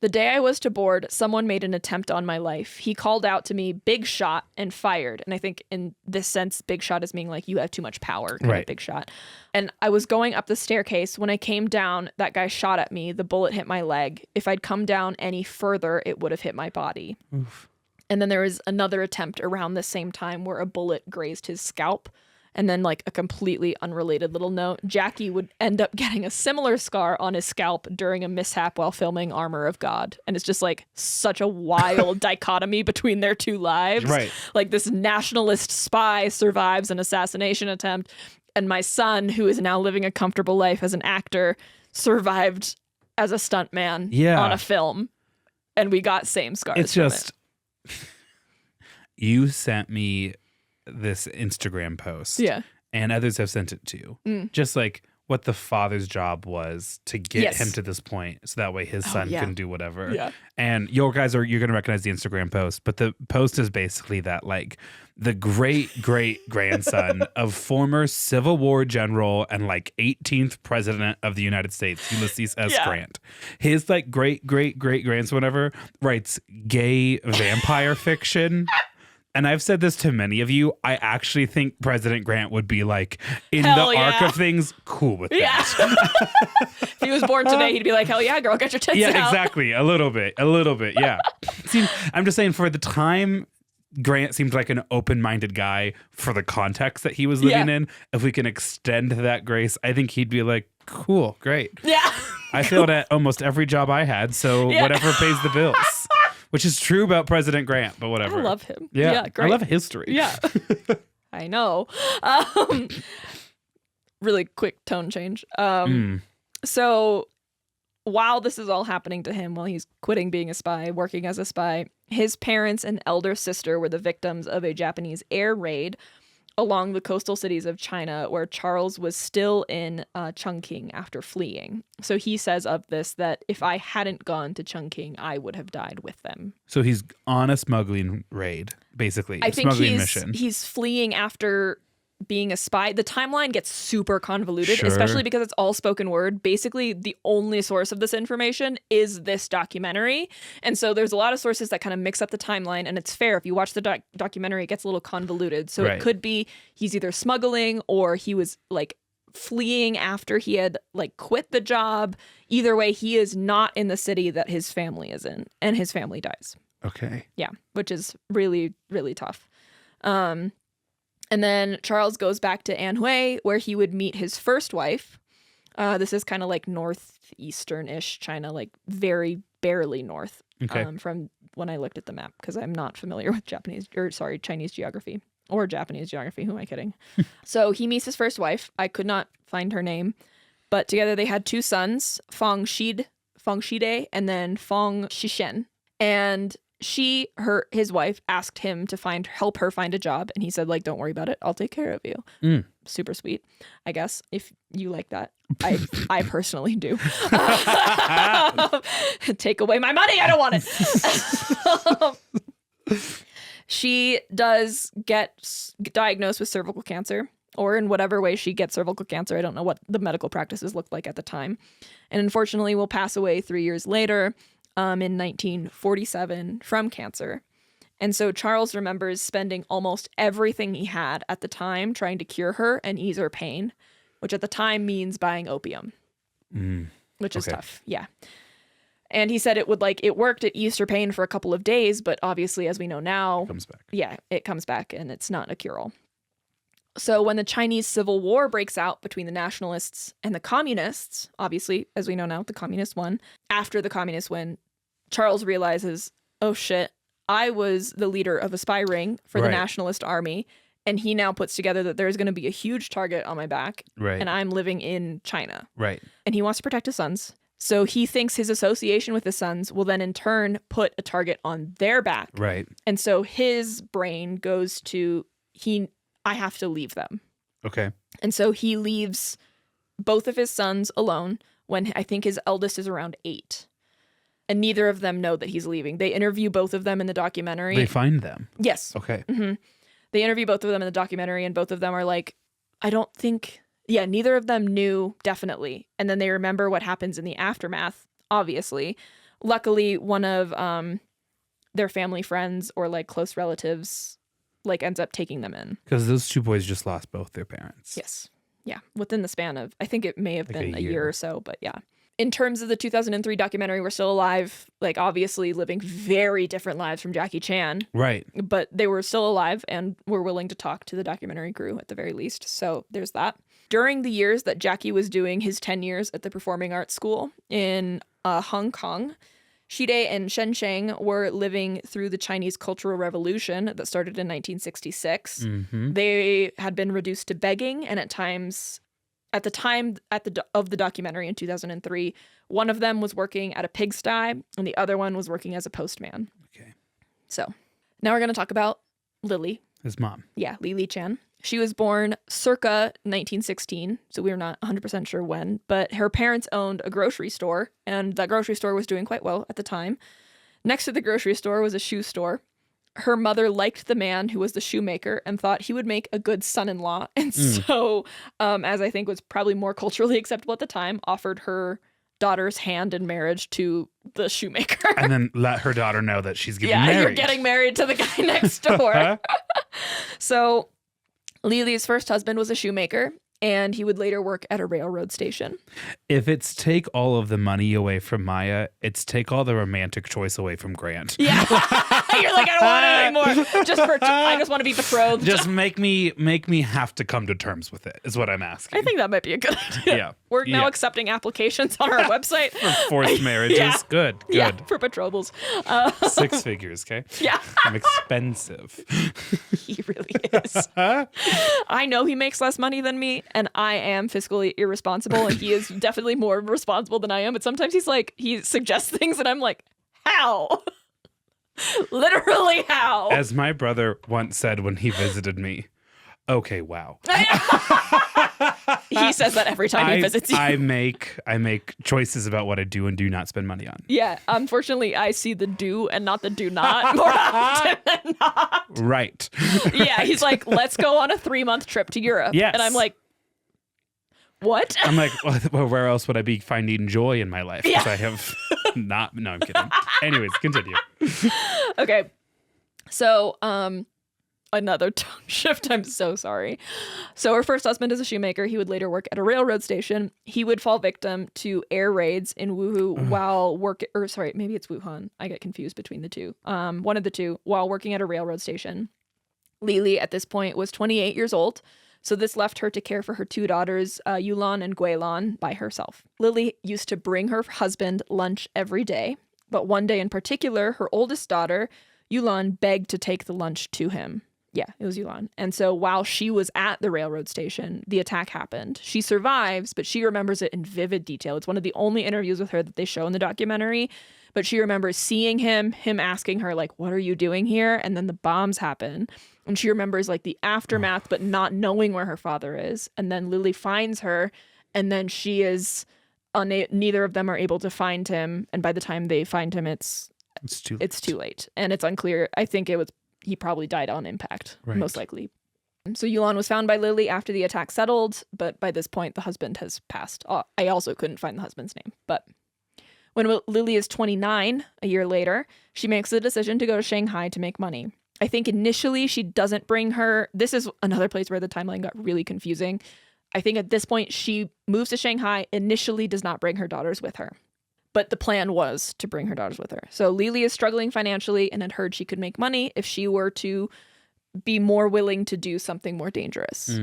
"The day I was to board, someone made an attempt on my life. He called out to me, 'Big shot,' and fired." And I think in this sense, big shot is meaning like you have too much power, kind of big shot. "And I was going up the staircase. When I came down, that guy shot at me. The bullet hit my leg. If I'd come down any further, it would have hit my body." Oof. And then there was another attempt around the same time where a bullet grazed his scalp. And then like a completely unrelated little note, Jackie would end up getting a similar scar on his scalp during a mishap while filming Armor of God. And it's just like such a wild dichotomy between their 2 lives. Right. Like this nationalist spy survives an assassination attempt. And my son, who is now living a comfortable life as an actor, survived as a stuntman on a film. And we got same scars. It's just, you sent me this Instagram post. Yeah. And others have sent it too. Just like what the father's job was to get him to this point so that way his son can do whatever. Yeah. And you're going to recognize the Instagram post, but the post is basically that like the great grandson of former Civil War general and like 18th president of the United States, Ulysses S. Grant. His like great grandson, whatever, writes gay vampire fiction. And I've said this to many of you. I actually think President Grant would be like, in hell the arc of things, cool with that. If he was born today, he'd be like, hell yeah, girl, get your tits out. Yeah, exactly. A little bit. Yeah. See, I'm just saying for the time, Grant seemed like an open-minded guy for the context that he was living in. If we can extend that grace, I think he'd be like, cool, great. Yeah. I failed at almost every job I had, so whatever pays the bills. Which is true about President Grant, but whatever. I love him. Yeah, great. I love history. Yeah. I know. Really quick tone change. So while this is all happening to him, while he's quitting being a spy, working as a spy, his parents and elder sister were the victims of a Japanese air raid along the coastal cities of China, where Charles was still in Chongqing after fleeing. So he says of this that if I hadn't gone to Chongqing, I would have died with them. So he's on a smuggling raid, basically. I think smuggling mission. He's fleeing after being a spy. The timeline gets super convoluted, Sure. especially because it's all spoken word. Basically, the only source of this information is this documentary. And so there's a lot of sources that kind of mix up the timeline. And it's fair. If you watch the documentary, it gets a little convoluted. So Right. it could be he's either smuggling or he was like fleeing after he had like quit the job. Either way, he is not in the city that his family is in, and his family dies. Okay. Yeah, which is really, really tough. And then Charles goes back to Anhui, where he would meet his first wife. This is kind of like northeastern-ish China, like very barely north. Okay. From when I looked at the map, because I'm not familiar with Chinese geography or Japanese geography. Who am I kidding? So he meets his first wife. I could not find her name, but together they had 2 sons, Fang Shide, and then Fang Shishen. And his wife asked him to help her find a job, and he said, like, don't worry about it, I'll take care of you. Super sweet, I guess, if you like that. I personally do. Take away my money, I don't want it. She does get diagnosed with cervical cancer, or in whatever way she gets cervical cancer. I don't know what the medical practices looked like at the time, and unfortunately will pass away 3 years later, in 1947 from cancer. And so Charles remembers spending almost everything he had at the time trying to cure her and ease her pain, which at the time means buying opium, which is tough. Yeah. And he said it worked, it eased her pain for a couple of days, but obviously, as we know now, It comes back. Yeah, it comes back and it's not a cure-all. So when the Chinese Civil War breaks out between the nationalists and the communists, obviously, as we know now, the communists won. After the communists win, Charles realizes, oh shit, I was the leader of a spy ring for the nationalist army. And he now puts together that there's going to be a huge target on my back. Right. And I'm living in China. Right. And he wants to protect his sons. So he thinks his association with his sons will then in turn put a target on their back. Right. And so his brain goes to, I have to leave them. Okay. And so he leaves both of his sons alone when I think his eldest is around 8. And neither of them know that he's leaving. They interview both of them in the documentary. They find them. Yes. Okay. Mm-hmm. They interview both of them in the documentary, and both of them are like, neither of them knew, definitely. And then they remember what happens in the aftermath, obviously. Luckily, one of their family friends or like close relatives like ends up taking them in. Because those 2 boys just lost both their parents. Yes. Yeah. Within the span of, I think it may have Like been a a year year or so, but yeah. In terms of the 2003 documentary, We're Still Alive, like obviously living very different lives from Jackie Chan. Right. But they were still alive and were willing to talk to the documentary crew at the very least. So there's that. During the years that Jackie was doing his 10 years at the Performing Arts School in Hong Kong, Shide and Shenzhen were living through the Chinese Cultural Revolution that started in 1966. Mm-hmm. They had been reduced to begging, and at the time of the documentary in 2003, one of them was working at a pigsty and the other one was working as a postman. Okay. So now we're going to talk about Lily. His mom. Yeah, Lily Chan. She was born circa 1916, so we're not 100% sure when, but her parents owned a grocery store, and that grocery store was doing quite well at the time. Next to the grocery store was a shoe store. Her mother liked the man who was the shoemaker and thought he would make a good son-in-law, and so, as I think was probably more culturally acceptable at the time, offered her daughter's hand in marriage to the shoemaker. And then let her daughter know that she's getting married. Yeah, you're getting married to the guy next door. So Lily's first husband was a shoemaker, and he would later work at a railroad station. If it's take all of the money away from Maya, it's take all the romantic choice away from Grant. Yeah. You're like, I don't want it anymore. I just want to be betrothed. Just make me have to come to terms with it, is what I'm asking. I think that might be a good idea. Yeah. We're now accepting applications on our website. For forced marriages. Yeah. Good. Yeah, for betrothals. 6 figures, okay? Yeah. I'm expensive. He really is. I know he makes less money than me, and I am fiscally irresponsible, and he is definitely more responsible than I am. But sometimes he suggests things, and I'm like, how? Literally how? As my brother once said when he visited me, okay, wow. He says that every time he visits you. I make choices about what I do and do not spend money on. Yeah, unfortunately, I see the do and not the do not more often than not. Right. Yeah, he's like, let's go on a 3-month trip to Europe. Yes. And I'm like, what? I'm like, well, where else would I be finding joy in my life? Because I have not. No, I'm kidding. Anyways, continue. Okay. So, another tone shift. I'm so sorry. So her first husband is a shoemaker. He would later work at a railroad station. He would fall victim to air raids in Wuhu while maybe it's Wuhan. I get confused between the two. One of the two while working at a railroad station. Lili at this point was 28 years old. So this left her to care for her 2 daughters, Yulan and Guilan, by herself. Lili used to bring her husband lunch every day. But one day in particular, her oldest daughter, Yulan, begged to take the lunch to him. Yeah, it was Yulan. And so while she was at the railroad station, the attack happened. She survives, but she remembers it in vivid detail. It's one of the only interviews with her that they show in the documentary. But she remembers seeing him asking her, like, what are you doing here? And then the bombs happen. And she remembers, like, the aftermath, but not knowing where her father is. And then Lili finds her, and then she is neither of them are able to find him. And by the time they find him, it's too late. And it's unclear. I think he probably died on impact, most likely. So Yulan was found by Lili after the attack settled, but by this point, the husband has passed. I also couldn't find the husband's name. But when Lili is 29, a year later, she makes the decision to go to Shanghai to make money. I think initially she doesn't bring her. This is another place where the timeline got really confusing. I think at this point she moves to Shanghai, initially does not bring her daughters with her. But the plan was to bring her daughters with her. So Lili is struggling financially and had heard she could make money if she were to be more willing to do something more dangerous.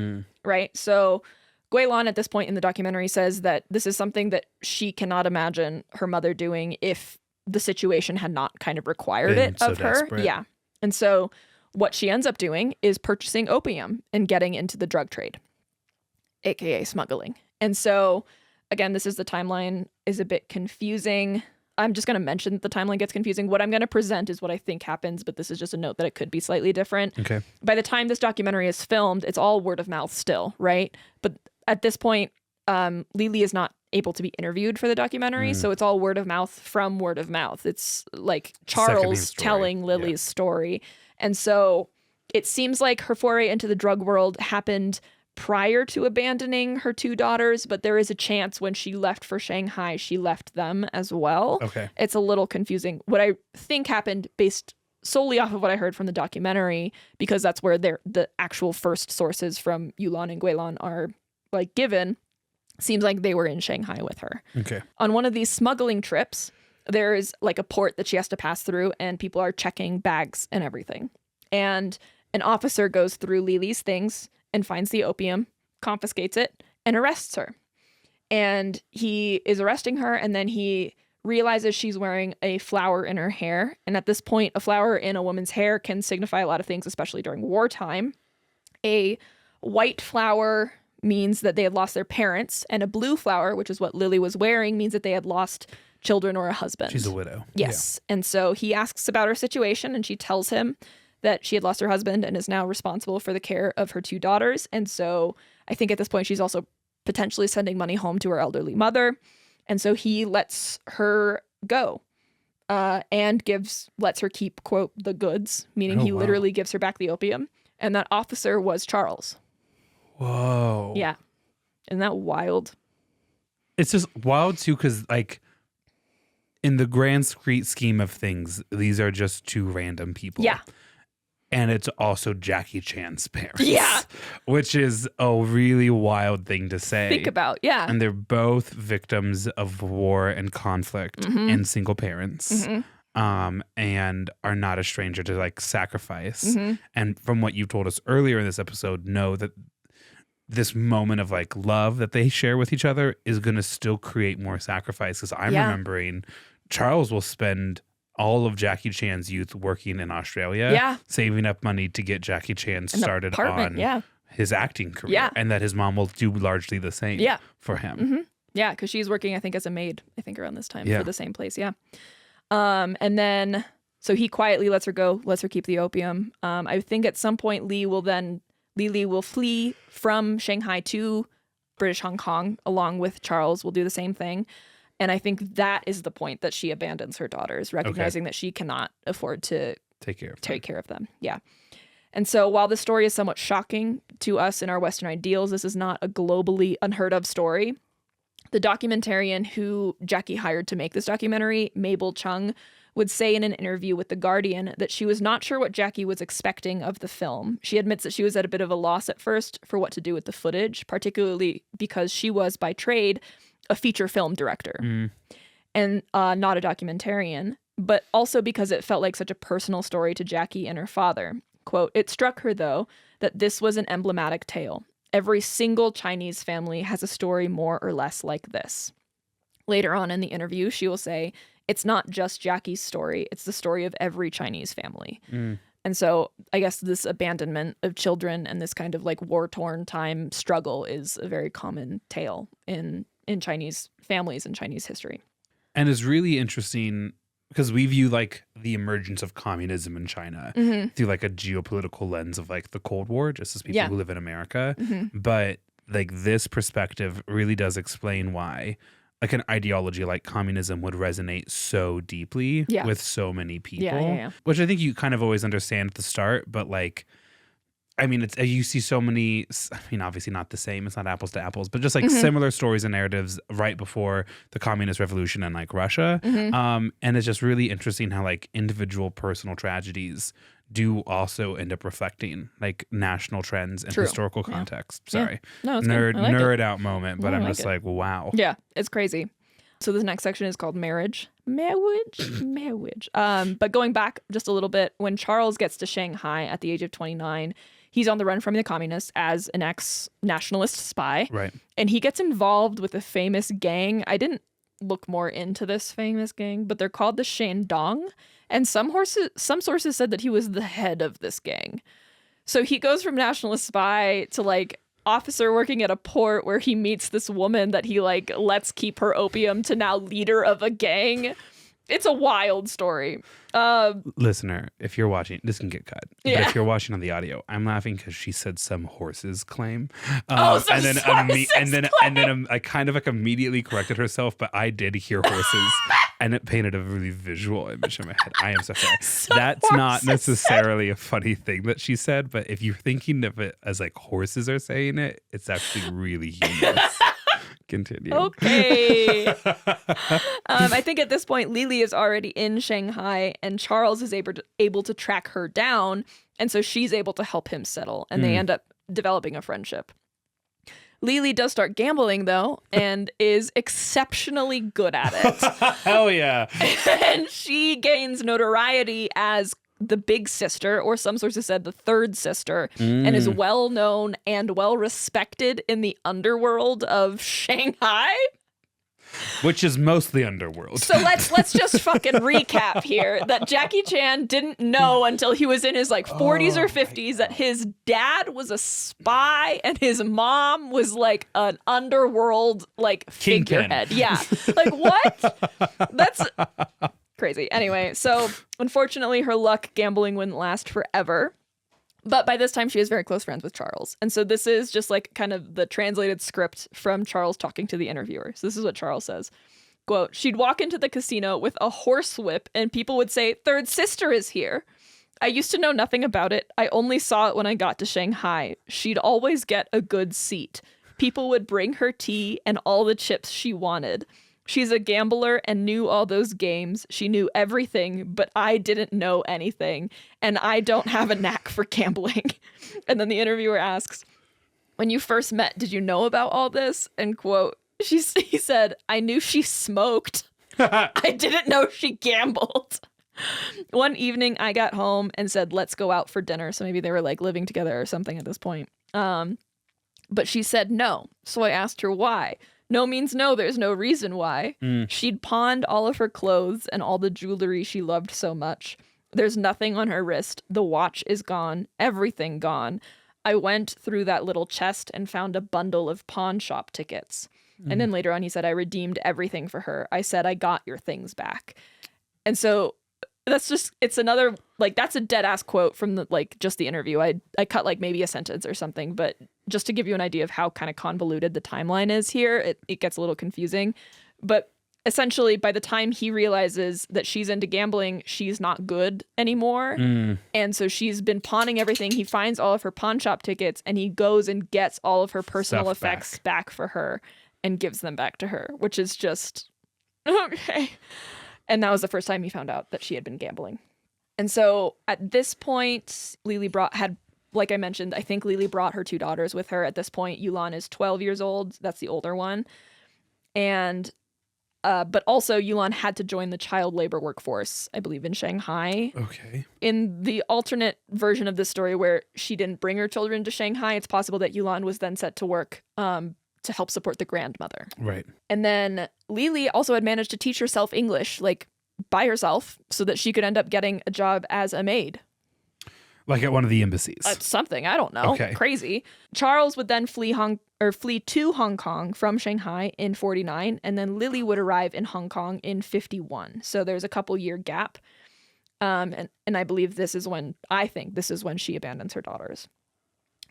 Right? So Guilan at this point in the documentary says that this is something that she cannot imagine her mother doing if the situation had not kind of required it of her. Desperate. Yeah. And so what she ends up doing is purchasing opium and getting into the drug trade, aka smuggling. And so again, this is the timeline is a bit confusing. I'm just going to mention that the timeline gets confusing. What I'm going to present is what I think happens, but this is just a note that it could be slightly different. Okay. By the time this documentary is filmed, it's all word of mouth still, right? But at this point, Lili is not able to be interviewed for the documentary, so it's all word of mouth from word of mouth. It's like Charles telling Lili's story. And so it seems like her foray into the drug world happened prior to abandoning her 2 daughters, but there is a chance when she left for Shanghai, she left them as well. Okay. It's a little confusing. What I think happened based solely off of what I heard from the documentary, because that's where the actual first sources from Yulan and Guilan are like given, seems like they were in Shanghai with her. Okay. On one of these smuggling trips, there's like a port that she has to pass through and people are checking bags and everything. And an officer goes through Lili's things and finds the opium, confiscates it, and arrests her. And he is arresting her, and then he realizes she's wearing a flower in her hair. And at this point, a flower in a woman's hair can signify a lot of things, especially during wartime. A white flower means that they had lost their parents, and a blue flower, which is what Lili was wearing, means that they had lost children or a husband. She's a widow. Yes. Yeah. And so he asks about her situation, and she tells him that she had lost her husband and is now responsible for the care of her 2 daughters. And so I think at this point she's also potentially sending money home to her elderly mother. And so he lets her go and lets her keep, quote, the goods, meaning he literally gives her back the opium. And that officer was Charles. Whoa. Yeah. Isn't that wild? It's just wild, too, because, like, in the grand scheme of things, these are just 2 random people. Yeah. And it's also Jackie Chan's parents. Yeah. Which is a really wild thing to say. Think about, yeah. And they're both victims of war and conflict and single parents. And are not a stranger to, like, sacrifice. And from what you told us earlier in this episode, know that this moment of, like, love that they share with each other is going to still create more sacrifice. Because I'm remembering Charles will spend all of Jackie Chan's youth working in Australia, saving up money to get Jackie Chan started on his acting career, and that his mom will do largely the same for him. Yeah, because she's working, I think, as a maid, I think, around this time for the same place. And then, so he quietly lets her go, lets her keep the opium. I think at some point Lili will flee from Shanghai to British Hong Kong, along with Charles, will do the same thing. And I think that is the point that she abandons her daughters, recognizing that she cannot afford to take care of them. Yeah. And so while the story is somewhat shocking to us in our Western ideals, this is not a globally unheard of story. The documentarian who Jackie hired to make this documentary, Mabel Chung, would say in an interview with The Guardian that she was not sure what Jackie was expecting of the film. She admits that she was at a bit of a loss at first for what to do with the footage, particularly because she was, by trade, a feature film director and not a documentarian, but also because it felt like such a personal story to Jackie and her father. Quote, "It struck her, though, that this was an emblematic tale. Every single Chinese family has a story more or less like this." Later on in the interview, she will say, "It's not just Jackie's story, it's the story of every Chinese family." And so I guess this abandonment of children and this kind of like war-torn time struggle is a very common tale in Chinese families and Chinese history. And it's really interesting because we view like the emergence of communism in China through like a geopolitical lens of like the Cold War, just as people who live in America. But like this perspective really does explain why like an ideology like communism would resonate so deeply with so many people, which I think you kind of always understand at the start. But like, I mean, it's you see so many, I mean, obviously not the same, it's not apples to apples, but just like similar stories and narratives right before the communist revolution in like Russia. And it's just really interesting how like individual personal tragedies do also end up reflecting like national trends and historical context. Sorry. No, it's nerd out moment, but I'm just like, wow. Yeah, it's crazy. So the next section is called marriage. But going back just a little bit, when Charles gets to Shanghai at the age of 29, he's on the run from the communists as an ex-nationalist spy. Right. And he gets involved with a famous gang. I didn't look more into this famous gang, but they're called the Shandong. And some sources said that he was the head of this gang. So he goes from nationalist spy to like officer working at a port where he meets this woman that he like lets keep her opium to now leader of a gang. It's a wild story. Listener, if you're watching, this can get cut. But if you're watching on the audio, I'm laughing because she said some horses claim. I kind of like immediately corrected herself, but I did hear horses, and it painted a really visual image in my head. I am so sorry. That's not necessarily a funny thing that she said, but if you're thinking of it as like horses are saying it, it's actually really humorous. Continue. Okay. I think at this point, Lily is already in Shanghai and Charles is able to track her down. And so she's able to help him settle and they end up developing a friendship. Lily does start gambling, though, and is exceptionally good at it. Hell yeah. And she gains notoriety as the big sister, or some sources said the third sister, and is well known and well respected in the underworld of Shanghai. Which is mostly underworld. So let's just fucking recap here that Jackie Chan didn't know until he was in his like 40s or 50s that his dad was a spy and his mom was like an underworld like figurehead. Yeah. Like what? That's crazy. Anyway, so unfortunately her luck gambling wouldn't last forever. But by this time, she is very close friends with Charles. And so this is just like kind of the translated script from Charles talking to the interviewer. So this is what Charles says. Quote, "She'd walk into the casino with a horsewhip and people would say, 'Third sister is here.' I used to know nothing about it. I only saw it when I got to Shanghai. She'd always get a good seat. People would bring her tea and all the chips she wanted. She's a gambler and knew all those games. She knew everything, but I didn't know anything. And I don't have a knack for gambling." And then the interviewer asks, "When you first met, did you know about all this?" And quote, he said, "I knew she smoked. I didn't know she gambled. One evening I got home and said, 'Let's go out for dinner.'" So maybe they were like living together or something at this point. But she said no. So I asked her why. No means no, there's no reason why. She'd pawned all of her clothes and all the jewelry she loved so much. There's nothing on her wrist. The watch is gone. Everything gone. I went through that little chest and found a bundle of pawn shop tickets. And then later on he said, "I redeemed everything for her. I said, I got your things back." And so that's just, it's another, like, that's a dead ass quote from the, like, just the interview. I cut like maybe a sentence or something, but just to give you an idea of how kind of convoluted the timeline is here, it gets a little confusing. But essentially, by the time he realizes that she's into gambling, she's not good anymore. And so she's been pawning everything. He finds all of her pawn shop tickets and he goes and gets all of her personal effects back for her and gives them back to her, which is just okay. And that was the first time he found out that she had been gambling. And so at this point, like I mentioned, I think Lily brought her 2 daughters with her. At this point, Yulan is 12 years old. That's the older one. And but also Yulan had to join the child labor workforce, I believe, in Shanghai. Okay. In the alternate version of this story where she didn't bring her children to Shanghai, it's possible that Yulan was then set to work to help support the grandmother. Right. And then Lily also had managed to teach herself English, like by herself, so that she could end up getting a job as a maid. Like at one of the embassies. Something, I don't know. Okay. Crazy. Charles would then flee to Hong Kong from Shanghai in 49, and then Lily would arrive in Hong Kong in 51. So there's a couple year gap. And I believe this is when she abandons her daughters.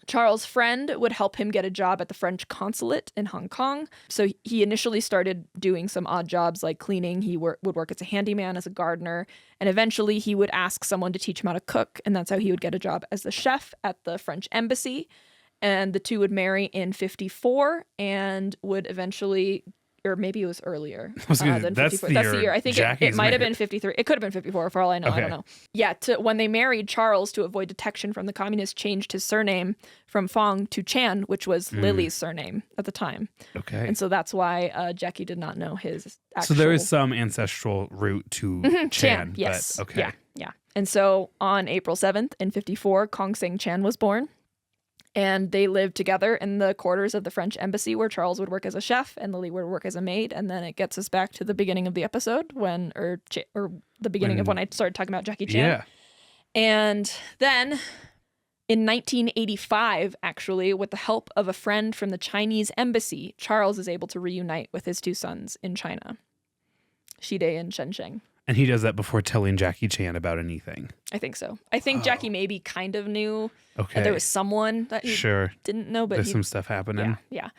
Charles' friend would help him get a job at the French consulate in Hong Kong. So he initially started doing some odd jobs like cleaning. He would work as a handyman, as a gardener, and eventually he would ask someone to teach him how to cook, and that's how he would get a job as the chef at the French embassy. And the two would marry in 54 and would eventually, or maybe it was earlier than 54. That's the year. I think it might have been 53. It could have been 54 for all I know. Okay. I don't know. Yeah, when they married, Charles, to avoid detection from the communists, changed his surname from Fang to Chan, which was Lily's surname at the time. Okay. And so that's why Jackie did not know his actual... So there is some ancestral root to Chan. Yes. But, okay. Yeah. And so on April 7th in 54, Kong Sing Chan was born. And they lived together in the quarters of the French embassy where Charles would work as a chef and Lily would work as a maid. And then it gets us back to the beginning of the episode or the beginning of when I started talking about Jackie Chan. Yeah. And then in 1985, actually, with the help of a friend from the Chinese embassy, Charles is able to reunite with his 2 sons in China, Shide and Shenzhen. And he does that before telling Jackie Chan about anything. I think so. I think Jackie maybe kind of knew that there was someone that he didn't know, but there's some stuff happening. Yeah.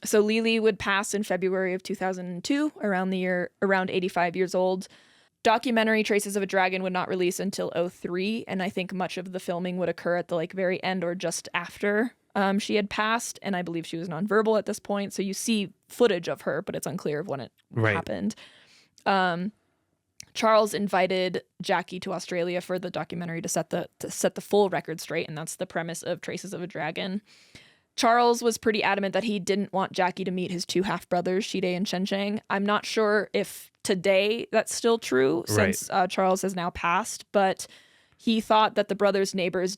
So Lily would pass in February of 2002, around 85 years old. Documentary Traces of a Dragon would not release until 2003, and I think much of the filming would occur at the very end or just after she had passed, and I believe she was nonverbal at this point. So you see footage of her, but it's unclear of when it happened. Charles invited Jackie to Australia for the documentary to set the full record straight, and that's the premise of Traces of a Dragon. Charles was pretty adamant that he didn't want Jackie to meet his 2 half-brothers, Shide and Shenzhen. I'm not sure if today that's still true since Charles has now passed, but he thought that the brothers' neighbors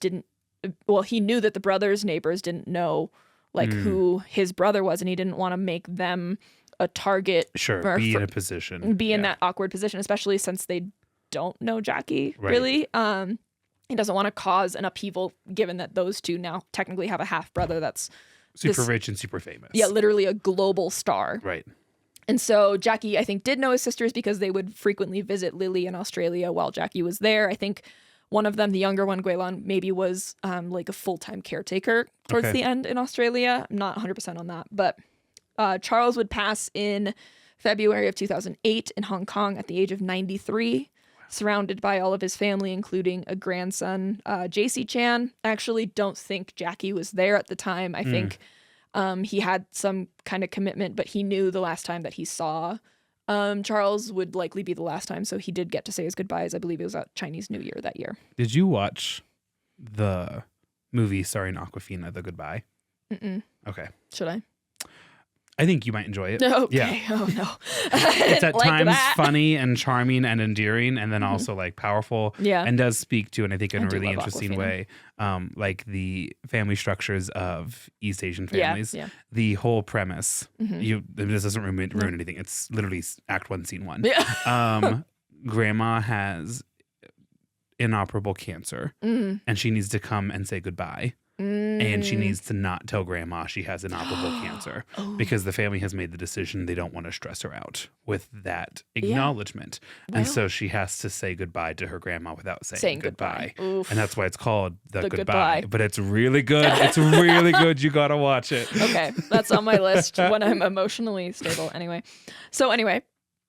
he knew that the brothers' neighbors didn't know who his brother was, and he didn't want to make them a target. Sure, be in a position. Be in that awkward position, especially since they don't know Jackie, really. He doesn't want to cause an upheaval, given that those 2 now technically have a half-brother that's super rich and super famous. Yeah, literally a global star. Right. And so Jackie, I think, did know his sisters because they would frequently visit Lily in Australia while Jackie was there. I think one of them, the younger one, Guilan, maybe was a full-time caretaker towards the end in Australia. I'm not 100% on that, but... Charles would pass in February of 2008 in Hong Kong at the age of 93, surrounded by all of his family, including a grandson, JC Chan. I actually don't think Jackie was there at the time. I think he had some kind of commitment, but he knew the last time that he saw Charles would likely be the last time, so he did get to say his goodbyes. I believe it was at Chinese New Year that year. Did you watch the movie starring Awkwafina, The Goodbye? Mm-mm. Okay. Should I? I think you might enjoy it. Okay. Yeah. Oh, no. It's at times funny and charming and endearing, and then also powerful. Yeah. And does speak to, and I think in a really interesting way, the family structures of East Asian families. Yeah. The whole premise. This doesn't ruin anything. It's literally Act 1, Scene 1. Yeah. Grandma has inoperable cancer, and she needs to come and say goodbye. And she needs to not tell grandma she has inoperable cancer because the family has made the decision they don't want to stress her out with that acknowledgement. Well, and so she has to say goodbye to her grandma without saying goodbye. And that's why it's called The Goodbye. But it's really good. It's really good. You got to watch it. Okay. That's on my list when I'm emotionally stable. Anyway.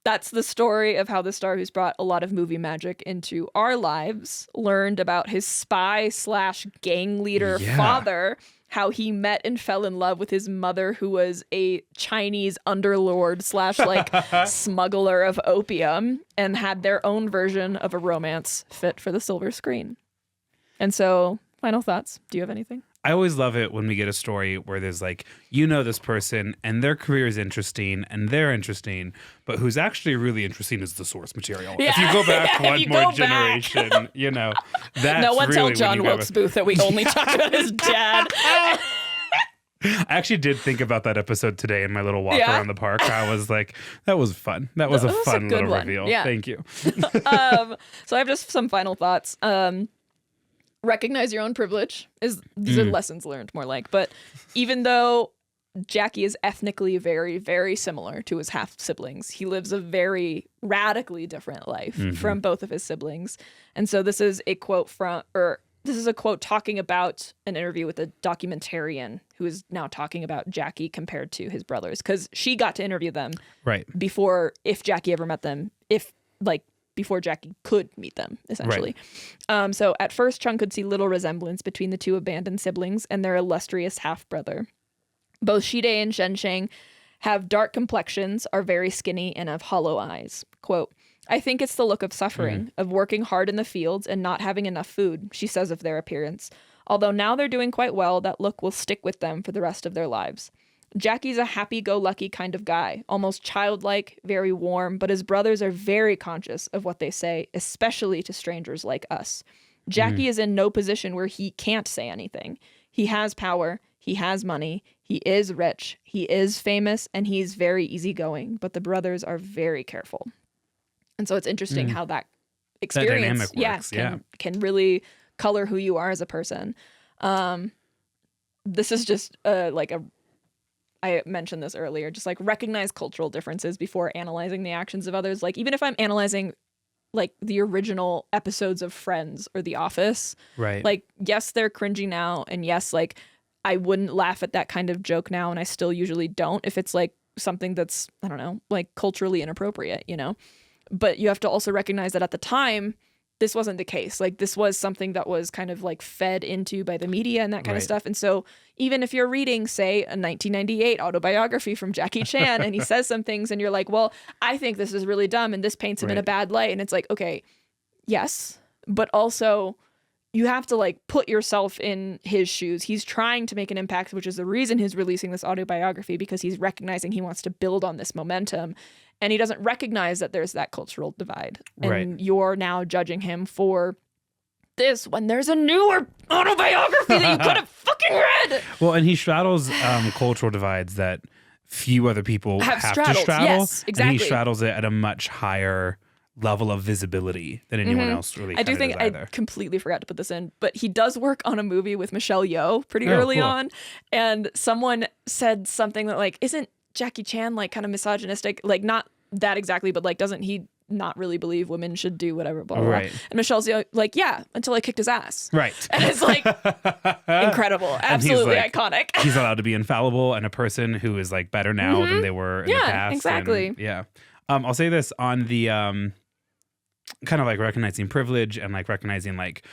That's the story of how the star who's brought a lot of movie magic into our lives learned about his spy/gang leader father, how he met and fell in love with his mother, who was a Chinese underlord / smuggler of opium, and had their own version of a romance fit for the silver screen. And so, final thoughts. Do you have anything? I always love it when we get a story where there's like, this person and their career is interesting and they're interesting, but who's actually really interesting is the source material. Yeah. If you go back one more generation, that's no one really tell John Wilkes Booth that we only talk about his dad. I actually did think about that episode today in my little walk around the park. I was like, that was fun. That was a fun little reveal. Yeah. Thank you. So I have just some final thoughts. Recognize your own privilege. These are lessons learned, more like. But even though Jackie is ethnically very, very similar to his half siblings, he lives a very radically different life from both of his siblings. And so this is a quote talking about an interview with a documentarian who is now talking about Jackie compared to his brothers, because she got to interview them before, if Jackie ever met them, before Jackie could meet them, essentially. Right. So at first, Chung could see little resemblance between the two abandoned siblings and their illustrious half-brother. Both Shide and Shensheng have dark complexions, are very skinny, and have hollow eyes. Quote, I think it's the look of suffering, of working hard in the fields and not having enough food, she says of their appearance. Although now they're doing quite well, that look will stick with them for the rest of their lives. Jackie's a happy-go-lucky kind of guy, almost childlike, very warm, but his brothers are very conscious of what they say, especially to strangers like us. Jackie is in no position where he can't say anything. He has power, he has money, he is rich, he is famous, and he's very easygoing, but the brothers are very careful. And so it's interesting how that experience can really color who you are as a person. This is just I mentioned this earlier, just like recognize cultural differences before analyzing the actions of others. Like even if I'm analyzing like the original episodes of Friends or The Office, right? Like, yes, they're cringy now. And yes, like I wouldn't laugh at that kind of joke now. And I still usually don't if it's like something that's, I don't know, like culturally inappropriate, but you have to also recognize that at the time, this wasn't the case. Like this was something that was kind of like fed into by the media and that kind of stuff. And so even if you're reading, say, a 1998 autobiography from Jackie Chan and he says some things and you're like, well, I think this is really dumb and this paints him in a bad light. And it's like, okay, yes, but also you have to like put yourself in his shoes. He's trying to make an impact, which is the reason he's releasing this autobiography, because he's recognizing he wants to build on this momentum. And he doesn't recognize that there's that cultural divide. And you're now judging him for this when there's a newer autobiography that you could have fucking read. Well, and he straddles cultural divides that few other people have to straddle. Yes, exactly. And he straddles it at a much higher level of visibility than anyone else really. I do think I completely forgot to put this in, but he does work on a movie with Michelle Yeoh pretty early on. And someone said something that like, isn't Jackie Chan like kind of misogynistic? Like not that exactly, but like doesn't he not really believe women should do whatever, blah, blah, blah. And Michelle's like, yeah, until I kicked his ass. Right. And it's like incredible. Absolutely iconic. He's allowed to be infallible and a person who is like better now than they were in the past. Exactly. And, I'll say this on the kind of like recognizing privilege and like recognizing like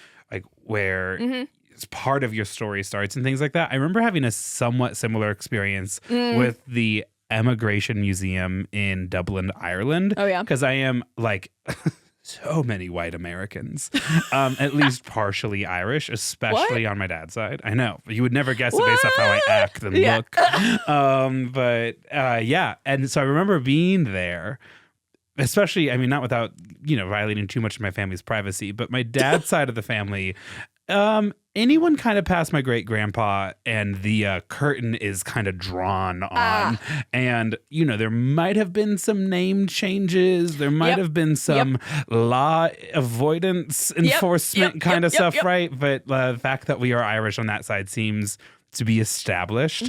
where part of your story starts and things like that. I remember having a somewhat similar experience with the Emigration Museum in Dublin, Ireland. Oh, yeah. Because I am like so many white Americans, at least partially Irish, especially on my dad's side. I know. You would never guess it based off how I act and look. And so I remember being there, especially, I mean, not without, violating too much of my family's privacy, but my dad's side of the family Anyone kind of past my great grandpa, and the curtain is kind of drawn on, and there might have been some name changes. There might have been some law avoidance enforcement kind of stuff, right? But the fact that we are Irish on that side seems to be established.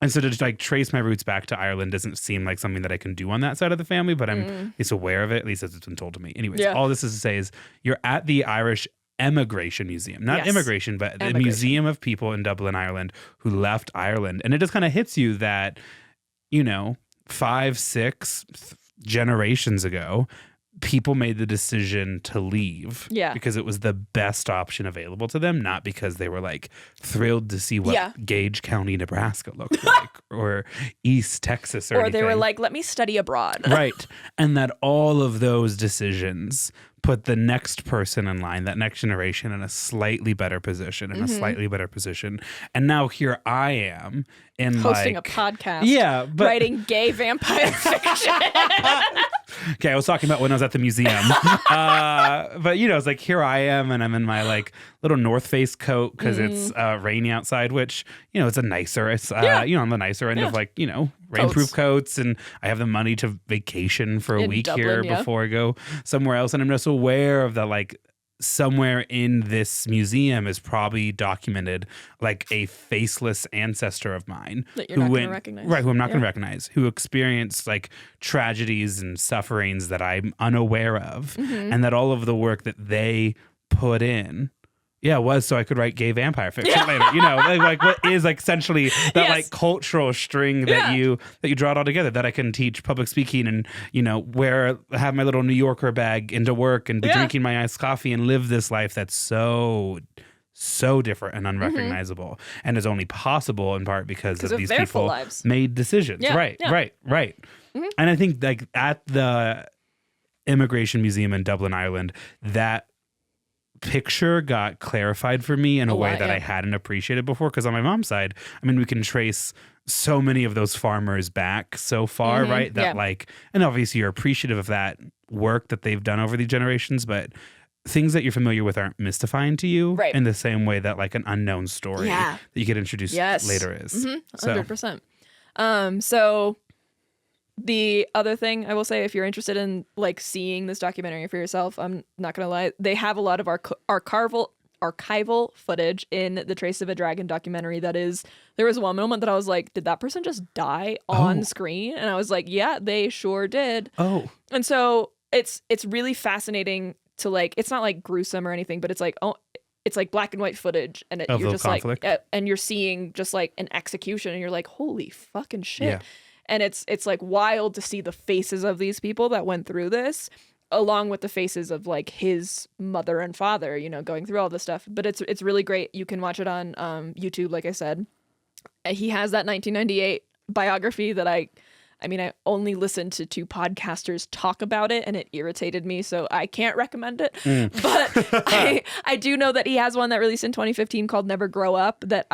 And so to just trace my roots back to Ireland doesn't seem like something that I can do on that side of the family, but I'm at least aware of it, at least as it's been told to me. Anyways, all this is to say is you're at the Irish Emigration Museum, not immigration, but the museum of people in Dublin, Ireland, who left Ireland. And it just kind of hits you that, 5, 6 generations ago, people made the decision to leave because it was the best option available to them, not because they were thrilled to see what Gage County, Nebraska looked like or East Texas or anything. They were like, let me study abroad. Right. And that all of those decisions put the next person in line, that next generation, in a slightly better position, And now here I am hosting a podcast, writing gay vampire fiction. Okay, I was talking about when I was at the museum. But, it's here I am, and I'm in my, little North Face coat because it's rainy outside, which, it's on the nicer end of, rainproof coats. And I have the money to vacation for a week Dublin, here before I go somewhere else. And I'm just aware of the, somewhere in this museum is probably documented a faceless ancestor of mine that you're not going to recognize. Right, who I'm not going to recognize, who experienced tragedies and sufferings that I'm unaware of, and that all of the work that they put in was so I could write gay vampire fiction later. What is essentially that cultural string that you draw it all together, that I can teach public speaking and, have my little New Yorker bag into work and be drinking my iced coffee and live this life that's so different and unrecognizable and is only possible in part because of these people made decisions. Right. And I think at the Immigration Museum in Dublin, Ireland, that picture got clarified for me in a way that I hadn't appreciated before, because on my mom's side, we can trace so many of those farmers back so far, right? That and obviously you're appreciative of that work that they've done over the generations, but things that you're familiar with aren't mystifying to you in the same way that an unknown story that you get introduced later is. 100%. So the other thing I will say, if you're interested in seeing this documentary for yourself, I'm not gonna lie, they have a lot of archival footage in the Trace of a Dragon documentary. There was one moment that I was like, did that person just die on screen? And I was like, yeah, they sure did. And so it's really fascinating to it's not gruesome or anything, but it's it's black and white footage, and you're just conflict. And you're seeing just an execution, and you're like, holy fucking shit. Yeah. And it's wild to see the faces of these people that went through this, along with the faces of his mother and father, going through all this stuff. But it's really great. You can watch it on YouTube, like I said. He has that 1998 biography that I only listened to 2 podcasters talk about it, and it irritated me, so I can't recommend it. But I do know that he has one that released in 2015 called Never Grow Up that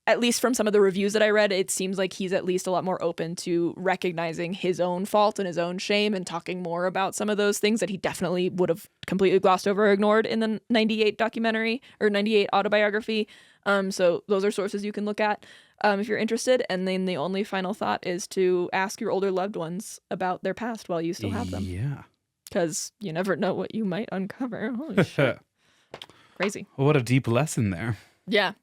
at least from some of the reviews that I read, it seems like he's at least a lot more open to recognizing his own fault and his own shame and talking more about some of those things that he definitely would have completely glossed over or ignored in the 98 documentary or 98 autobiography. So those are sources you can look at if you're interested. And then the only final thought is to ask your older loved ones about their past while you still have them. Yeah. Because you never know what you might uncover. Holy shit. Crazy. Well, what a deep lesson there. Yeah.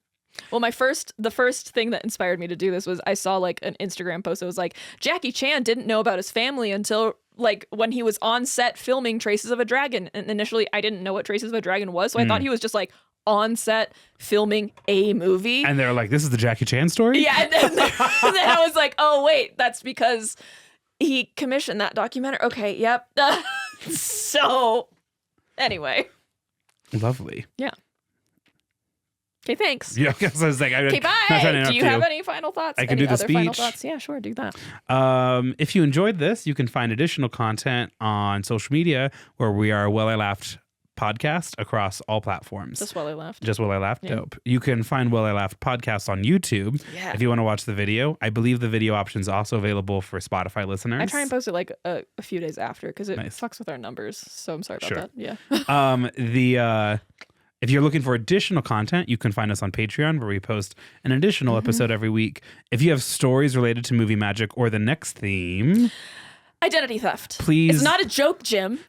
Well, the first thing that inspired me to do this was I saw an Instagram post that was Jackie Chan didn't know about his family until when he was on set filming Traces of a Dragon. And initially I didn't know what Traces of a Dragon was, so I thought he was just on set filming a movie. And they're like, this is the Jackie Chan story? Yeah, and then I was like, oh wait, that's because he commissioned that documentary. Okay, yep. So anyway. Lovely. Yeah. Okay, thanks. Yeah, because I was like, okay, bye. Do you have any final thoughts? I can do the speech. Final thoughts? Yeah, sure, do that. If you enjoyed this, you can find additional content on social media where we are Well I Laughed podcast across all platforms. Just Well I Laughed. Just Well I Laughed. Yeah. Dope. You can find Well I Laughed podcast on YouTube if you want to watch the video. I believe the video option is also available for Spotify listeners. I try and post it a few days after because it fucks with our numbers. So I'm sorry about that. Yeah. If you're looking for additional content, you can find us on Patreon, where we post an additional episode every week. If you have stories related to movie magic or the next theme, identity theft. Please. It's not a joke, Jim.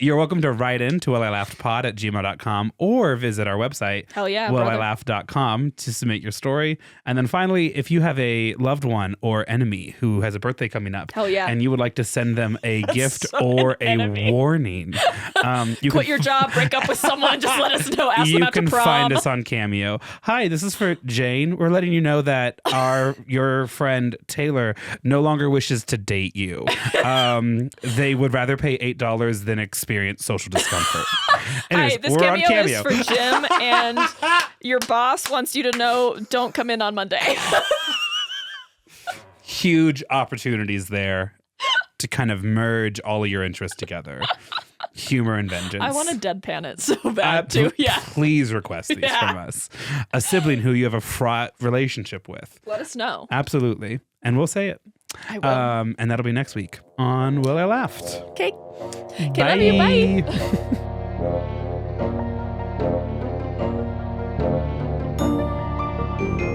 You're welcome to write in to willilaughdpod@gmail.com or visit our website, Hell yeah, willilaughed.com, to submit your story. And then finally, if you have a loved one or enemy who has a birthday coming up, hell yeah, and you would like to send them a gift or a warning, you quit your job, break up with someone, just let us know. Ask them out to prom. You can find us on Cameo. Hi, this is for Jane. We're letting you know that your friend Taylor no longer wishes to date you. They would rather pay $8 than experience social discomfort. Anyways, Hi, this cameo is for Jim, and your boss wants you to know, don't come in on Monday. Huge opportunities there to kind of merge all of your interests together. Humor and vengeance. I want to deadpan it so bad, too. Yeah. Please request these from us. A sibling who you have a fraught relationship with. Let us know. Absolutely. And we'll say it. I will. And that'll be next week on Will I Laughed. Okay. Bye. Love you. Bye.